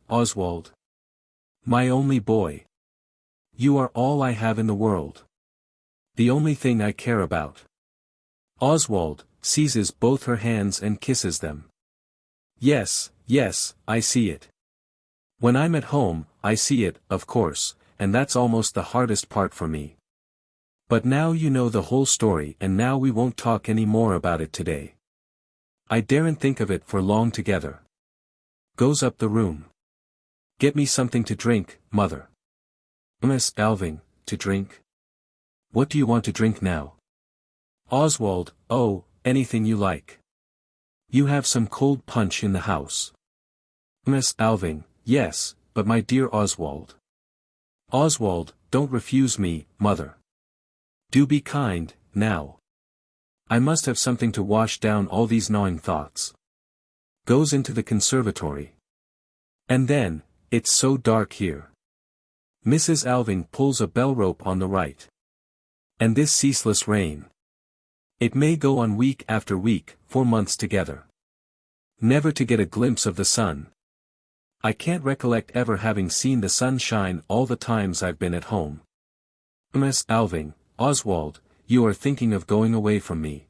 Oswald. My only boy. You are all I have in the world. The only thing I care about. Oswald, seizes both her hands and kisses them. Yes, yes, I see it. When I'm at home, I see it, of course, and that's almost the hardest part for me. But now you know the whole story and now we won't talk any more about it today. I daren't think of it for long together. Goes up the room. Get me something to drink, mother. Ms. Alving, to drink? What do you want to drink now? Oswald, oh, anything you like. You have some cold punch in the house. Ms. Alving, yes, but my dear Oswald. Oswald, don't refuse me, mother. Do be kind, now. I must have something to wash down all these gnawing thoughts. Goes into the conservatory. And then, it's so dark here. Mrs. Alving pulls a bell rope on the right. And this ceaseless rain. It may go on week after week, for months together. Never to get a glimpse of the sun. I can't recollect ever having seen the sun shine all the times I've been at home. Ms. Alving, Oswald, you are thinking of going away from me.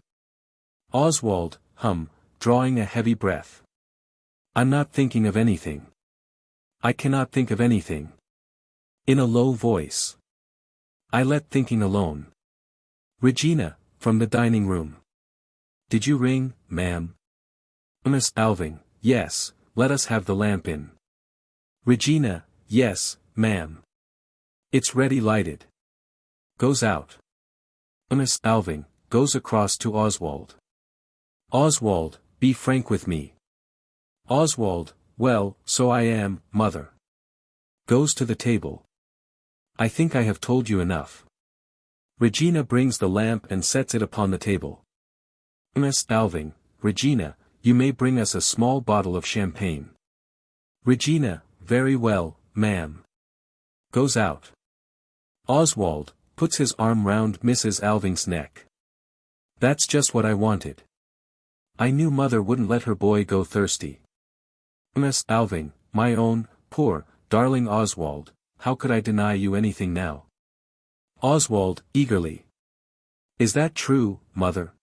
Oswald, drawing a heavy breath. I'm not thinking of anything. I cannot think of anything. In a low voice. I let thinking alone. Regina, from the dining room. Did you ring, ma'am? Ms. Alving, yes, let us have the lamp in. Regina, yes, ma'am. It's ready lighted. Goes out. Ms. Alving, goes across to Oswald. Oswald, be frank with me. Oswald, well, so I am, mother. Goes to the table. I think I have told you enough. Regina brings the lamp and sets it upon the table. Miss Alving, Regina, you may bring us a small bottle of champagne. Regina, very well, ma'am. Goes out. Oswald puts his arm round Mrs. Alving's neck. That's just what I wanted. I knew mother wouldn't let her boy go thirsty. Miss Alving, my own, poor, darling Oswald, how could I deny you anything now? Oswald, eagerly. Is that true, mother?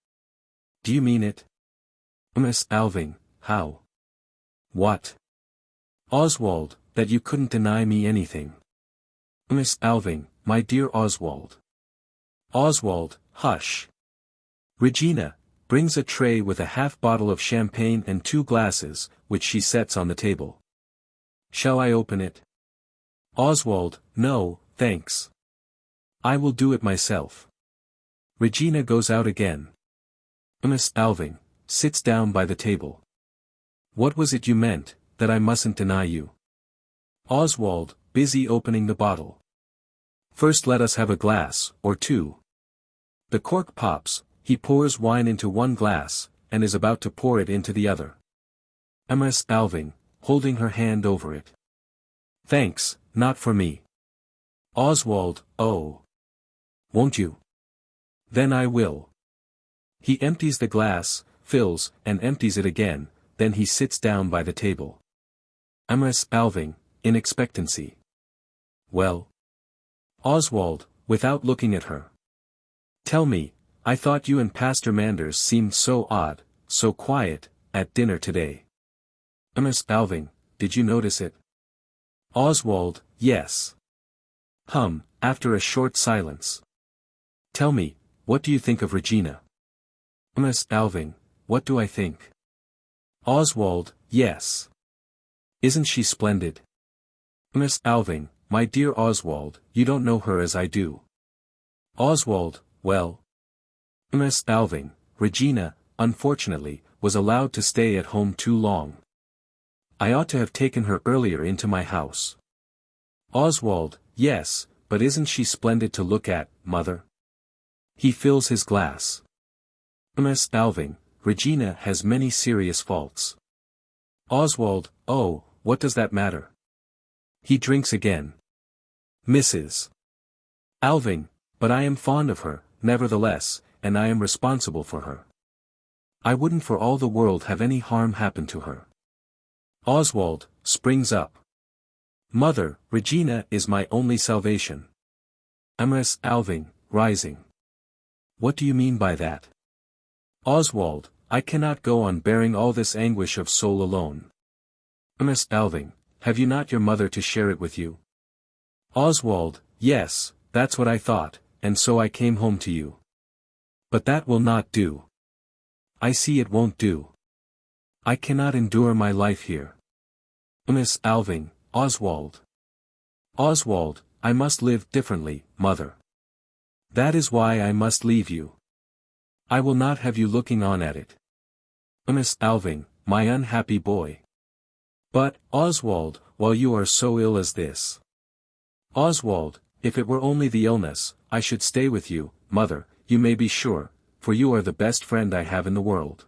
Do you mean it? Miss Alving, how? What? Oswald, that you couldn't deny me anything. Miss Alving, my dear Oswald. Oswald, hush. Regina brings a tray with a half bottle of champagne and 2 glasses, which she sets on the table. Shall I open it? Oswald, no, thanks. I will do it myself. Regina goes out again. Miss Alving sits down by the table. What was it you meant, that I mustn't deny you? Oswald, busy opening the bottle. First let us have a glass, or 2. The cork pops, he pours wine into 1 glass, and is about to pour it into the other. Miss Alving, holding her hand over it. Thanks, not for me. Oswald, oh. Won't you? Then I will. He empties the glass, fills, and empties it again, then he sits down by the table. Miss Alving, in expectancy. Well? Oswald, without looking at her. Tell me, I thought you and Pastor Manders seemed so odd, so quiet, at dinner today. Miss Alving, did you notice it? Oswald, yes. After a short silence. Tell me, what do you think of Regina? Miss Alving, what do I think? Oswald, yes. Isn't she splendid? Miss Alving, my dear Oswald, you don't know her as I do. Oswald, well. Miss Alving, Regina, unfortunately, was allowed to stay at home too long. I ought to have taken her earlier into my house. Oswald, yes, but isn't she splendid to look at, mother? He fills his glass. Miss Alving, Regina has many serious faults. Oswald, oh, what does that matter? He drinks again. Mrs. Alving, but I am fond of her, nevertheless, and I am responsible for her. I wouldn't for all the world have any harm happen to her. Oswald springs up. Mother, Regina is my only salvation. Miss Alving, rising. What do you mean by that? Oswald, I cannot go on bearing all this anguish of soul alone. Miss Alving, have you not your mother to share it with you? Oswald, yes, that's what I thought, and so I came home to you. But that will not do. I see it won't do. I cannot endure my life here. Miss Alving, Oswald. Oswald, I must live differently, mother. That is why I must leave you. I will not have you looking on at it. Miss Alving, my unhappy boy. But, Oswald, while you are so ill as this. Oswald, if it were only the illness, I should stay with you, mother, you may be sure, for you are the best friend I have in the world.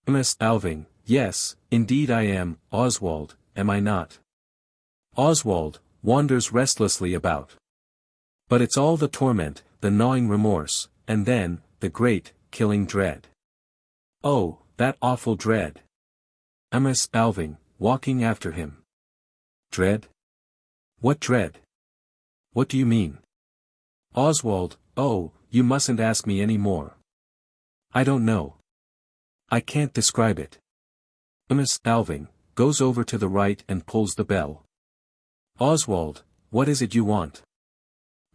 Miss Alving, yes, indeed I am, Oswald, am I not? Oswald wanders restlessly about. But it's all the torment, the gnawing remorse, and then, the great, killing dread. Oh, that awful dread. Miss Alving, walking after him. Dread? What dread? What do you mean? Oswald, oh, you mustn't ask me any more. I don't know. I can't describe it. Miss Alving goes over to the right and pulls the bell. Oswald, what is it you want?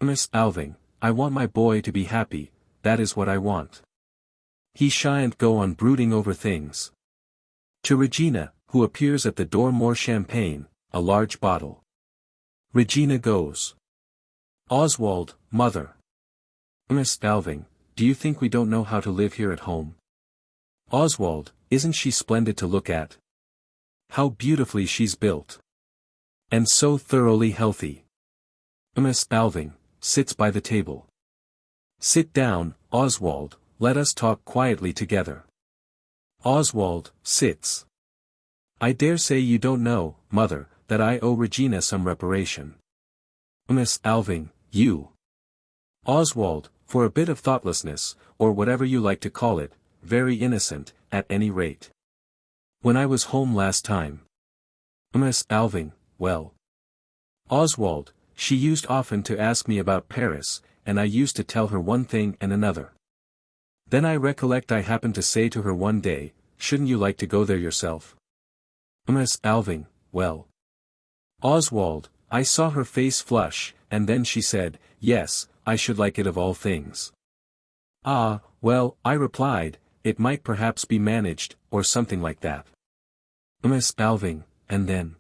Miss Alving, I want my boy to be happy, that is what I want. He shan't go on brooding over things. To Regina, who appears at the door, more champagne, a large bottle. Regina goes. Oswald, mother. Miss Alving, do you think we don't know how to live here at home? Oswald, isn't she splendid to look at? How beautifully she's built. And so thoroughly healthy. Miss Alving sits by the table. Sit down, Oswald, let us talk quietly together. Oswald sits. I dare say you don't know, mother, that I owe Regina some reparation. Miss Alving, you. Oswald, for a bit of thoughtlessness, or whatever you like to call it, very innocent, at any rate. When I was home last time. Miss Alving, well. Oswald, she used often to ask me about Paris, and I used to tell her one thing and another. Then I recollect I happened to say to her one day, shouldn't you like to go there yourself? Miss Alving, well. Oswald, I saw her face flush, and then she said, yes, I should like it of all things. Ah, well, I replied, it might perhaps be managed, or something like that. Miss Alving, and then?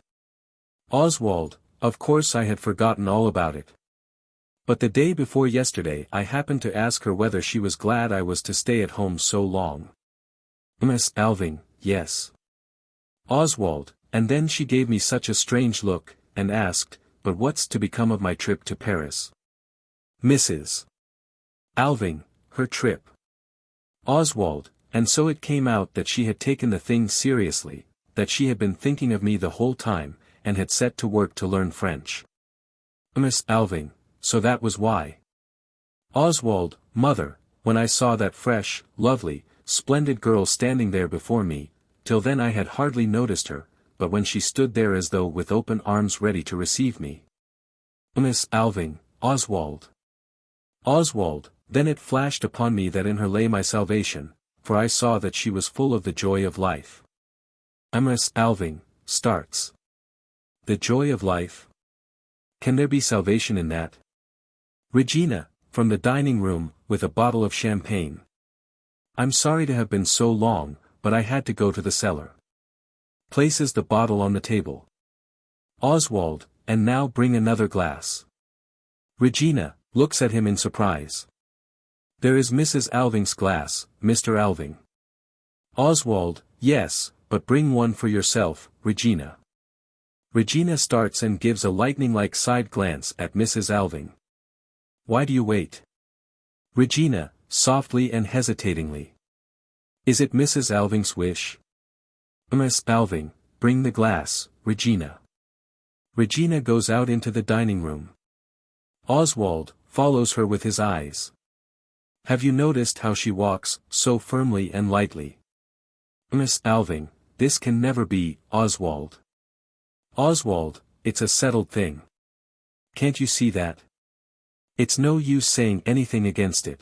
Oswald, of course I had forgotten all about it. But the day before yesterday I happened to ask her whether she was glad I was to stay at home so long. Miss Alving, yes. Oswald, and then she gave me such a strange look, and asked, but what's to become of my trip to Paris? Mrs. Alving, her trip. Oswald, and so it came out that she had taken the thing seriously, that she had been thinking of me the whole time, and had set to work to learn French. Miss Alving, so that was why. Oswald, mother, when I saw that fresh, lovely, splendid girl standing there before me, till then I had hardly noticed her, but when she stood there as though with open arms ready to receive me. Miss Alving, Oswald. Oswald, then it flashed upon me that in her lay my salvation, for I saw that she was full of the joy of life. Miss Alving starts. The joy of life? Can there be salvation in that? Regina, from the dining room, with a bottle of champagne. I'm sorry to have been so long, but I had to go to the cellar. Places the bottle on the table. Oswald, and now bring another glass. Regina, looks at him in surprise. There is Mrs. Alving's glass, Mr. Alving. Oswald, yes, but bring one for yourself, Regina. Regina starts and gives a lightning-like side glance at Mrs. Alving. Why do you wait? Regina, softly and hesitatingly. Is it Mrs. Alving's wish? Miss Alving, bring the glass, Regina. Regina goes out into the dining room. Oswald follows her with his eyes. Have you noticed how she walks, so firmly and lightly? Miss Alving, this can never be, Oswald. Oswald, it's a settled thing. Can't you see that? It's no use saying anything against it.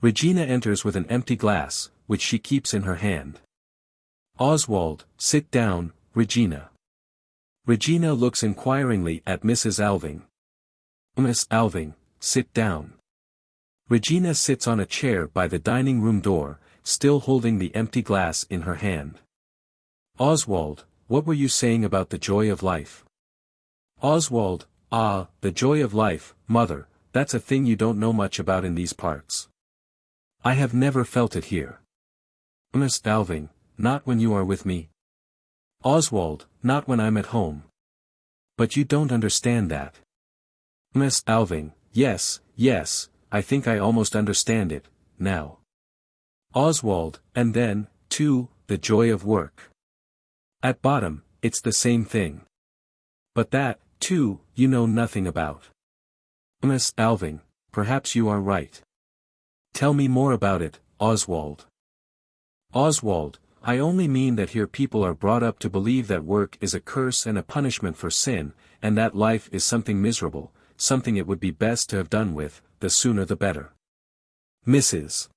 Regina enters with an empty glass, which she keeps in her hand. Oswald, sit down, Regina. Regina looks inquiringly at Mrs. Alving. Miss Alving, sit down. Regina sits on a chair by the dining room door, still holding the empty glass in her hand. Oswald, what were you saying about the joy of life? Oswald, ah, the joy of life, mother, that's a thing you don't know much about in these parts. I have never felt it here. Miss Alving, not when you are with me. Oswald, not when I'm at home. But you don't understand that. Miss Alving, yes, yes, I think I almost understand it, now. Oswald, and then, too, the joy of work. At bottom, it's the same thing. But that, too, you know nothing about. Miss Alving, perhaps you are right. Tell me more about it, Oswald. Oswald, I only mean that here people are brought up to believe that work is a curse and a punishment for sin, and that life is something miserable, something it would be best to have done with, the sooner the better. Mrs.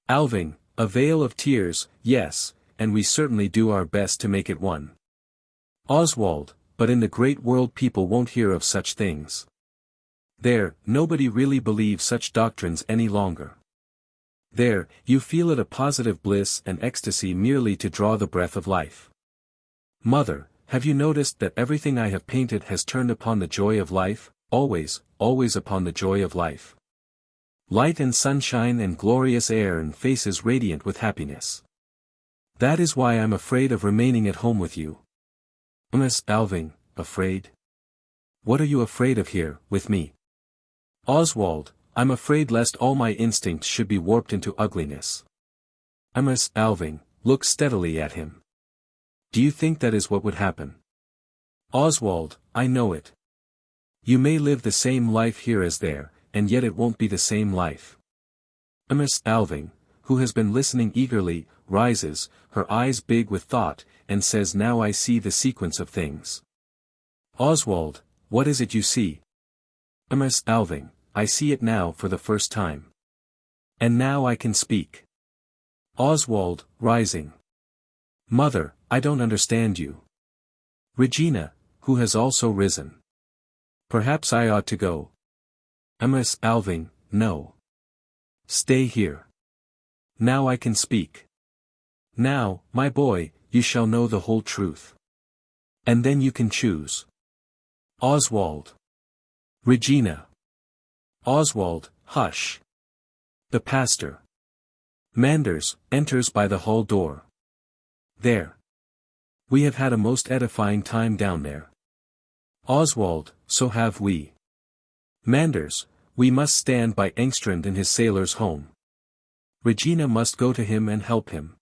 Alving, a vale of tears, yes, and we certainly do our best to make it one. Oswald, but in the great world people won't hear of such things. There, nobody really believes such doctrines any longer. There, you feel it a positive bliss and ecstasy merely to draw the breath of life. Mother, have you noticed that everything I have painted has turned upon the joy of life, always, always upon the joy of life? Light and sunshine and glorious air and faces radiant with happiness. That is why I'm afraid of remaining at home with you. Miss Alving, afraid? What are you afraid of here, with me? Oswald, I'm afraid lest all my instincts should be warped into ugliness. Alving, look steadily at him. Do you think that is what would happen? Oswald, I know it. You may live the same life here as there, and yet it won't be the same life. Alving, who has been listening eagerly, rises, her eyes big with thought, and says, now I see the sequence of things. Oswald, what is it you see? Alving, I see it now for the first time. And now I can speak. Oswald, rising. Mother, I don't understand you. Regina, who has also risen. Perhaps I ought to go. Alving, no. Stay here. Now I can speak. Now, my boy, you shall know the whole truth. And then you can choose. Oswald. Regina. Oswald, hush. The pastor. Manders, enters by the hall door. There. We have had a most edifying time down there. Oswald, so have we. Manders, we must stand by Engstrand in his sailor's home. Regina must go to him and help him.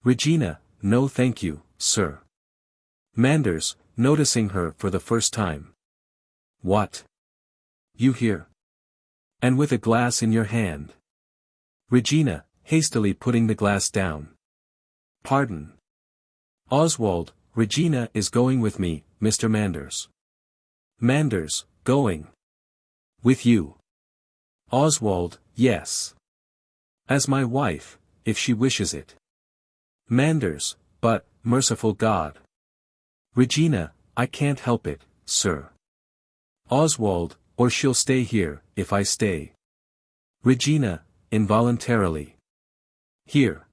Regina, no thank you, sir. Manders, noticing her for the first time. What? You here? And with a glass in your hand. Regina, hastily putting the glass down. Pardon. Oswald, Regina is going with me, Mr. Manders. Manders, going. With you. Oswald, yes. As my wife, if she wishes it. Manders, but, merciful God. Regina, I can't help it, sir. Oswald, or she'll stay here, if I stay. Regina, involuntarily. Here.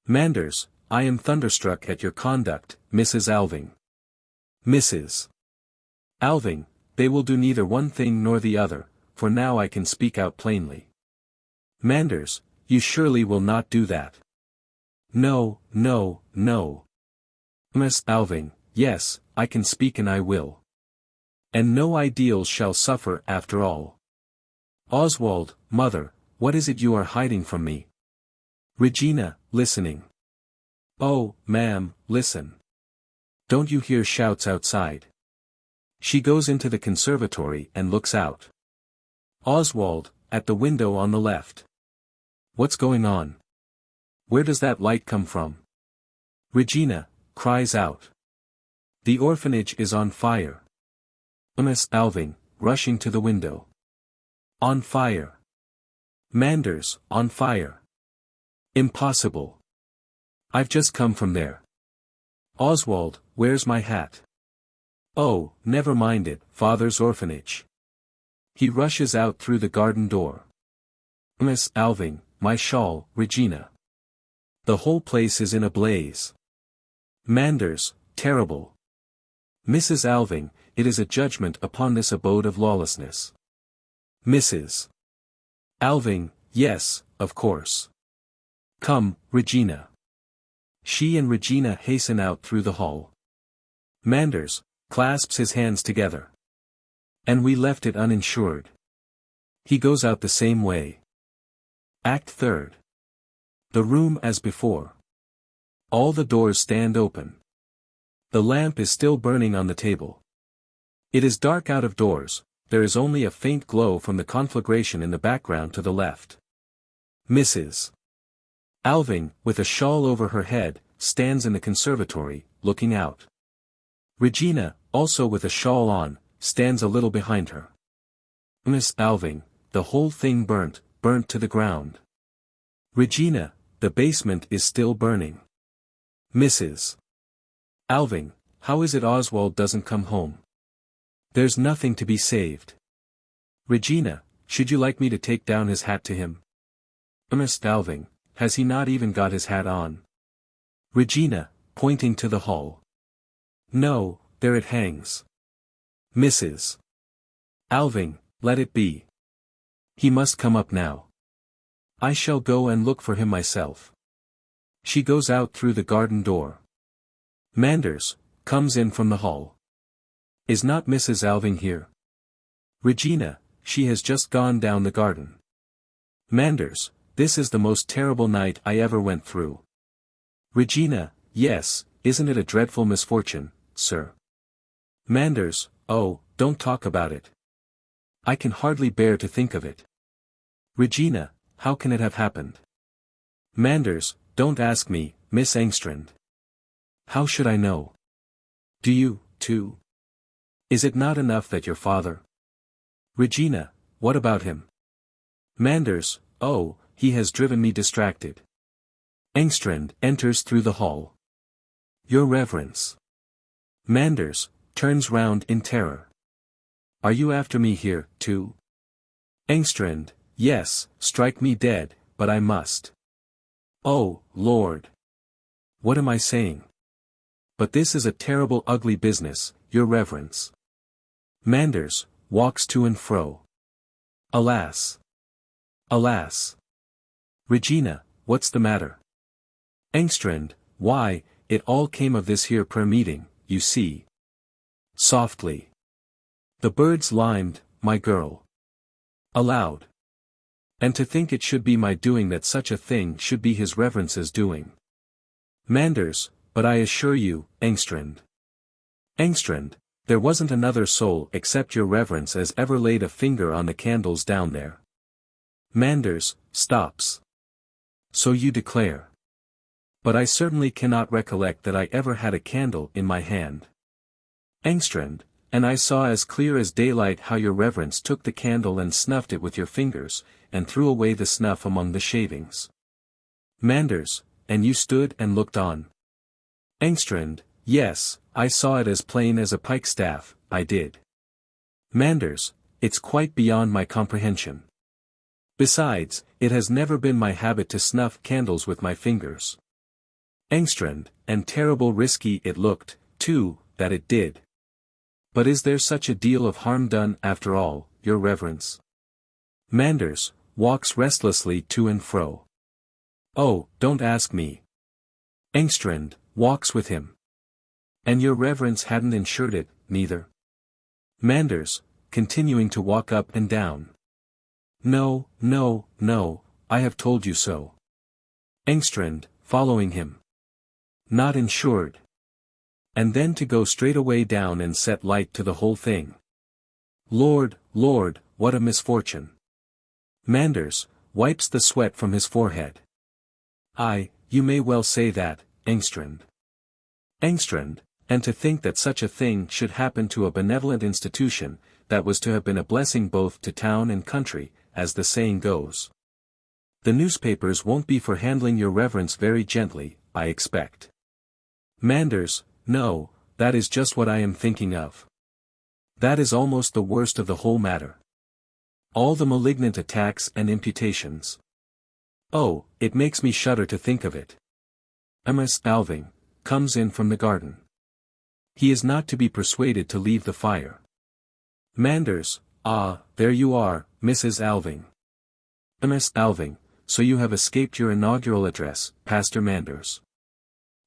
Manders, I am thunderstruck at your conduct, Mrs. Alving. Mrs. Alving, they will do neither one thing nor the other, for now I can speak out plainly. Manders, you surely will not do that. No, no, no. Miss Alving, yes, I can speak and I will. And no ideals shall suffer after all. Oswald, mother, what is it you are hiding from me? Regina, listening. Oh, ma'am, listen. Don't you hear shouts outside? She goes into the conservatory and looks out. Oswald, at the window on the left. What's going on? Where does that light come from? Regina, cries out. The orphanage is on fire. Miss Alving, rushing to the window. On fire. Manders, on fire. Impossible. I've just come from there. Oswald, where's my hat? Oh, never mind it, father's orphanage. He rushes out through the garden door. Miss Alving, my shawl, Regina. The whole place is in a blaze. Manders, terrible. Mrs. Alving, it is a judgment upon this abode of lawlessness. Mrs. Alving, yes, of course. Come, Regina. She and Regina hasten out through the hall. Manders clasps his hands together. And we left it uninsured. He goes out the same way. Act third. The room as before. All the doors stand open. The lamp is still burning on the table. It is dark out of doors, there is only a faint glow from the conflagration in the background to the left. Mrs. Alving, with a shawl over her head, stands in the conservatory, looking out. Regina, also with a shawl on, stands a little behind her. Miss Alving, the whole thing burnt to the ground. Regina, the basement is still burning. Mrs. Alving, how is it Oswald doesn't come home? There's nothing to be saved. Regina, should you like me to take down his hat to him? Miss Alving, has he not even got his hat on? Regina, pointing to the hall. No, there it hangs. Mrs. Alving, let it be. He must come up now. I shall go and look for him myself. She goes out through the garden door. Manders comes in from the hall. Is not Mrs. Alving here? Regina, she has just gone down the garden. Manders, this is the most terrible night I ever went through. Regina, yes, isn't it a dreadful misfortune, sir? Manders, oh, don't talk about it. I can hardly bear to think of it. Regina, how can it have happened? Manders, don't ask me, Miss Engstrand. How should I know? Do you, too? Is it not enough that your father? Regina, what about him? Manders, oh, he has driven me distracted. Engstrand enters through the hall. Your Reverence. Manders turns round in terror. Are you after me here, too? Engstrand, yes, strike me dead, but I must. Oh, Lord! What am I saying? But this is a terrible ugly business, Your Reverence. Manders walks to and fro. Alas! Alas! Regina, what's the matter? Engstrand, why, it all came of this here prayer meeting, you see. Softly. The birds limed, my girl. Aloud. And to think it should be my doing that such a thing should be his Reverence's doing. Manders, but I assure you, Engstrand. Engstrand, there wasn't another soul except your Reverence as ever laid a finger on the candles down there. Manders stops. So you declare. But I certainly cannot recollect that I ever had a candle in my hand. Engstrand, and I saw as clear as daylight how your Reverence took the candle and snuffed it with your fingers, and threw away the snuff among the shavings. Manders, and you stood and looked on. Engstrand, yes, I saw it as plain as a pikestaff, I did. Manders, it's quite beyond my comprehension. Besides, it has never been my habit to snuff candles with my fingers. Engstrand, and terrible risky it looked, too, that it did. But is there such a deal of harm done after all, your Reverence? Manders walks restlessly to and fro. Oh, don't ask me. Engstrand walks with him. And your Reverence hadn't insured it, neither? Manders, continuing to walk up and down. No, no, no, I have told you so. Engstrand, following him. Not insured. And then to go straight away down and set light to the whole thing. Lord, Lord, what a misfortune. Manders wipes the sweat from his forehead. Aye, you may well say that, Engstrand. Engstrand, and to think that such a thing should happen to a benevolent institution, that was to have been a blessing both to town and country, as the saying goes. The newspapers won't be for handling your Reverence very gently, I expect. Manders, no, that is just what I am thinking of. That is almost the worst of the whole matter. All the malignant attacks and imputations. Oh, it makes me shudder to think of it. Ms. Alving comes in from the garden. He is not to be persuaded to leave the fire. Manders, ah, there you are, Mrs. Alving. Ms. Alving, so you have escaped your inaugural address, Pastor Manders.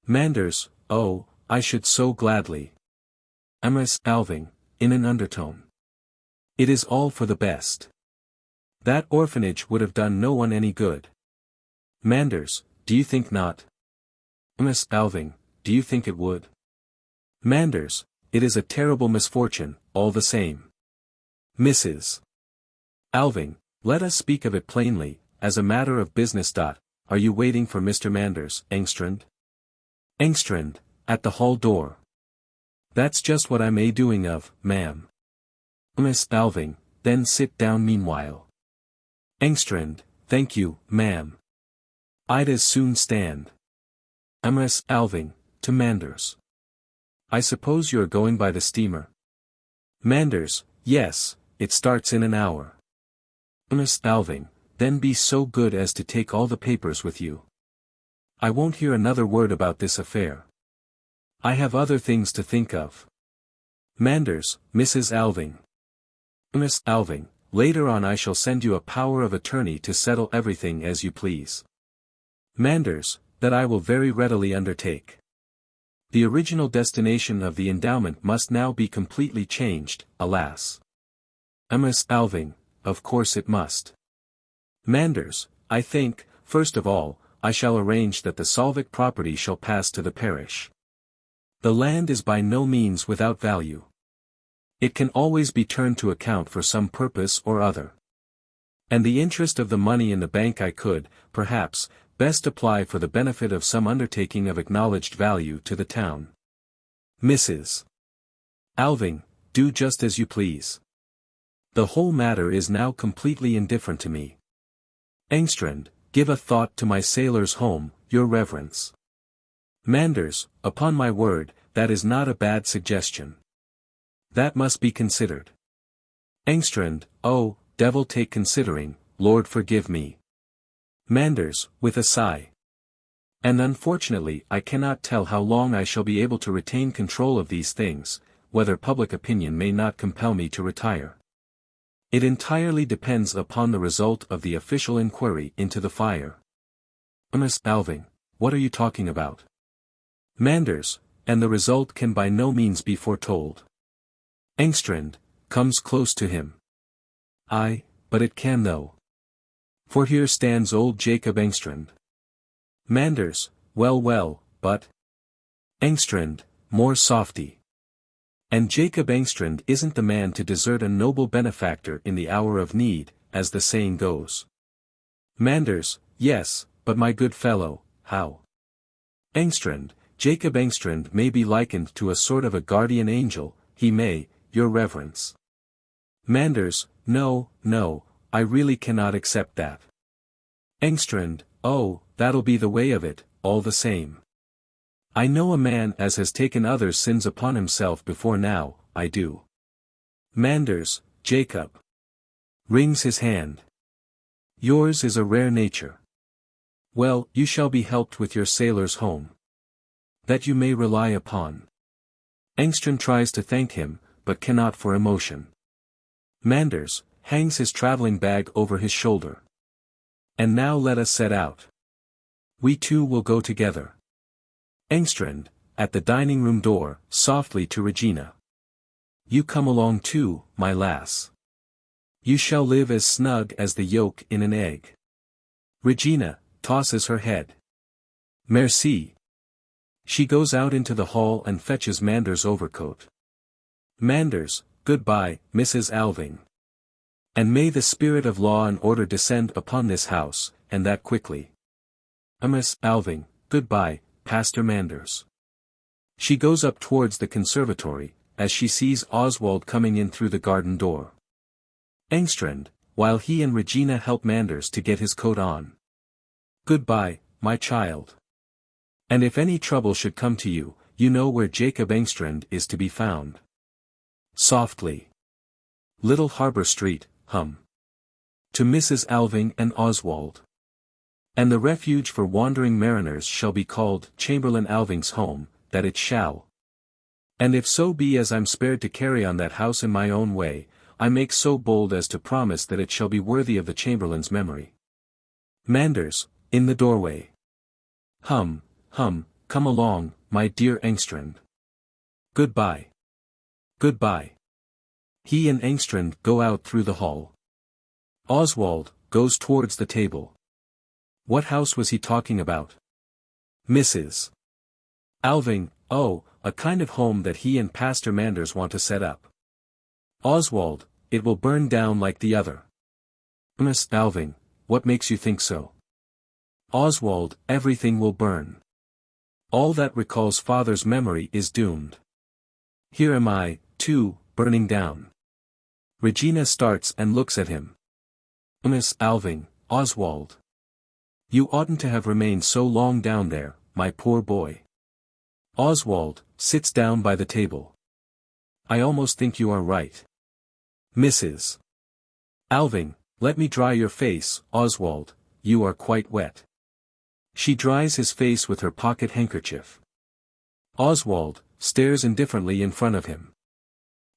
Manders, oh, I should so gladly. Ms. Alving, in an undertone. It is all for the best. That orphanage would have done no one any good. Manders, do you think not? Ms. Alving, do you think it would? Manders, it is a terrible misfortune, all the same. Mrs. Alving, let us speak of it plainly, as a matter of business. Are you waiting for Mr. Manders, Engstrand? Engstrand, at the hall door. That's just what I may doing of, ma'am. Miss Alving, then sit down meanwhile. Engstrand, thank you, ma'am. I'd as soon stand. Miss Alving, to Manders. I suppose you're going by the steamer? Manders, yes, it starts in an hour. Miss Alving, then be so good as to take all the papers with you. I won't hear another word about this affair. I have other things to think of. Manders, Mrs. Alving. Miss Alving, later on I shall send you a power of attorney to settle everything as you please. Manders, that I will very readily undertake. The original destination of the endowment must now be completely changed, alas. Miss Alving, of course it must. Manders, I think, first of all, I shall arrange that the Solvik property shall pass to the parish. The land is by no means without value. It can always be turned to account for some purpose or other. And the interest of the money in the bank I could, perhaps, best apply for the benefit of some undertaking of acknowledged value to the town. Mrs. Alving, do just as you please. The whole matter is now completely indifferent to me. Engstrand, give a thought to my sailor's home, your reverence. Manders, upon my word, that is not a bad suggestion. That must be considered. Engstrand, oh, devil take considering, Lord forgive me. Manders, with a sigh. And unfortunately I cannot tell how long I shall be able to retain control of these things, whether public opinion may not compel me to retire. It entirely depends upon the result of the official inquiry into the fire. Miss Alving, what are you talking about? Manders, and the result can by no means be foretold. Engstrand, comes close to him. Aye, but it can though. For here stands old Jakob Engstrand. Manders, well, but... Engstrand, more softy. And Jakob Engstrand isn't the man to desert a noble benefactor in the hour of need, as the saying goes. Manders, yes, but my good fellow, how? Engstrand, Jakob Engstrand may be likened to a sort of a guardian angel, he may, your reverence. Manders, no, I really cannot accept that. Engstrand, oh, that'll be the way of it, all the same. I know a man as has taken others' sins upon himself before now, I do. Manders, Jacob. Wrings his hand. Yours is a rare nature. Well, you shall be helped with your sailor's home. That you may rely upon. Engstrand tries to thank him, but cannot for emotion. Manders, hangs his traveling bag over his shoulder. And now let us set out. We two will go together. Engstrand, at the dining room door, softly to Regina. You come along too, my lass. You shall live as snug as the yolk in an egg. Regina, tosses her head. Merci. She goes out into the hall and fetches Manders' overcoat. Manders, goodbye, Mrs. Alving. And may the spirit of law and order descend upon this house, and that quickly. Miss Alving, goodbye, Pastor Manders. She goes up towards the conservatory, as she sees Oswald coming in through the garden door. Engstrand, while he and Regina help Manders to get his coat on. Goodbye, my child. And if any trouble should come to you, you know where Jakob Engstrand is to be found. Softly. Little Harbour Street, hum. To Mrs. Alving and Oswald. And the refuge for wandering mariners shall be called Chamberlain Alving's home, that it shall. And if so be as I'm spared to carry on that house in my own way, I make so bold as to promise that it shall be worthy of the Chamberlain's memory. Manders, in the doorway. Come along, my dear Engstrand. Goodbye. Goodbye. He and Engstrand go out through the hall. Oswald goes towards the table. What house was he talking about? Mrs. Alving, oh, a kind of home that he and Pastor Manders want to set up. Oswald, it will burn down like the other. Miss Alving, what makes you think so? Oswald, everything will burn. All that recalls father's memory is doomed. Here am I, too, burning down. Regina starts and looks at him. Miss Alving, Oswald. You oughtn't to have remained so long down there, my poor boy. Oswald, sits down by the table. I almost think you are right. Mrs. Alving, let me dry your face, Oswald, you are quite wet. She dries his face with her pocket handkerchief. Oswald, stares indifferently in front of him.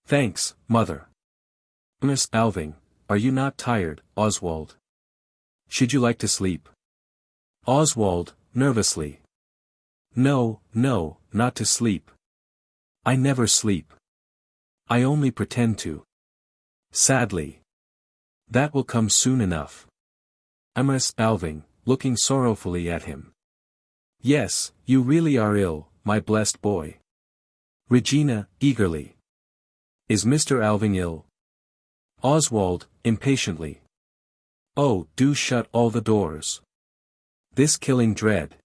Thanks, mother. Miss Alving, are you not tired, Oswald? Should you like to sleep? Oswald, nervously. No, not to sleep. I never sleep. I only pretend to. Sadly. That will come soon enough. Alving, looking sorrowfully at him. Yes, you really are ill, my blessed boy. Regina, eagerly. Is Mr. Alving ill? Oswald, impatiently. Oh, do shut all the doors. This killing dread.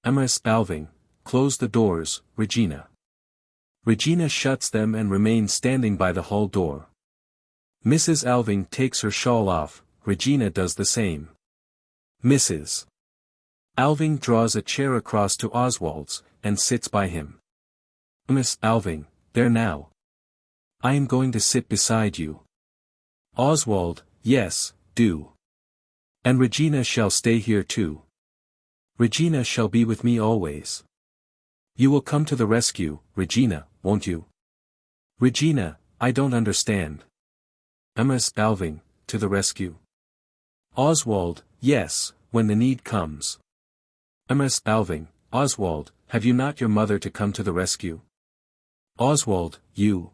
Alving, close the doors, Regina. Regina shuts them and remains standing by the hall door. Mrs. Alving takes her shawl off, Regina does the same. Mrs. Alving draws a chair across to Oswald's, and sits by him. Miss Alving, there now. I am going to sit beside you. Oswald, yes, do. And Regina shall stay here too. Regina shall be with me always. You will come to the rescue, Regina, won't you? Regina, I don't understand. Miss Alving, to the rescue. Oswald, yes, when the need comes. Miss Alving, Oswald, have you not your mother to come to the rescue? Oswald, you.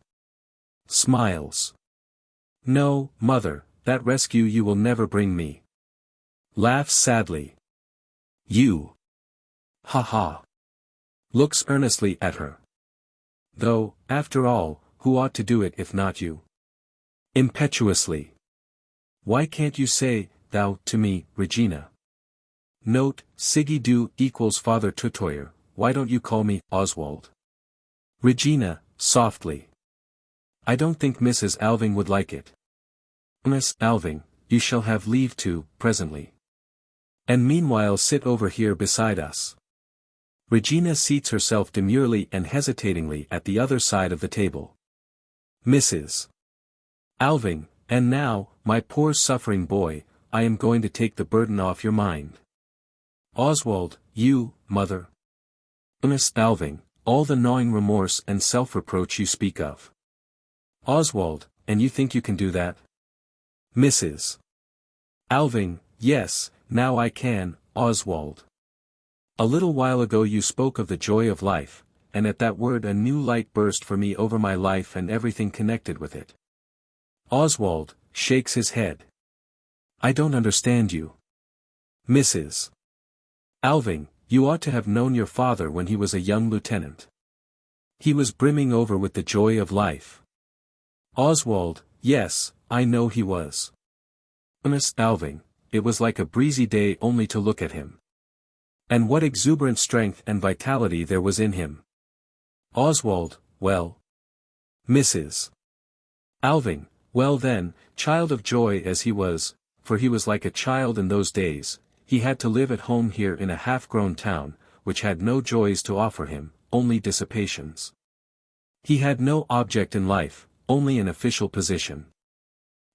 Smiles. No, mother, that rescue you will never bring me. Laughs sadly. You. Ha ha. Looks earnestly at her. Though, after all, who ought to do it if not you? Impetuously. Why can't you say, thou, to me, Regina? Note, Siggy do equals Father Tutoyer, why don't you call me, Oswald? Regina, softly. I don't think Mrs. Alving would like it. Miss Alving, you shall have leave to, presently. And meanwhile sit over here beside us. Regina seats herself demurely and hesitatingly at the other side of the table. Mrs. Alving, and now, my poor suffering boy, I am going to take the burden off your mind. Oswald, you, mother. Miss Alving, all the gnawing remorse and self-reproach you speak of. Oswald, and you think you can do that? Mrs. Alving, yes, now I can, Oswald. A little while ago you spoke of the joy of life, and at that word a new light burst for me over my life and everything connected with it. Oswald, shakes his head. I don't understand you. Mrs. Alving, you ought to have known your father when he was a young lieutenant. He was brimming over with the joy of life. Oswald, yes, I know he was. Miss Alving, it was like a breezy day only to look at him. And what exuberant strength and vitality there was in him. Oswald, well. Mrs. Alving, well then, child of joy as he was, for he was like a child in those days, he had to live at home here in a half-grown town, which had no joys to offer him, only dissipations. He had no object in life, only an official position.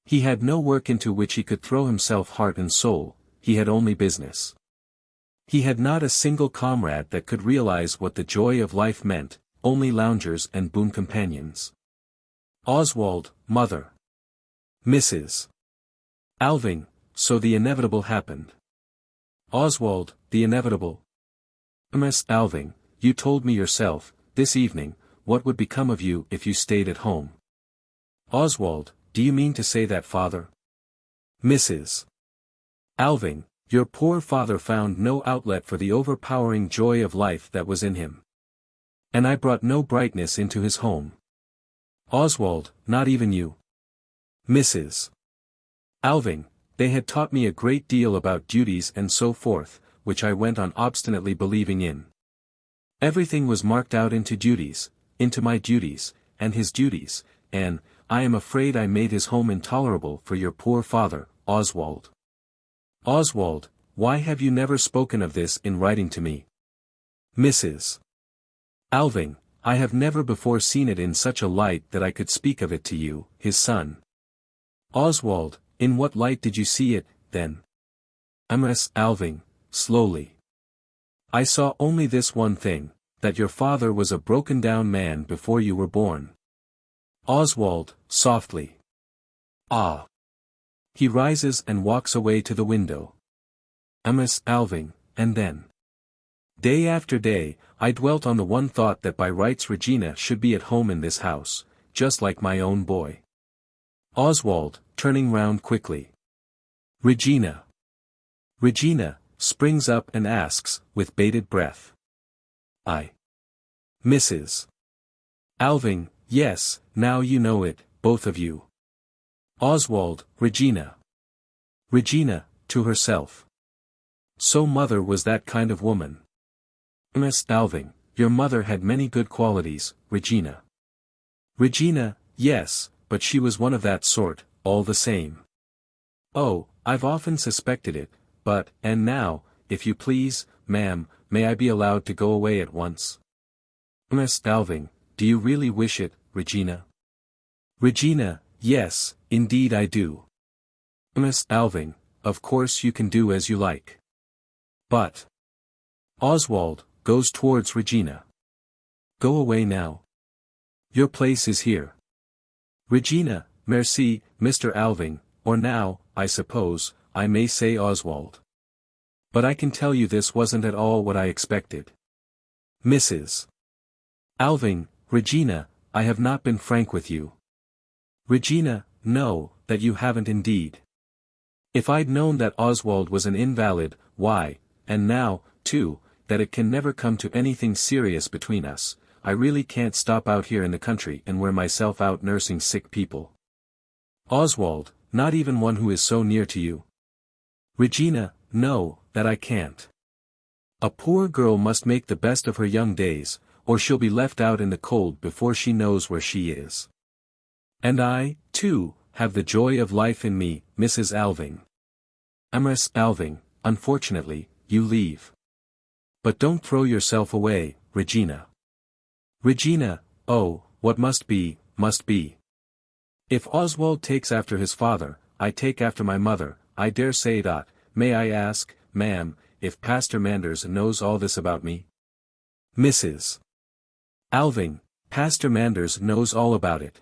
He had no work into which he could throw himself heart and soul, he had only business. He had not a single comrade that could realize what the joy of life meant, only loungers and boon companions. Oswald, mother. Mrs. Alving, so the inevitable happened. Oswald, the inevitable. Miss Alving, you told me yourself, this evening, what would become of you if you stayed at home. Oswald, do you mean to say that, father? Mrs. Alving, your poor father found no outlet for the overpowering joy of life that was in him. And I brought no brightness into his home. Oswald, not even you. Mrs. Alving, they had taught me a great deal about duties and so forth, which I went on obstinately believing in. Everything was marked out into duties, into my duties, and his duties, and, I am afraid I made his home intolerable for your poor father, Oswald. Oswald, why have you never spoken of this in writing to me? Mrs. Alving, I have never before seen it in such a light that I could speak of it to you, his son. Oswald, in what light did you see it, then? Miss Alving, slowly. I saw only this one thing, that your father was a broken-down man before you were born. Oswald, softly. Ah. He rises and walks away to the window. Miss Alving, and then. Day after day, I dwelt on the one thought that by rights Regina should be at home in this house, just like my own boy. Oswald, turning round quickly. Regina. Regina springs up and asks, with bated breath. Mrs. Alving, yes, now you know it, both of you. Oswald, Regina. Regina, to herself. So mother was that kind of woman. Miss Alving, your mother had many good qualities, Regina. Regina, yes, but she was one of that sort, all the same. Oh, I've often suspected it, but, and now, if you please, ma'am, may I be allowed to go away at once? Miss Alving, do you really wish it, Regina? Regina, yes, indeed I do. Miss Alving, of course you can do as you like. But Oswald goes towards Regina. Go away now. Your place is here. Regina, merci, Mr. Alving, or now, I suppose, I may say Oswald. But I can tell you this wasn't at all what I expected. Mrs. Alving, Regina, I have not been frank with you. Regina, no, that you haven't indeed. If I'd known that Oswald was an invalid, why, and now, too, that it can never come to anything serious between us, I really can't stop out here in the country and wear myself out nursing sick people. Oswald, not even one who is so near to you. Regina, no, that I can't. A poor girl must make the best of her young days, or she'll be left out in the cold before she knows where she is. And I, too, have the joy of life in me, Mrs. Alving. Miss Alving, unfortunately, you leave. But don't throw yourself away, Regina. Regina, oh, what must be, must be. If Oswald takes after his father, I take after my mother, I dare say that, may I ask, ma'am, if Pastor Manders knows all this about me? Mrs. Alving, Pastor Manders knows all about it.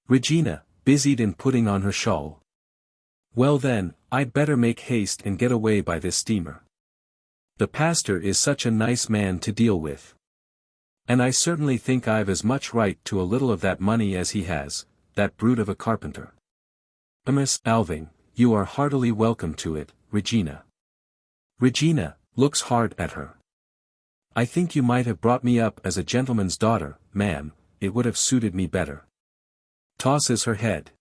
Regina, busied in putting on her shawl. Well then, I'd better make haste and get away by this steamer. The pastor is such a nice man to deal with. And I certainly think I've as much right to a little of that money as he has, that brute of a carpenter. Miss Alving, you are heartily welcome to it, Regina. Regina looks hard at her. I think you might have brought me up as a gentleman's daughter, ma'am, it would have suited me better. Tosses her head.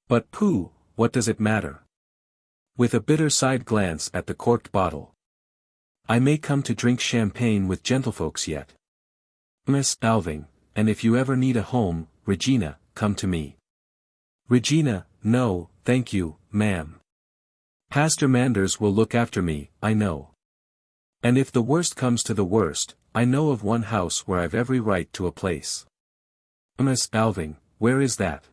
But pooh, what does it matter? With a bitter side glance at the corked bottle. I may come to drink champagne with gentlefolks yet. Miss Alving, and if you ever need a home, Regina, come to me. Regina, no, thank you, ma'am. Pastor Manders will look after me, I know. And if the worst comes to the worst, I know of one house where I've every right to a place. Miss Alving, where is that?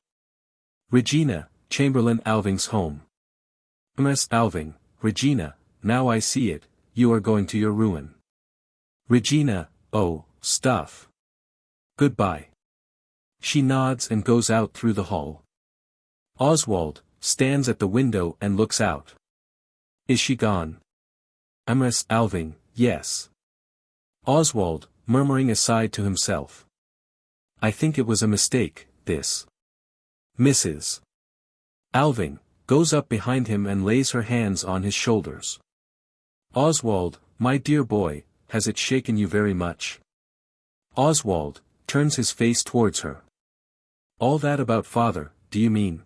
Regina, Chamberlain Alving's home. Miss Alving, Regina, now I see it, you are going to your ruin. Regina, oh, stuff. Goodbye. She nods and goes out through the hall. Oswald stands at the window and looks out. Is she gone? Miss Alving, yes. Oswald, murmuring aside to himself. I think it was a mistake, this. Mrs. Alving goes up behind him and lays her hands on his shoulders. Oswald, my dear boy, has it shaken you very much? Oswald turns his face towards her. All that about father, do you mean?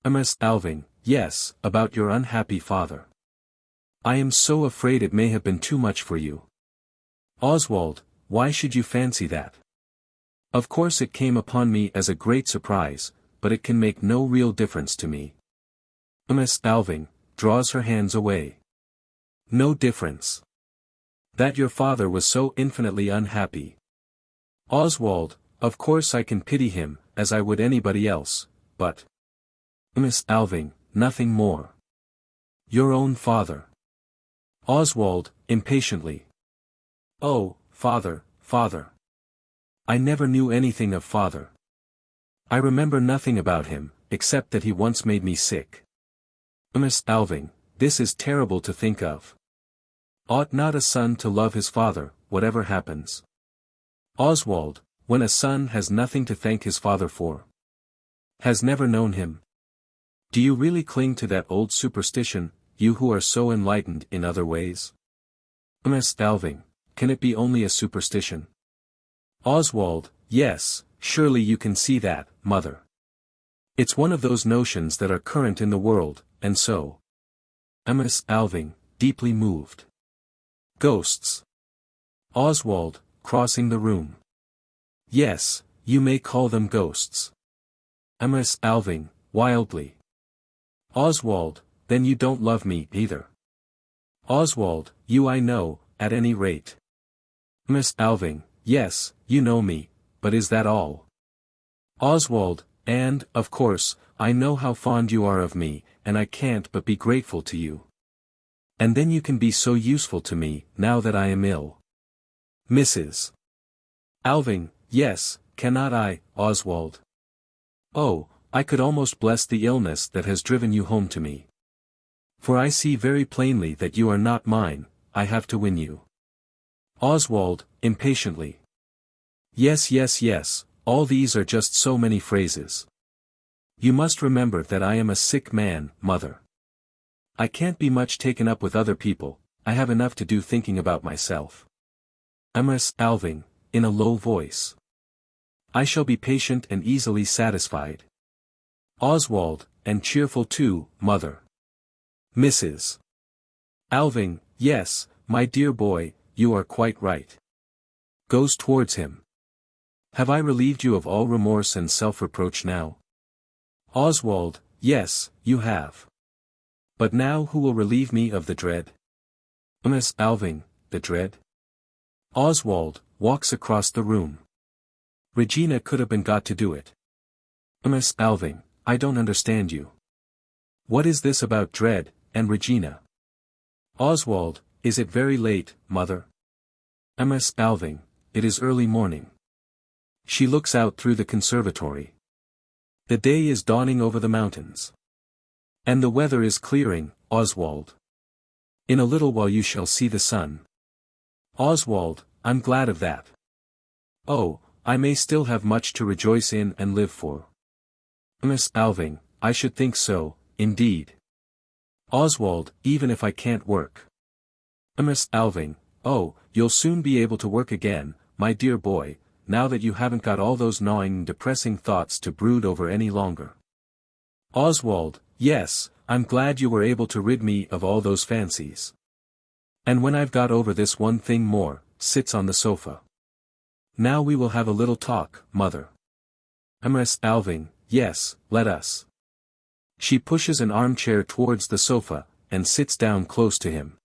Miss Alving, yes, about your unhappy father. I am so afraid it may have been too much for you. Oswald, why should you fancy that? Of course it came upon me as a great surprise, but it can make no real difference to me. Miss Alving draws her hands away. No difference. That your father was so infinitely unhappy. Oswald, of course I can pity him, as I would anybody else, but... Miss Alving, nothing more. Your own father. Oswald, impatiently. Oh, father, father. I never knew anything of father. I remember nothing about him, except that he once made me sick. Miss Alving, this is terrible to think of. Ought not a son to love his father, whatever happens? Oswald, when a son has nothing to thank his father for? Has never known him? Do you really cling to that old superstition, you who are so enlightened in other ways? Miss Alving, can it be only a superstition? Oswald, yes, surely you can see that, mother. It's one of those notions that are current in the world, and so. Miss Alving, deeply moved. Ghosts. Oswald, crossing the room. Yes, you may call them ghosts. Miss Alving, wildly. Oswald, then you don't love me either. Oswald, you I know, at any rate. Miss Alving, yes, you know me, but is that all? Oswald, and, of course, I know how fond you are of me, and I can't but be grateful to you. And then you can be so useful to me, now that I am ill. Mrs. Alving, yes, cannot I, Oswald? Oh, I could almost bless the illness that has driven you home to me. For I see very plainly that you are not mine, I have to win you. Oswald, impatiently. Yes, yes, yes, all these are just so many phrases. You must remember that I am a sick man, mother. I can't be much taken up with other people, I have enough to do thinking about myself. Miss Alving, in a low voice. I shall be patient and easily satisfied. Oswald, and cheerful too, mother. Mrs. Alving, yes, my dear boy, you are quite right. Goes towards him. Have I relieved you of all remorse and self-reproach now? Oswald, yes, you have. But now who will relieve me of the dread? Miss Alving, the dread? Oswald, walks across the room. Regina could have been got to do it. Miss Alving, I don't understand you. What is this about dread, and Regina? Oswald, is it very late, mother? Miss Alving, it is early morning. She looks out through the conservatory. The day is dawning over the mountains. And the weather is clearing, Oswald. In a little while you shall see the sun. Oswald, I'm glad of that. Oh, I may still have much to rejoice in and live for. Miss Alving, I should think so, indeed. Oswald, even if I can't work. Miss Alving, oh, you'll soon be able to work again, my dear boy, now that you haven't got all those gnawing and depressing thoughts to brood over any longer. Oswald, yes, I'm glad you were able to rid me of all those fancies. And when I've got over this one thing more, sits on the sofa. Now we will have a little talk, mother. Miss Alving, yes, let us. She pushes an armchair towards the sofa, and sits down close to him.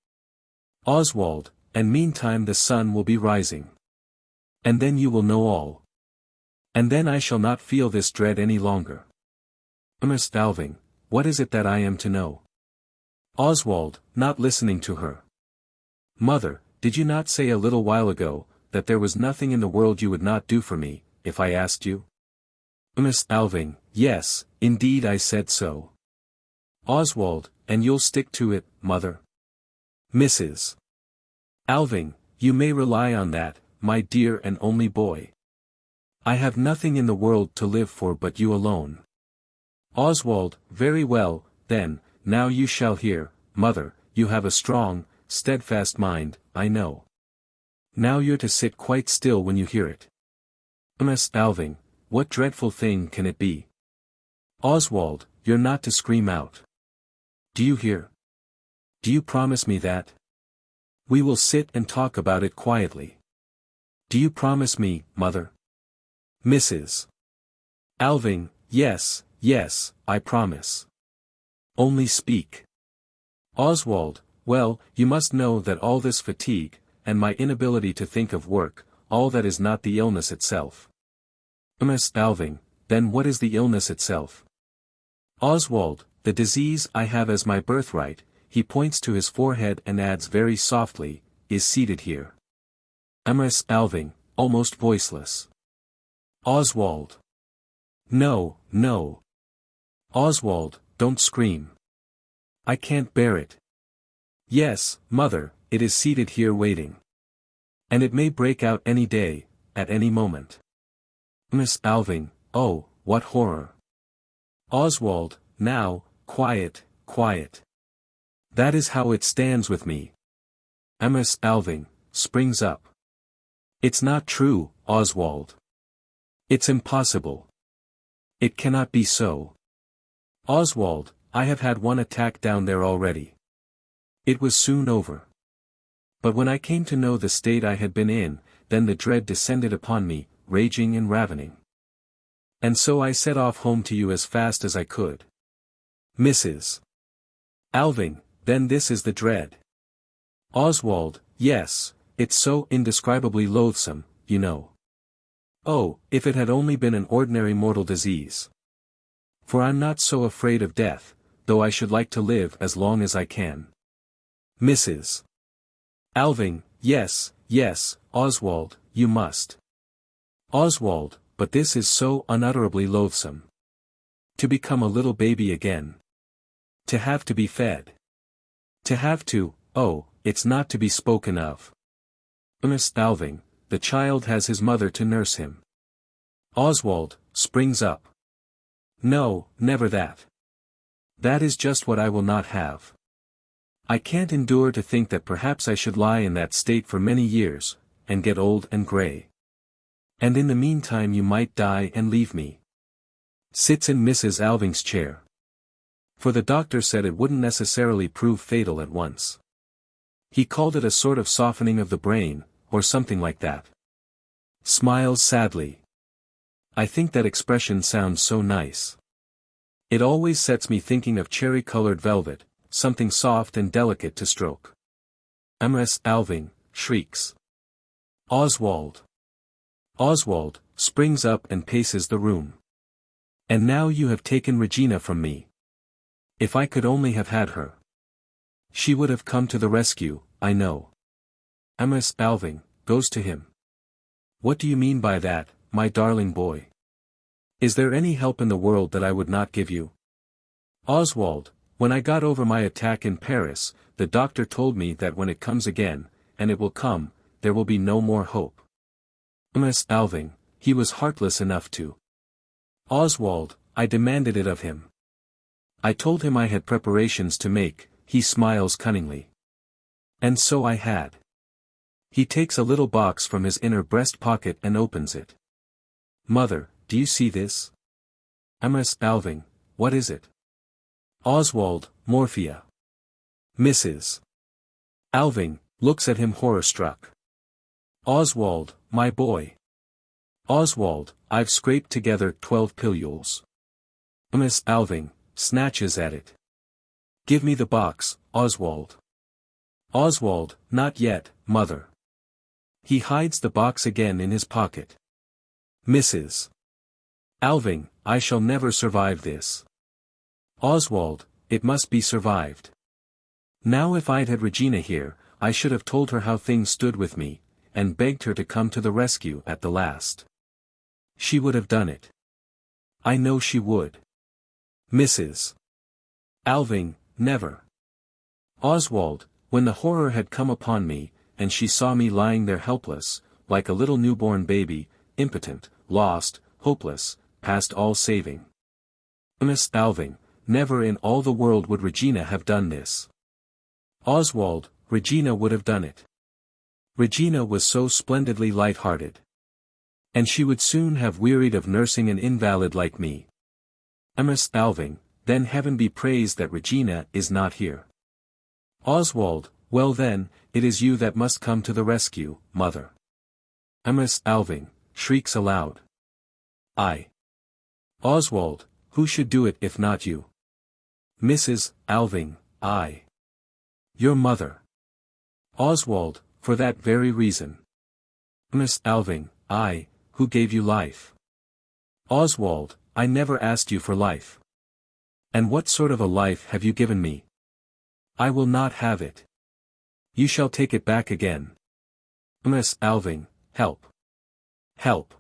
Oswald, and meantime the sun will be rising. And then you will know all. And then I shall not feel this dread any longer. Miss Alving, what is it that I am to know? Oswald, not listening to her. Mother, did you not say a little while ago, that there was nothing in the world you would not do for me, if I asked you? Miss Alving, yes, indeed I said so. Oswald, and you'll stick to it, mother? Mrs. Alving, you may rely on that, my dear and only boy. I have nothing in the world to live for but you alone. Oswald, very well, then, now you shall hear, mother, you have a strong, steadfast mind, I know. Now you're to sit quite still when you hear it. Miss Alving, what dreadful thing can it be? Oswald, you're not to scream out. Do you hear? Do you promise me that? We will sit and talk about it quietly. Do you promise me, mother? Mrs. Alving, yes, yes, I promise. Only speak. Oswald, well, you must know that all this fatigue, and my inability to think of work, all that is not the illness itself. Miss Alving, then what is the illness itself? Oswald, the disease I have as my birthright, he points to his forehead and adds very softly, is seated here. Miss Alving, almost voiceless. Oswald. No, no. Oswald, don't scream. I can't bear it. Yes, mother, it is seated here waiting. And it may break out any day, at any moment. Miss Alving, oh, what horror. Oswald, now, quiet, quiet. That is how it stands with me. Ms. Alving springs up. It's not true, Oswald. It's impossible. It cannot be so. Oswald, I have had one attack down there already. It was soon over. But when I came to know the state I had been in, then the dread descended upon me, raging and ravening. And so I set off home to you as fast as I could. Mrs. Alving, then this is the dread. Oswald, yes, it's so indescribably loathsome, you know. Oh, if it had only been an ordinary mortal disease. For I'm not so afraid of death, though I should like to live as long as I can. Mrs. Alving, yes, yes, Oswald, you must. Oswald, but this is so unutterably loathsome. To become a little baby again. To have to be fed. To have to, oh, it's not to be spoken of. Miss Alving, the child has his mother to nurse him. Oswald springs up. No, never that. That is just what I will not have. I can't endure to think that perhaps I should lie in that state for many years, and get old and grey. And in the meantime you might die and leave me. Sits in Mrs. Alving's chair. For the doctor said it wouldn't necessarily prove fatal at once. He called it a sort of softening of the brain, or something like that. Smiles sadly. I think that expression sounds so nice. It always sets me thinking of cherry-colored velvet, something soft and delicate to stroke. Ms. Alving shrieks. Oswald. Oswald springs up and paces the room. And now you have taken Regina from me. If I could only have had her. She would have come to the rescue, I know. Ms. Alving goes to him. What do you mean by that, my darling boy? Is there any help in the world that I would not give you? Oswald, when I got over my attack in Paris, the doctor told me that when it comes again, and it will come, there will be no more hope. Ms. Alving, he was heartless enough to. Oswald, I demanded it of him. I told him I had preparations to make, he smiles cunningly. And so I had. He takes a little box from his inner breast pocket and opens it. Mother, do you see this? Ms. Alving, what is it? Oswald, morphia. Mrs. Alving looks at him horror-struck. Oswald, my boy. Oswald, I've scraped together 12 pilules. Miss Alving snatches at it. Give me the box, Oswald. Oswald, not yet, mother. He hides the box again in his pocket. Mrs. Alving, I shall never survive this. Oswald, it must be survived. Now if I'd had Regina here, I should have told her how things stood with me, and begged her to come to the rescue at the last. She would have done it. I know she would. Mrs. Alving, never. Oswald, when the horror had come upon me, and she saw me lying there helpless, like a little newborn baby, impotent, lost, hopeless, past all saving. Miss Alving, never in all the world would Regina have done this. Oswald, Regina would have done it. Regina was so splendidly light-hearted. And she would soon have wearied of nursing an invalid like me. Miss Alving, then heaven be praised that Regina is not here. Oswald, well then, it is you that must come to the rescue, mother. Miss Alving shrieks aloud. I. Oswald, who should do it if not you? Mrs. Alving, I. Your mother. Oswald, for that very reason. Miss Alving, I, who gave you life. Oswald, I never asked you for life. And what sort of a life have you given me? I will not have it. You shall take it back again. Miss Alving, help. Help.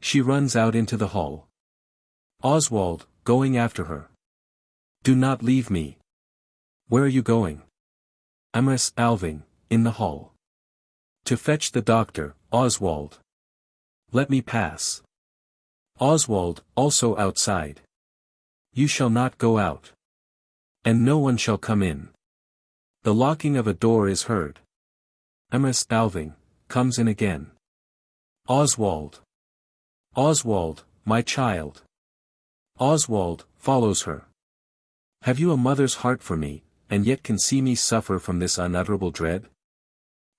She runs out into the hall. Oswald, going after her. Do not leave me. Where are you going? Miss Alving, in the hall. To fetch the doctor, Oswald. Let me pass. Oswald, also outside. You shall not go out. And no one shall come in. The locking of a door is heard. Ms. Alving comes in again. Oswald. Oswald, my child. Oswald follows her. Have you a mother's heart for me, and yet can see me suffer from this unutterable dread?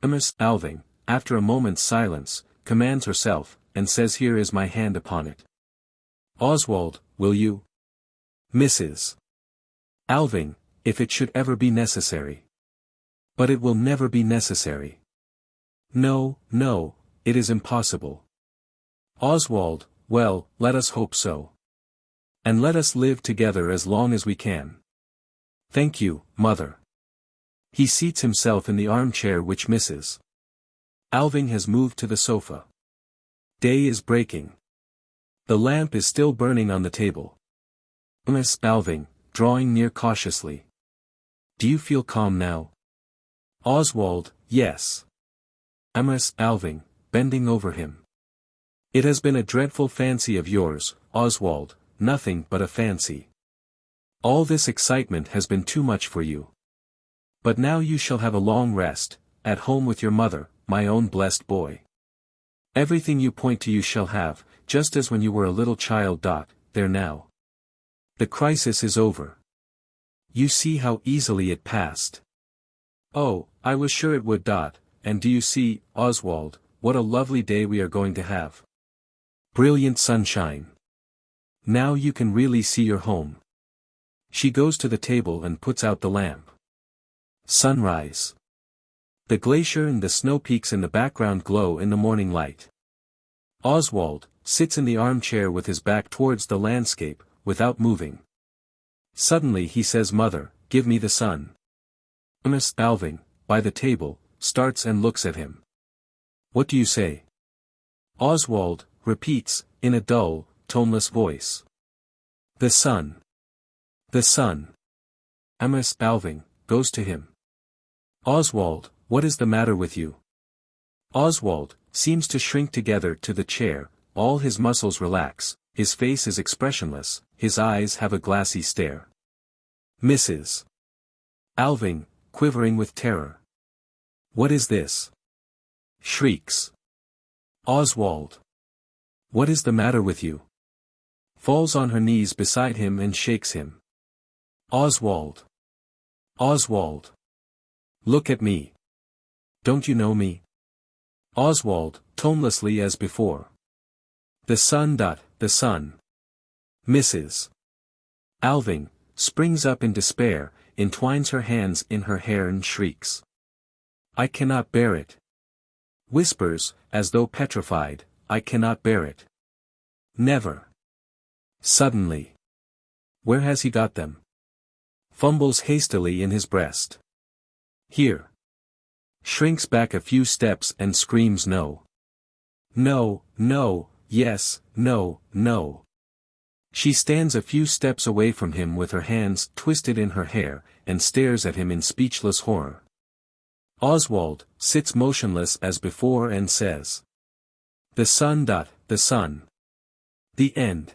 Ms. Alving, after a moment's silence, commands herself, and says, here is my hand upon it. Oswald, will you? Mrs. Alving, if it should ever be necessary. But it will never be necessary. No, no, it is impossible. Oswald, well, let us hope so. And let us live together as long as we can. Thank you, mother. He seats himself in the armchair which Mrs. Alving has moved to the sofa. Day is breaking. The lamp is still burning on the table. Miss Alving, drawing near cautiously. Do you feel calm now? Oswald, yes. Miss Alving, bending over him. It has been a dreadful fancy of yours, Oswald, nothing but a fancy. All this excitement has been too much for you. But now you shall have a long rest, at home with your mother, my own blessed boy. Everything you point to you shall have, just as when you were a little child. There now. The crisis is over. You see how easily it passed. Oh, I was sure it would. And do you see, Oswald, what a lovely day we are going to have. Brilliant sunshine. Now you can really see your home. She goes to the table and puts out the lamp. Sunrise. The glacier and the snow peaks in the background glow in the morning light. Oswald sits in the armchair with his back towards the landscape, without moving. Suddenly he says, Mother, give me the sun. Miss Alving, by the table, starts and looks at him. What do you say? Oswald repeats, in a dull, toneless voice. The sun. The sun. Miss Alving goes to him. Oswald, what is the matter with you? Oswald seems to shrink together to the chair, all his muscles relax, his face is expressionless, his eyes have a glassy stare. Mrs. Alving, quivering with terror. What is this? Shrieks. Oswald. What is the matter with you? Falls on her knees beside him and shakes him. Oswald. Oswald. Look at me. Don't you know me? Oswald, tonelessly as before. The sun. The sun. Mrs. Alving springs up in despair, entwines her hands in her hair and shrieks. I cannot bear it. Whispers, as though petrified, I cannot bear it. Never. Suddenly. Where has he got them? Fumbles hastily in his breast. Here. Shrinks back a few steps and screams no. No, no, yes, no, no. She stands a few steps away from him with her hands twisted in her hair, and stares at him in speechless horror. Oswald sits motionless as before and says. The sun. The sun. The end.